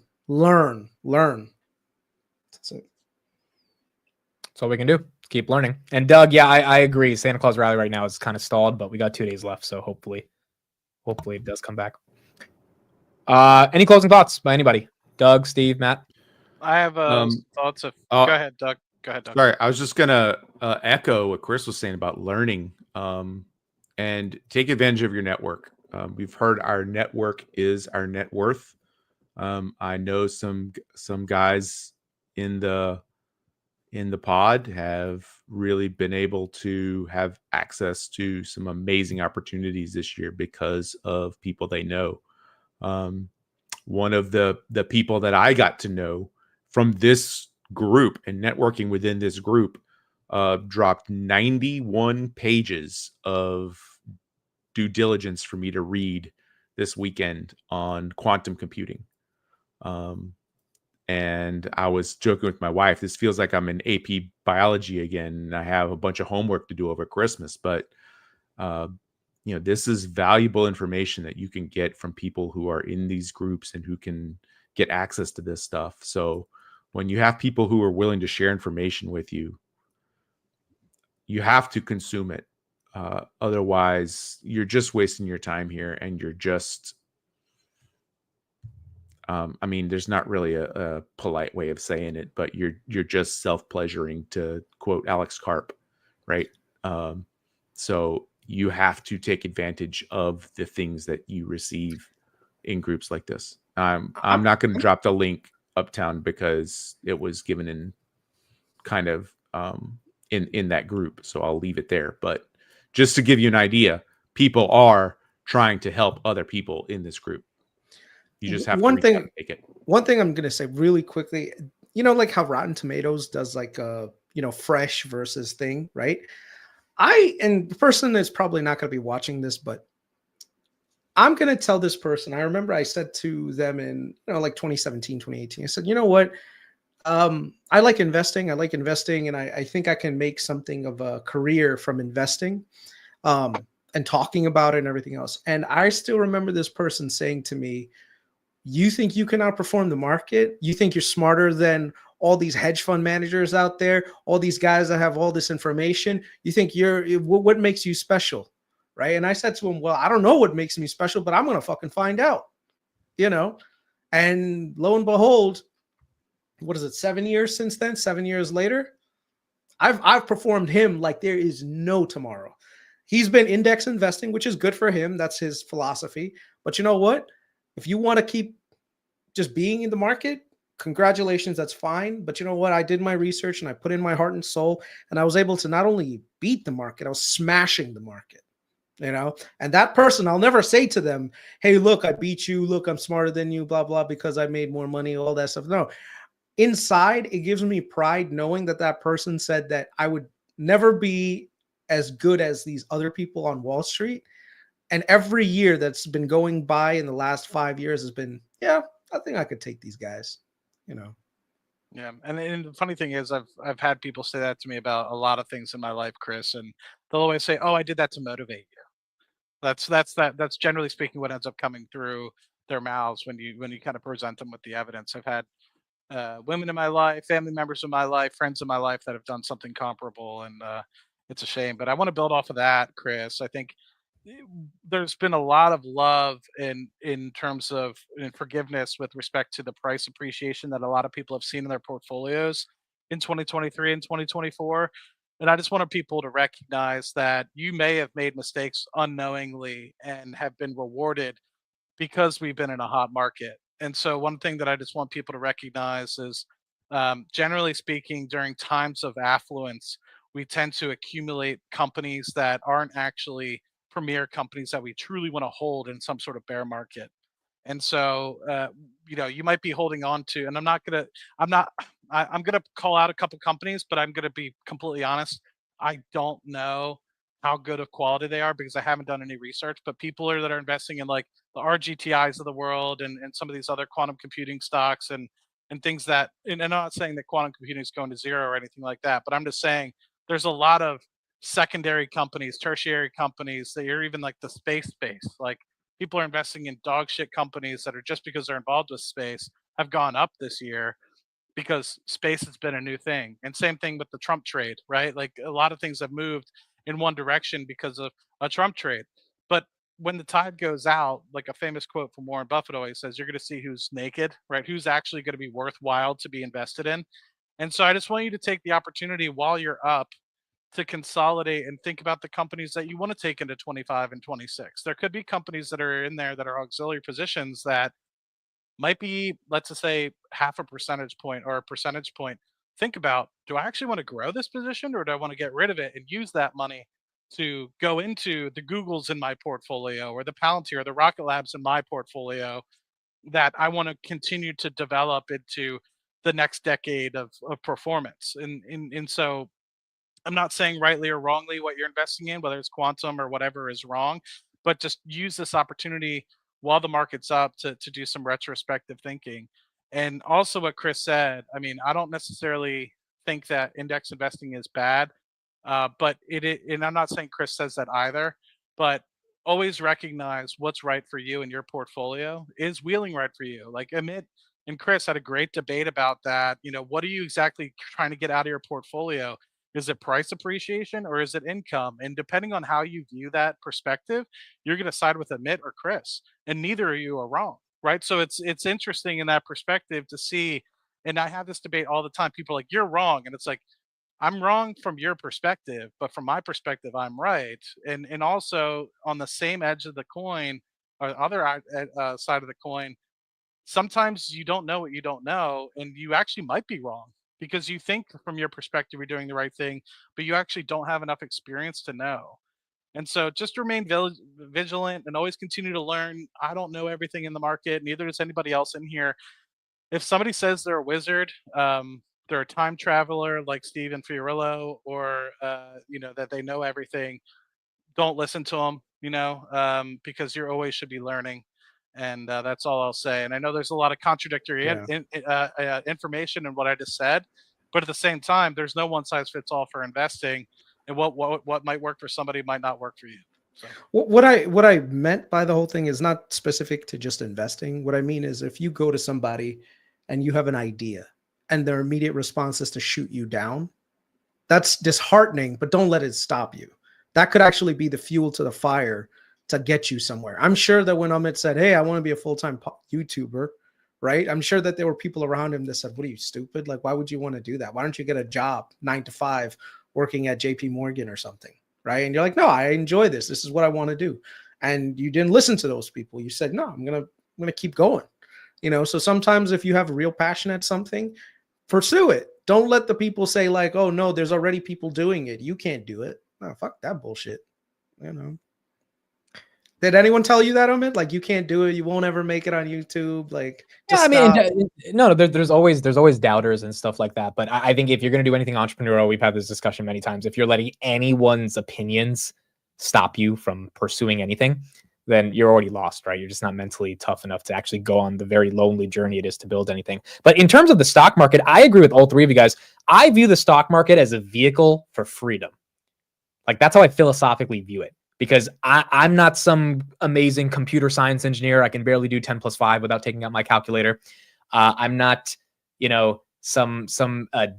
That's it. That's all we can do. Keep learning. And Doug, yeah, I agree. Santa Claus Rally right now is kind of stalled, but we got 2 days left, so hopefully it does come back. Any closing thoughts by anybody? Doug, Steve, Matt? I have thoughts of. Go ahead, Doug. Sorry, I was just gonna echo what Chris was saying about learning, and take advantage of your network. We've heard our network is our net worth. I know some guys in the pod have really been able to have access to some amazing opportunities this year because of people they know. One of the people that I got to know from this group and networking within this group dropped 91 pages of due diligence for me to read this weekend on quantum computing. And I was joking with my wife, this feels like I'm in AP biology again, and I have a bunch of homework to do over Christmas. But, this is valuable information that you can get from people who are in these groups and who can get access to this stuff. So when you have people who are willing to share information with you, you have to consume it. Otherwise, you're just wasting your time here, and you're just there's not really a polite way of saying it, but you're just self-pleasuring, to quote Alex Karp, right? So you have to take advantage of the things that you receive in groups like this. I'm not going to drop the link uptown because it was given in kind of in that group, so I'll leave it there. But just to give you an idea, people are trying to help other people in this group. You just have to reach out and take it. One thing I'm going to say really quickly, like how Rotten Tomatoes does like a, fresh versus thing, right? And the person is probably not going to be watching this, but I'm going to tell this person. I remember I said to them in, like 2017, 2018, I said, you know what? I like investing. And I think I can make something of a career from investing and talking about it and everything else. And I still remember this person saying to me, you think you can outperform the market? You think you're smarter than all these hedge fund managers out there, all these guys that have all this information? You think what makes you special, right? And I said to him, well, I don't know what makes me special, but I'm going to fucking find out, And lo and behold, what is it, 7 years since then? 7 years later, I've performed him like there is no tomorrow. He's been index investing, which is good for him. That's his philosophy. But you know what? If you want to keep just being in the market, congratulations, that's fine. But you know what? I did my research and I put in my heart and soul, and I was able to not only beat the market, I was smashing the market. And that person, I'll never say to them, hey, look, I beat you. Look, I'm smarter than you, blah, blah, because I made more money, all that stuff. No, inside, it gives me pride knowing that that person said that I would never be as good as these other people on Wall Street. And every year that's been going by in the last 5 years has been, yeah, I think I could take these guys. Yeah, and the funny thing is, I've had people say that to me about a lot of things in my life, Chris, and they'll always say, "Oh, I did that to motivate you." That's generally speaking what ends up coming through their mouths when you kind of present them with the evidence. I've had women in my life, family members in my life, friends in my life that have done something comparable, and it's a shame. But I want to build off of that, Chris. I think eh, there's been a lot of love in terms of in forgiveness with respect to the price appreciation that a lot of people have seen in their portfolios in 2023 and 2024. And I just wanted people to recognize that you may have made mistakes unknowingly and have been rewarded because we've been in a hot market. And so, one thing that I just want people to recognize is, generally speaking, during times of affluence, we tend to accumulate companies that aren't actually premier companies that we truly want to hold in some sort of bear market. And so, you might be holding on to, and I'm not, I'm gonna call out a couple companies, but I'm gonna be completely honest. I don't know how good of quality they are because I haven't done any research. But people that are investing in like the RGTIs of the world and some of these other quantum computing stocks and things that, and I'm not saying that quantum computing is going to zero or anything like that, but I'm just saying there's a lot of secondary companies, tertiary companies that are even like the space. Like people are investing in dog shit companies that are just because they're involved with space have gone up this year because space has been a new thing. And same thing with the Trump trade, right? Like a lot of things have moved in one direction because of a Trump trade. But when the tide goes out, like a famous quote from Warren Buffett always says, you're going to see who's naked, right? Who's actually going to be worthwhile to be invested in. And so I just want you to take the opportunity while you're up to consolidate and think about the companies that you want to take into 25 and 26. There could be companies that are in there that are auxiliary positions that might be, let's just say, half a percentage point or a percentage point. Think about, do I actually want to grow this position or do I want to get rid of it and use that money to go into the Googles in my portfolio or the Palantir or the Rocket Labs in my portfolio that I want to continue to develop into the next decade of performance. And so I'm not saying rightly or wrongly what you're investing in, whether it's quantum or whatever is wrong, but just use this opportunity while the market's up to do some retrospective thinking. And also what Chris said, I mean, I don't necessarily think that index investing is bad, but and I'm not saying Chris says that either, but always recognize what's right for you in your portfolio. Is wheeling right for you? Like Amit and Chris had a great debate about that. What are you exactly trying to get out of your portfolio? Is it price appreciation or is it income? And depending on how you view that perspective, you're going to side with Amit or Chris, and neither of you are wrong, right? So it's interesting in that perspective to see. And I have this debate all the time. People are like, "You're wrong," and it's like, I'm wrong from your perspective, but from my perspective, I'm right. And also on the same edge of the coin, or the other side of the coin, sometimes you don't know what you don't know, and you actually might be wrong because you think from your perspective you're doing the right thing, but you actually don't have enough experience to know. And so just remain vigilant and always continue to learn. I don't know everything in the market, neither does anybody else in here. If somebody says they're a wizard, they're a time traveler like Steven Fiorillo, or that they know everything, don't listen to them. Because you always should be learning, and that's all I'll say. And I know there's a lot of contradictory Yeah. information in what I just said, but at the same time, there's no one size fits all for investing, and what might work for somebody might not work for you. So. What I meant by the whole thing is not specific to just investing. What I mean is if you go to somebody and you have an idea and their immediate response is to shoot you down, that's disheartening, but don't let it stop you. That could actually be the fuel to the fire to get you somewhere. I'm sure that when Amit said, hey, I want to be a full-time YouTuber, right? I'm sure that there were people around him that said, "What are you, stupid? Like, why would you want to do that? Why don't you get a job 9 to 5 working at JP Morgan or something?" Right? And you're like, "No, I enjoy this. This is what I want to do." And you didn't listen to those people. You said, "No, I'm gonna keep going." So sometimes if you have a real passion at something, pursue it. Don't let the people say like, "Oh no, there's already people doing it. You can't do it." No, fuck that bullshit. Did anyone tell you that, Amit? Like, you can't do it. You won't ever make it on YouTube. Like, Yeah, just I mean, stop. no, there's always doubters and stuff like that. But I think if you're going to do anything entrepreneurial, we've had this discussion many times. If you're letting anyone's opinions stop you from pursuing anything, then you're already lost, right? You're just not mentally tough enough to actually go on the very lonely journey it is to build anything. But in terms of the stock market, I agree with all three of you guys. I view the stock market as a vehicle for freedom. Like, that's how I philosophically view it. Because I'm not some amazing computer science engineer. I can barely do 10 plus 5 without taking out my calculator. I'm not, some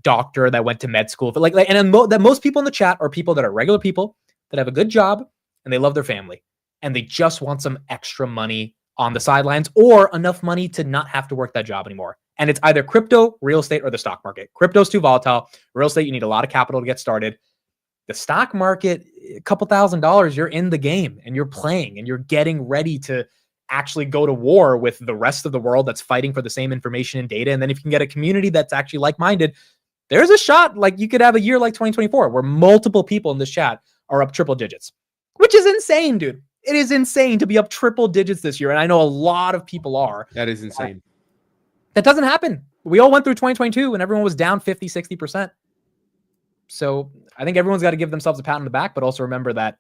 doctor that went to med school. But that most people in the chat are people that are regular people that have a good job and they love their family and they just want some extra money on the sidelines or enough money to not have to work that job anymore. And it's either crypto, real estate, or the stock market. Crypto's too volatile. Real estate, you need a lot of capital to get started. The stock market, a couple $1,000s, you're in the game and you're playing and you're getting ready to actually go to war with the rest of the world that's fighting for the same information and data. And then if you can get a community that's actually like-minded, there's a shot like you could have a year like 2024 where multiple people in this chat are up triple digits, which is insane, dude. It is insane to be up triple digits this year. And I know a lot of people are. That is insane. That doesn't happen. We all went through 2022 and everyone was down 50, 60%. So I think everyone's got to give themselves a pat on the back, but also remember that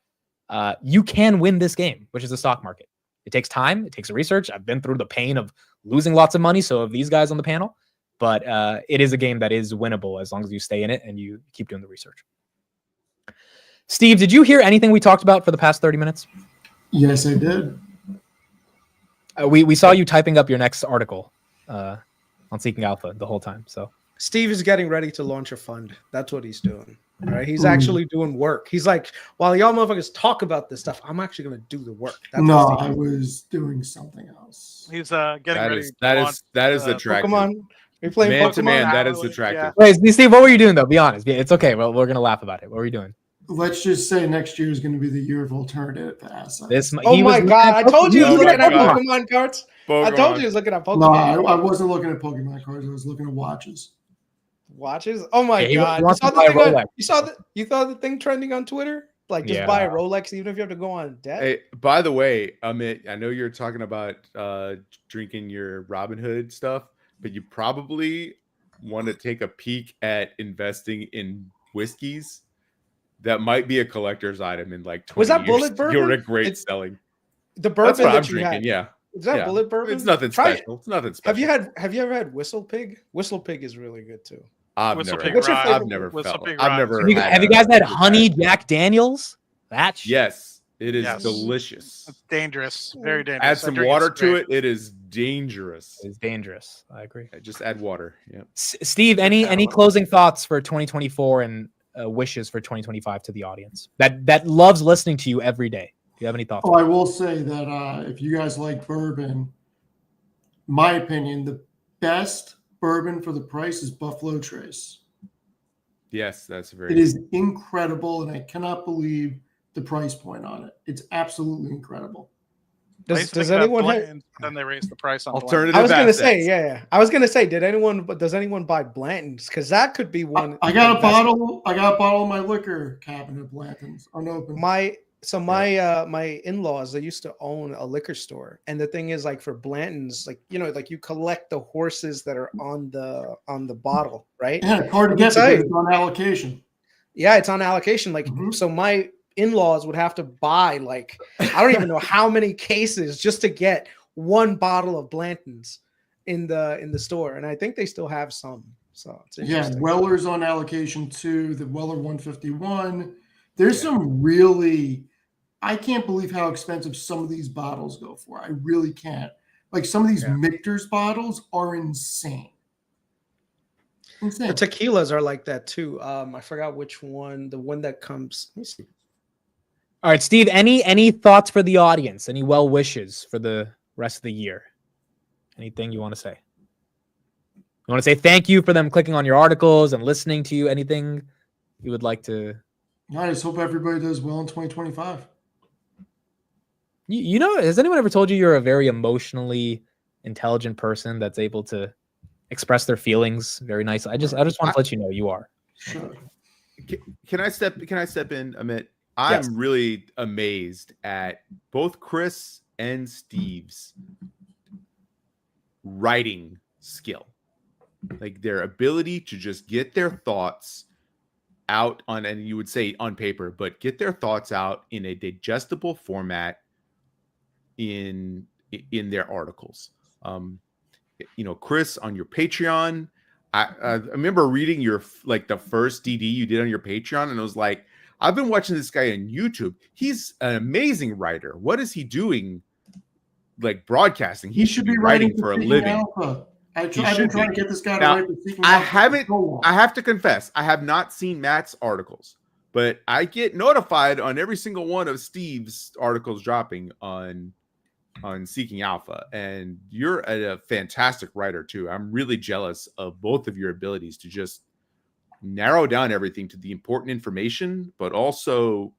you can win this game, which is the stock market. It takes time. It takes research. I've been through the pain of losing lots of money. So have these guys on the panel, but it is a game that is winnable as long as you stay in it and you keep doing the research. Steve, did you hear anything we talked about for the past 30 minutes? Yes, I did. We saw you typing up your next article on Seeking Alpha the whole time. So Steve is getting ready to launch a fund. That's what he's doing. Right? He's actually doing work. He's like, while y'all motherfuckers talk about this stuff, I'm actually going to do the work. That's no, I was doing something else. He's getting ready. That is attractive. Pokemon. Are you playing Man Pokemon? to man, that is Yeah. attractive. wait, Steve, what were you doing though? Be honest. Yeah, it's okay. Well, we're going to laugh about it. What were you doing? Let's just say next year is going to be the year of alternative assets. Oh my God. I told you he was Oh looking my at God. Pokemon cards. I told you he was looking at Pokemon. No, I wasn't looking at Pokemon cards. I was looking at watches. Watches. Oh my Yeah, God! he wants to buy a Rolex. You saw the thing trending on Twitter? Like, just buy a Rolex, even if you have to go on debt. Hey, by the way, Amit, I know you're talking about drinking your Robinhood stuff, but you probably want to take a peek at investing in whiskeys. That might be a collector's item in like 20 Was that years. Bullet Bourbon? You're regret selling. The bourbon That's what that I'm you drinking. had. Yeah. Is that Bullet Bourbon? It's nothing Try it. special. It's nothing special. Have you ever had Whistle Pig? Whistle Pig is really good too. I've Whistle never. Pig What's your Rye. favorite I've never Whistle felt. Pig I've Rye. never. Have you guys had honey Jack Daniels? That's Yes, it is Yes. delicious. It's dangerous. Very dangerous. Add I some drink water straight. to it. It is dangerous. It's dangerous. I agree. Just add water. Yeah. Steve, any closing thoughts for 2024 and wishes for 2025 to the audience that loves listening to you every day? Do you have any thoughts? Oh, I will say that if you guys like bourbon, my opinion, the best bourbon for the price is Buffalo Trace. Yes, that's very. It is incredible, and I cannot believe the price point on it. It's absolutely incredible. I used to Does think about anyone have? Blanton's, then they raised the price on Alternative. I was gonna assets. say, yeah. I was gonna say, does anyone buy Blanton's? Because that could be one. I got a bottle. I got a bottle in my liquor cabinet, Blanton's, unopened. My in-laws, they used to own a liquor store, and the thing is, like, for Blanton's, like, like you collect the horses that are on the bottle, right? Yeah, hard to get because it's on allocation. Yeah, it's on allocation. Like, so my in-laws would have to buy, like, I don't even know how many cases just to get one bottle of Blanton's in the store, and I think they still have some. So it's interesting. Weller's on allocation too. The Weller 151. There's some really. I can't believe how expensive some of these bottles go for. I really can't. Like, some of these Michter's bottles are insane. The tequilas are like that too. I forgot which one. The one that comes. Let me see. All right, Steve. Any thoughts for the audience? Any well wishes for the rest of the year? Anything you want to say? You want to say thank you for them clicking on your articles and listening to you? Anything you would like to? I just hope everybody does well in 2025. You know, has anyone ever told you you're a very emotionally intelligent person that's able to express their feelings very nicely? I just want to let you know you are. Sure. Can I step in, Amit? Yes. I'm really amazed at both Chris and Steve's writing skill. Like their ability to just get their thoughts out on, and you would say on paper, but get their thoughts out in a digestible format in their articles. Chris, on your Patreon, I remember reading your the first DD you did on your Patreon, and I was like, I've been watching this guy on YouTube. He's an amazing writer. What is he doing? Like broadcasting? He should be writing for a living. Alpha. I've been trying to get this guy to now, write for Seeking I Alpha. haven't. I have to confess, I have not seen Matt's articles, but I get notified on every single one of Steve's articles dropping on Seeking Alpha, and you're a fantastic writer too. I'm really jealous of both of your abilities to just narrow down everything to the important information, but also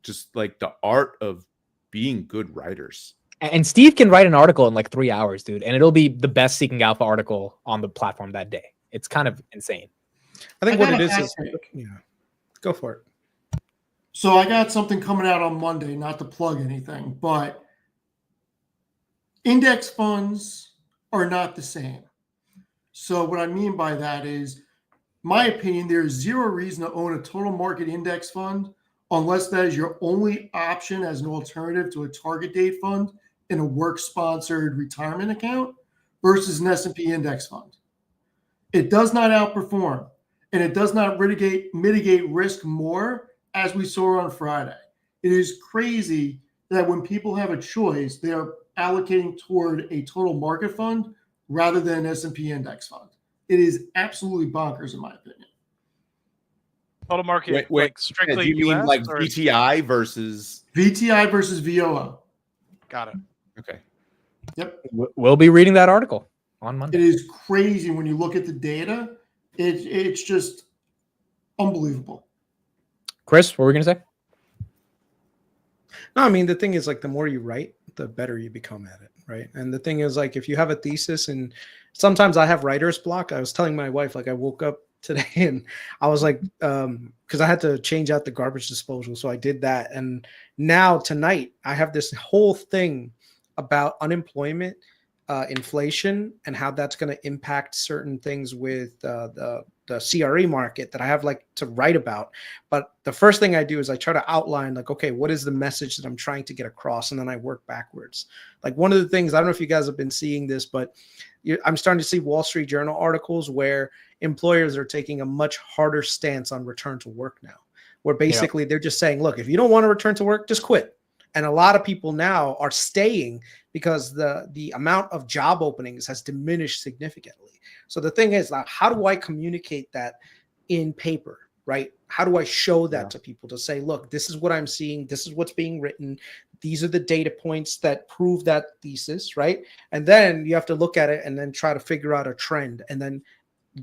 just like the art of being good writers. And Steve can write an article in like 3 hours, dude, and it'll be the best Seeking Alpha article on the platform that day. It's kind of insane. I think what it is yeah. Go for it. So I got something coming out on Monday, not to plug anything, but index funds are not the same. So what I mean by that is, my opinion, there's zero reason to own a total market index fund unless that is your only option as an alternative to a target date fund in a work-sponsored retirement account versus an S&P index fund. It does not outperform, and it does not mitigate risk more, as we saw on Friday. It is crazy that when people have a choice, they are allocating toward a total market fund rather than an S&P index fund. It is absolutely bonkers, in my opinion. Total market, Wait, like strictly do you mean US, like or VTI versus VTI versus VOO? Got it. Okay. Yep. We'll be reading that article on Monday. It is crazy when you look at the data. It's just unbelievable. Chris, what were we going to say? No, I mean, the thing is, like, the more you write, the better you become at it, right? And the thing is, like, if you have a thesis, and sometimes I have writer's block. I was telling my wife, like, I woke up today and I was like, because I had to change out the garbage disposal. So I did that. And now tonight I have this whole thing about unemployment, inflation, and how that's going to impact certain things with the CRE market that I have like to write about. But the first thing I do is I try to outline like, okay, what is the message that I'm trying to get across? And then I work backwards. Like one of the things, I don't know if you guys have been seeing this, but I'm starting to see Wall Street Journal articles where employers are taking a much harder stance on return to work now, where basically they're just saying, look, if you don't want to return to work, just quit. And a lot of people now are staying because the amount of job openings has diminished significantly. So the thing is, like, how do I communicate that in paper, right? How do I show that to people to say, look, this is what I'm seeing. This is what's being written. These are the data points that prove that thesis, right? And then you have to look at it and then try to figure out a trend and then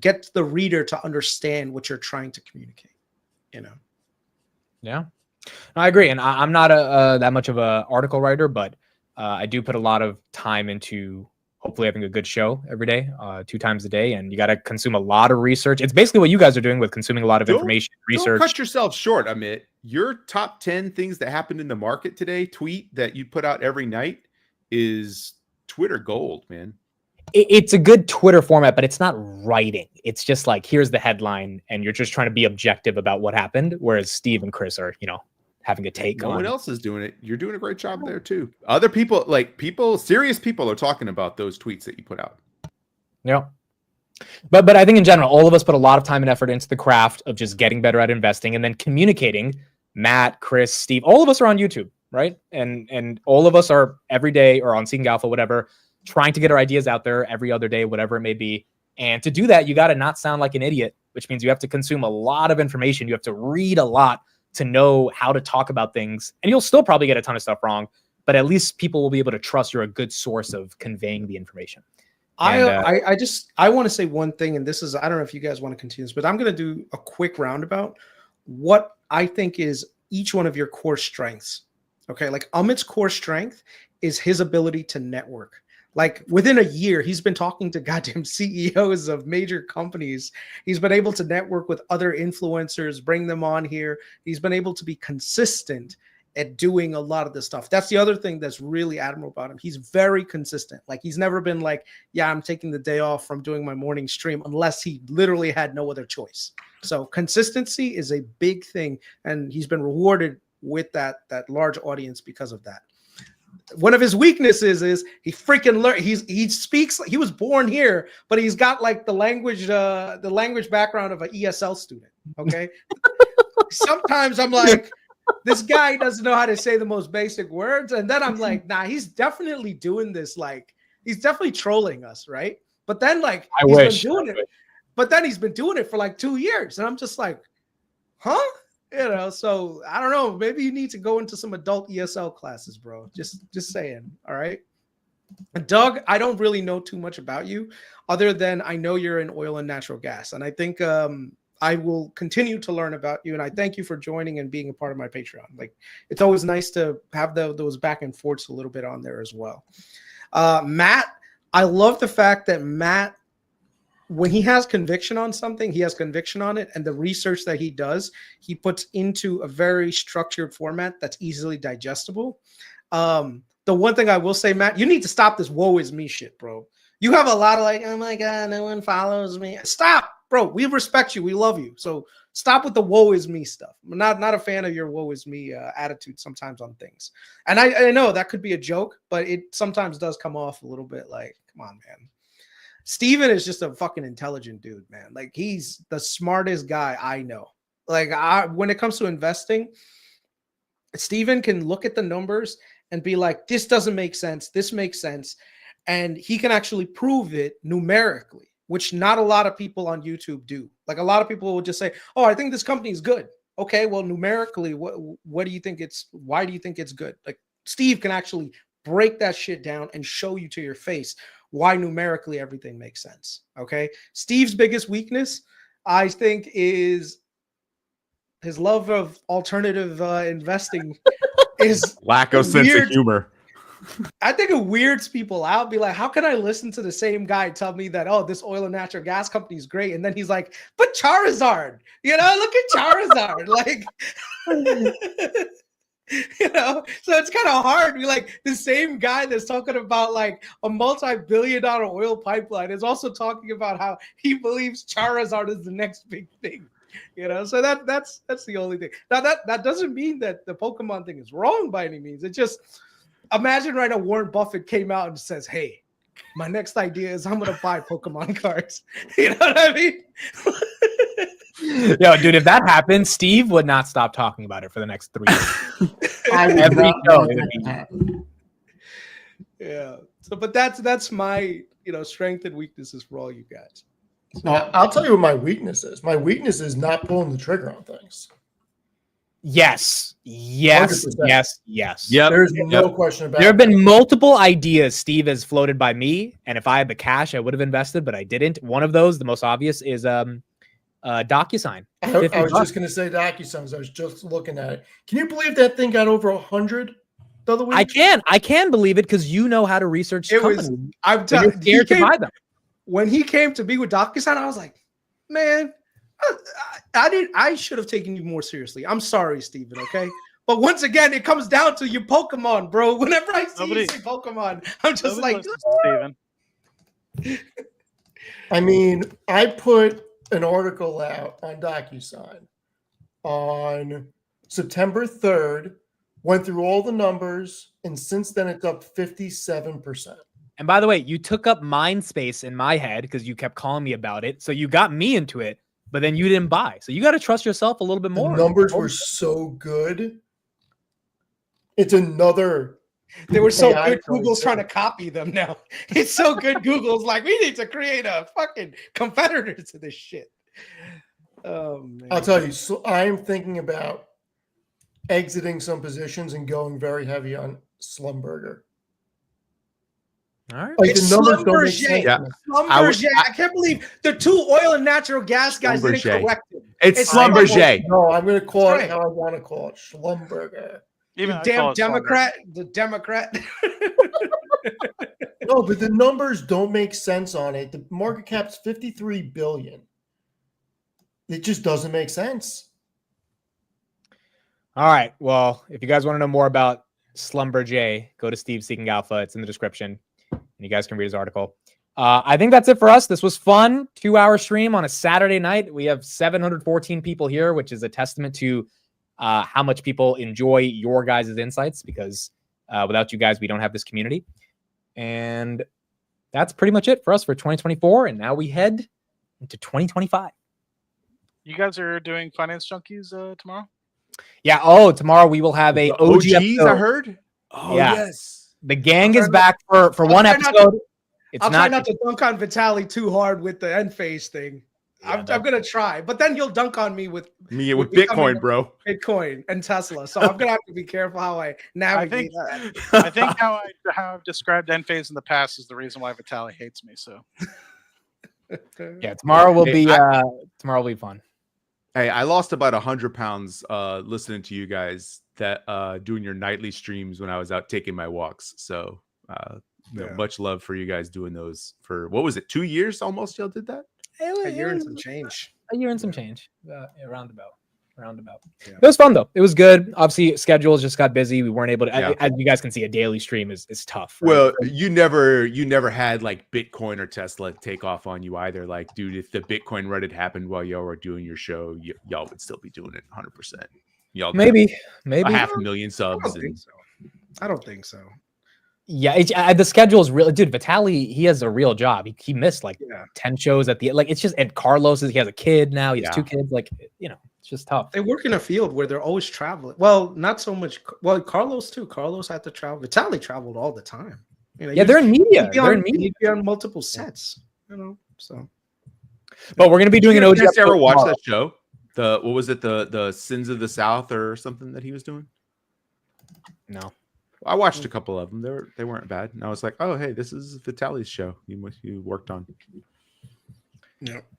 get the reader to understand what you're trying to communicate, you know? Yeah, no, I agree. And I'm not that much of a article writer, but I do put a lot of time into hopefully having a good show every day, 2 times a day. And you got to consume a lot of research. It's basically what you guys are doing with consuming a lot of information, research. Don't cut yourself short, Amit. Your top 10 things that happened in the market today tweet that you put out every night is Twitter gold, man. It's a good Twitter format, but it's not writing. It's just like, here's the headline, and you're just trying to be objective about what happened. Whereas Steve and Chris are, having a take on. No one else is doing it. You're doing a great job there too. Other people, serious people are talking about those tweets that you put out. Yeah. But I think in general, all of us put a lot of time and effort into the craft of just getting better at investing and then communicating. Matt, Chris, Steve, all of us are on YouTube, right? And all of us are every day or on Seeking Alpha, whatever, trying to get our ideas out there every other day, whatever it may be. And to do that, you got to not sound like an idiot, which means you have to consume a lot of information. You have to read a lot to know how to talk about things. And you'll still probably get a ton of stuff wrong, but at least people will be able to trust you're a good source of conveying the information. And, I want to say one thing, and this is, I don't know if you guys want to continue this, but I'm going to do a quick roundabout. What I think is each one of your core strengths. Okay. Like Amit's core strength is his ability to network. Like within a year, he's been talking to goddamn CEOs of major companies. He's been able to network with other influencers, bring them on here. He's been able to be consistent at doing a lot of this stuff. That's the other thing that's really admirable about him. He's very consistent. Like he's never been like, yeah, I'm taking the day off from doing my morning stream unless he literally had no other choice. So consistency is a big thing. And he's been rewarded with that large audience because of that. One of his weaknesses is he freaking learned. He speaks. He was born here, but he's got like the language background of an ESL student. Okay. Sometimes I'm like, this guy doesn't know how to say the most basic words, and then I'm like, nah, he's definitely doing this. Like, he's definitely trolling us, right? But then like he's been doing it. But then he's been doing it for like 2 years, and I'm just like, huh? You know, so I don't know. Maybe you need to go into some adult ESL classes, bro. Just saying. All right. And Doug, I don't really know too much about you other than I know you're in oil and natural gas. And I think I will continue to learn about you. And I thank you for joining and being a part of my Patreon. Like, it's always nice to have those back and forths a little bit on there as well. Matt, I love the fact that Matt, when he has conviction on something, he has conviction on it. And the research that he does, he puts into a very structured format that's easily digestible. The one thing I will say, Matt, you need to stop this woe is me shit, bro. You have a lot of like, oh my God, no one follows me. Stop, bro. We respect you. We love you. So stop with the woe is me stuff. I'm not a fan of your woe is me attitude sometimes on things. And I know that could be a joke, but it sometimes does come off a little bit like, come on, man. Steven is just a fucking intelligent dude, man. Like, he's the smartest guy I know. Like, when it comes to investing, Steven can look at the numbers and be like, this doesn't make sense. This makes sense. And he can actually prove it numerically, which not a lot of people on YouTube do. Like, a lot of people will just say, oh, I think this company is good. Okay, well, numerically, what do you think why do you think it's good? Like, Steve can actually break that shit down and show you to your face why numerically everything makes sense. Okay. Steve's biggest weakness, I think, is his love of alternative investing is lack of sense of humor. I think it weirds people out. Be like, how can I listen to the same guy tell me that, oh, this oil and natural gas company is great? And then he's like, but Charizard, look at Charizard. Like, so it's kind of hard. Be like, the same guy that's talking about like a multi-billion-dollar oil pipeline is also talking about how he believes Charizard is the next big thing. So that's the only thing. Now that doesn't mean that the Pokemon thing is wrong by any means. It just, imagine right now Warren Buffett came out and says, hey, my next idea is I'm gonna buy Pokemon cards. You know what I mean? Yo, dude, if that happened, Steve would not stop talking about it for the next 3 years. Every show. Yeah. So, but that's my strength and weaknesses for all you guys. Now, I'll tell you what my weakness is. My weakness is not pulling the trigger on things. Yes. 100%. Yes. Yep. There's no question about it. There have been multiple ideas Steve has floated by me, and if I had the cash, I would have invested, but I didn't. One of those, the most obvious, is DocuSign. I was just going to say DocuSign. I was just looking at it. Can you believe that thing got over 100 the other week? I can believe it because you know how to research companies. I'm telling you, to buy them. When he came to be with DocuSign, I was like, man, I should have taken you more seriously. I'm sorry, Steven, okay? But once again, it comes down to your Pokemon, bro. Whenever I see you say Pokemon, I'm just like, Steven. I mean, I put an article out on DocuSign on September 3rd, went through all the numbers, and since then it's up 57%. And by the way, you took up mind space in my head because you kept calling me about it. So you got me into it, but then you didn't buy. So you got to trust yourself a little bit more. The numbers were so good. It's another. They were so good, Google's trying to copy them now. It's so good, Google's like, we need to create a fucking competitor to this shit. Oh, man. I'll tell you, so I'm thinking about exiting some positions and going very heavy on Slumberger. All right. Like It's the numbers don't make Schlumberger. sense. Yeah. Schlumberger. I can't believe the 2 oil and natural gas guys didn't Schlumberger. correct it. It's Schlumberger. No, I'm going to call That's it how I want to call it. Schlumberger. Even You I damn call it Slumber. Democrat. The Democrat. No, but the numbers don't make sense on it. The market cap's 53 billion. It just doesn't make sense. All right. Well, if you guys want to know more about Schlumberger, go to Steve Seeking Alpha. It's in the description, and you guys can read his article. I think that's it for us. This was fun. 2-hour stream on a Saturday night. We have 714 people here, which is a testament to how much people enjoy your guys' insights, because without you guys, we don't have this community. And that's pretty much it for us for 2024. And now we head into 2025. You guys are doing Finance Junkies tomorrow? Yeah. Oh, tomorrow we will have a The OG OGs, episode. I heard. Oh, Yeah. yes. The gang I'll is try back for one try not episode. It's I'll try not. not to dunk on Vitaly too hard with the end phase thing. Yeah, I'm gonna try, but then you'll dunk on me with Me with becoming Bitcoin, bro. Bitcoin and Tesla. So I'm gonna have to be careful how I navigate that. I think how I've described Enphase in the past is the reason why Vitaly hates me. So Yeah, tomorrow will Hey, be tomorrow will be fun. Hey, I lost about 100 pounds listening to you guys that doing your nightly streams when I was out taking my walks. So much love for you guys doing those for what was it, 2 years almost? Y'all did that? A year and some change. A year and some change. Roundabout. Yeah. It was fun though. It was good. Obviously, schedules just got busy. We weren't able to. Yeah. As you guys can see, a daily stream is tough. Right? Well, you never had like Bitcoin or Tesla take off on you either. Like, dude, if the Bitcoin run had happened while y'all were doing your show, y'all would still be doing it 100%. Y'all maybe a 500,000 I subs. don't And, think so. I don't think so. Yeah, the schedule is really, dude. Vitaly, he has a real job. He missed like Yeah. 10 shows at the like. It's just, and Carlos he has a kid now. He has Yeah. 2 kids. Like, it's just tough. They work in a field where they're always traveling. Well, not so much. Well, Carlos too. Carlos had to travel. Vitaly traveled all the time. Yeah, they're in media. They're in media. He'd be on multiple sets. So But we're gonna be doing an OG. you guys ever episode watch tomorrow. that show? What was it? The Sins of the South or something that he was doing? No. I watched a couple of them. They weren't bad. And I was like, oh, hey, this is Vitaly's show. You worked on.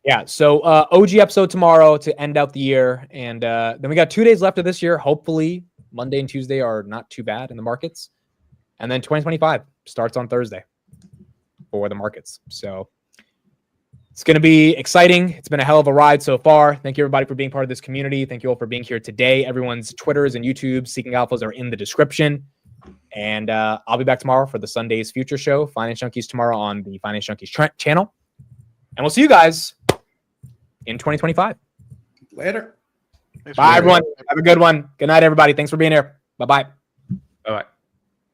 Yeah. So OG episode tomorrow to end out the year, and then we got 2 days left of this year. Hopefully, Monday and Tuesday are not too bad in the markets, and then 2025 starts on Thursday for the markets. So it's going to be exciting. It's been a hell of a ride so far. Thank you everybody for being part of this community. Thank you all for being here today. Everyone's Twitters and YouTube Seeking Alphas are in the description. And I'll be back tomorrow for the Sunday's Future Show. Finance Junkies tomorrow on the Finance Junkies channel. And we'll see you guys in 2025. later. Thanks for Bye, having me. everyone. Have a good one. Good night, everybody. Thanks for being here. Bye-bye. All right.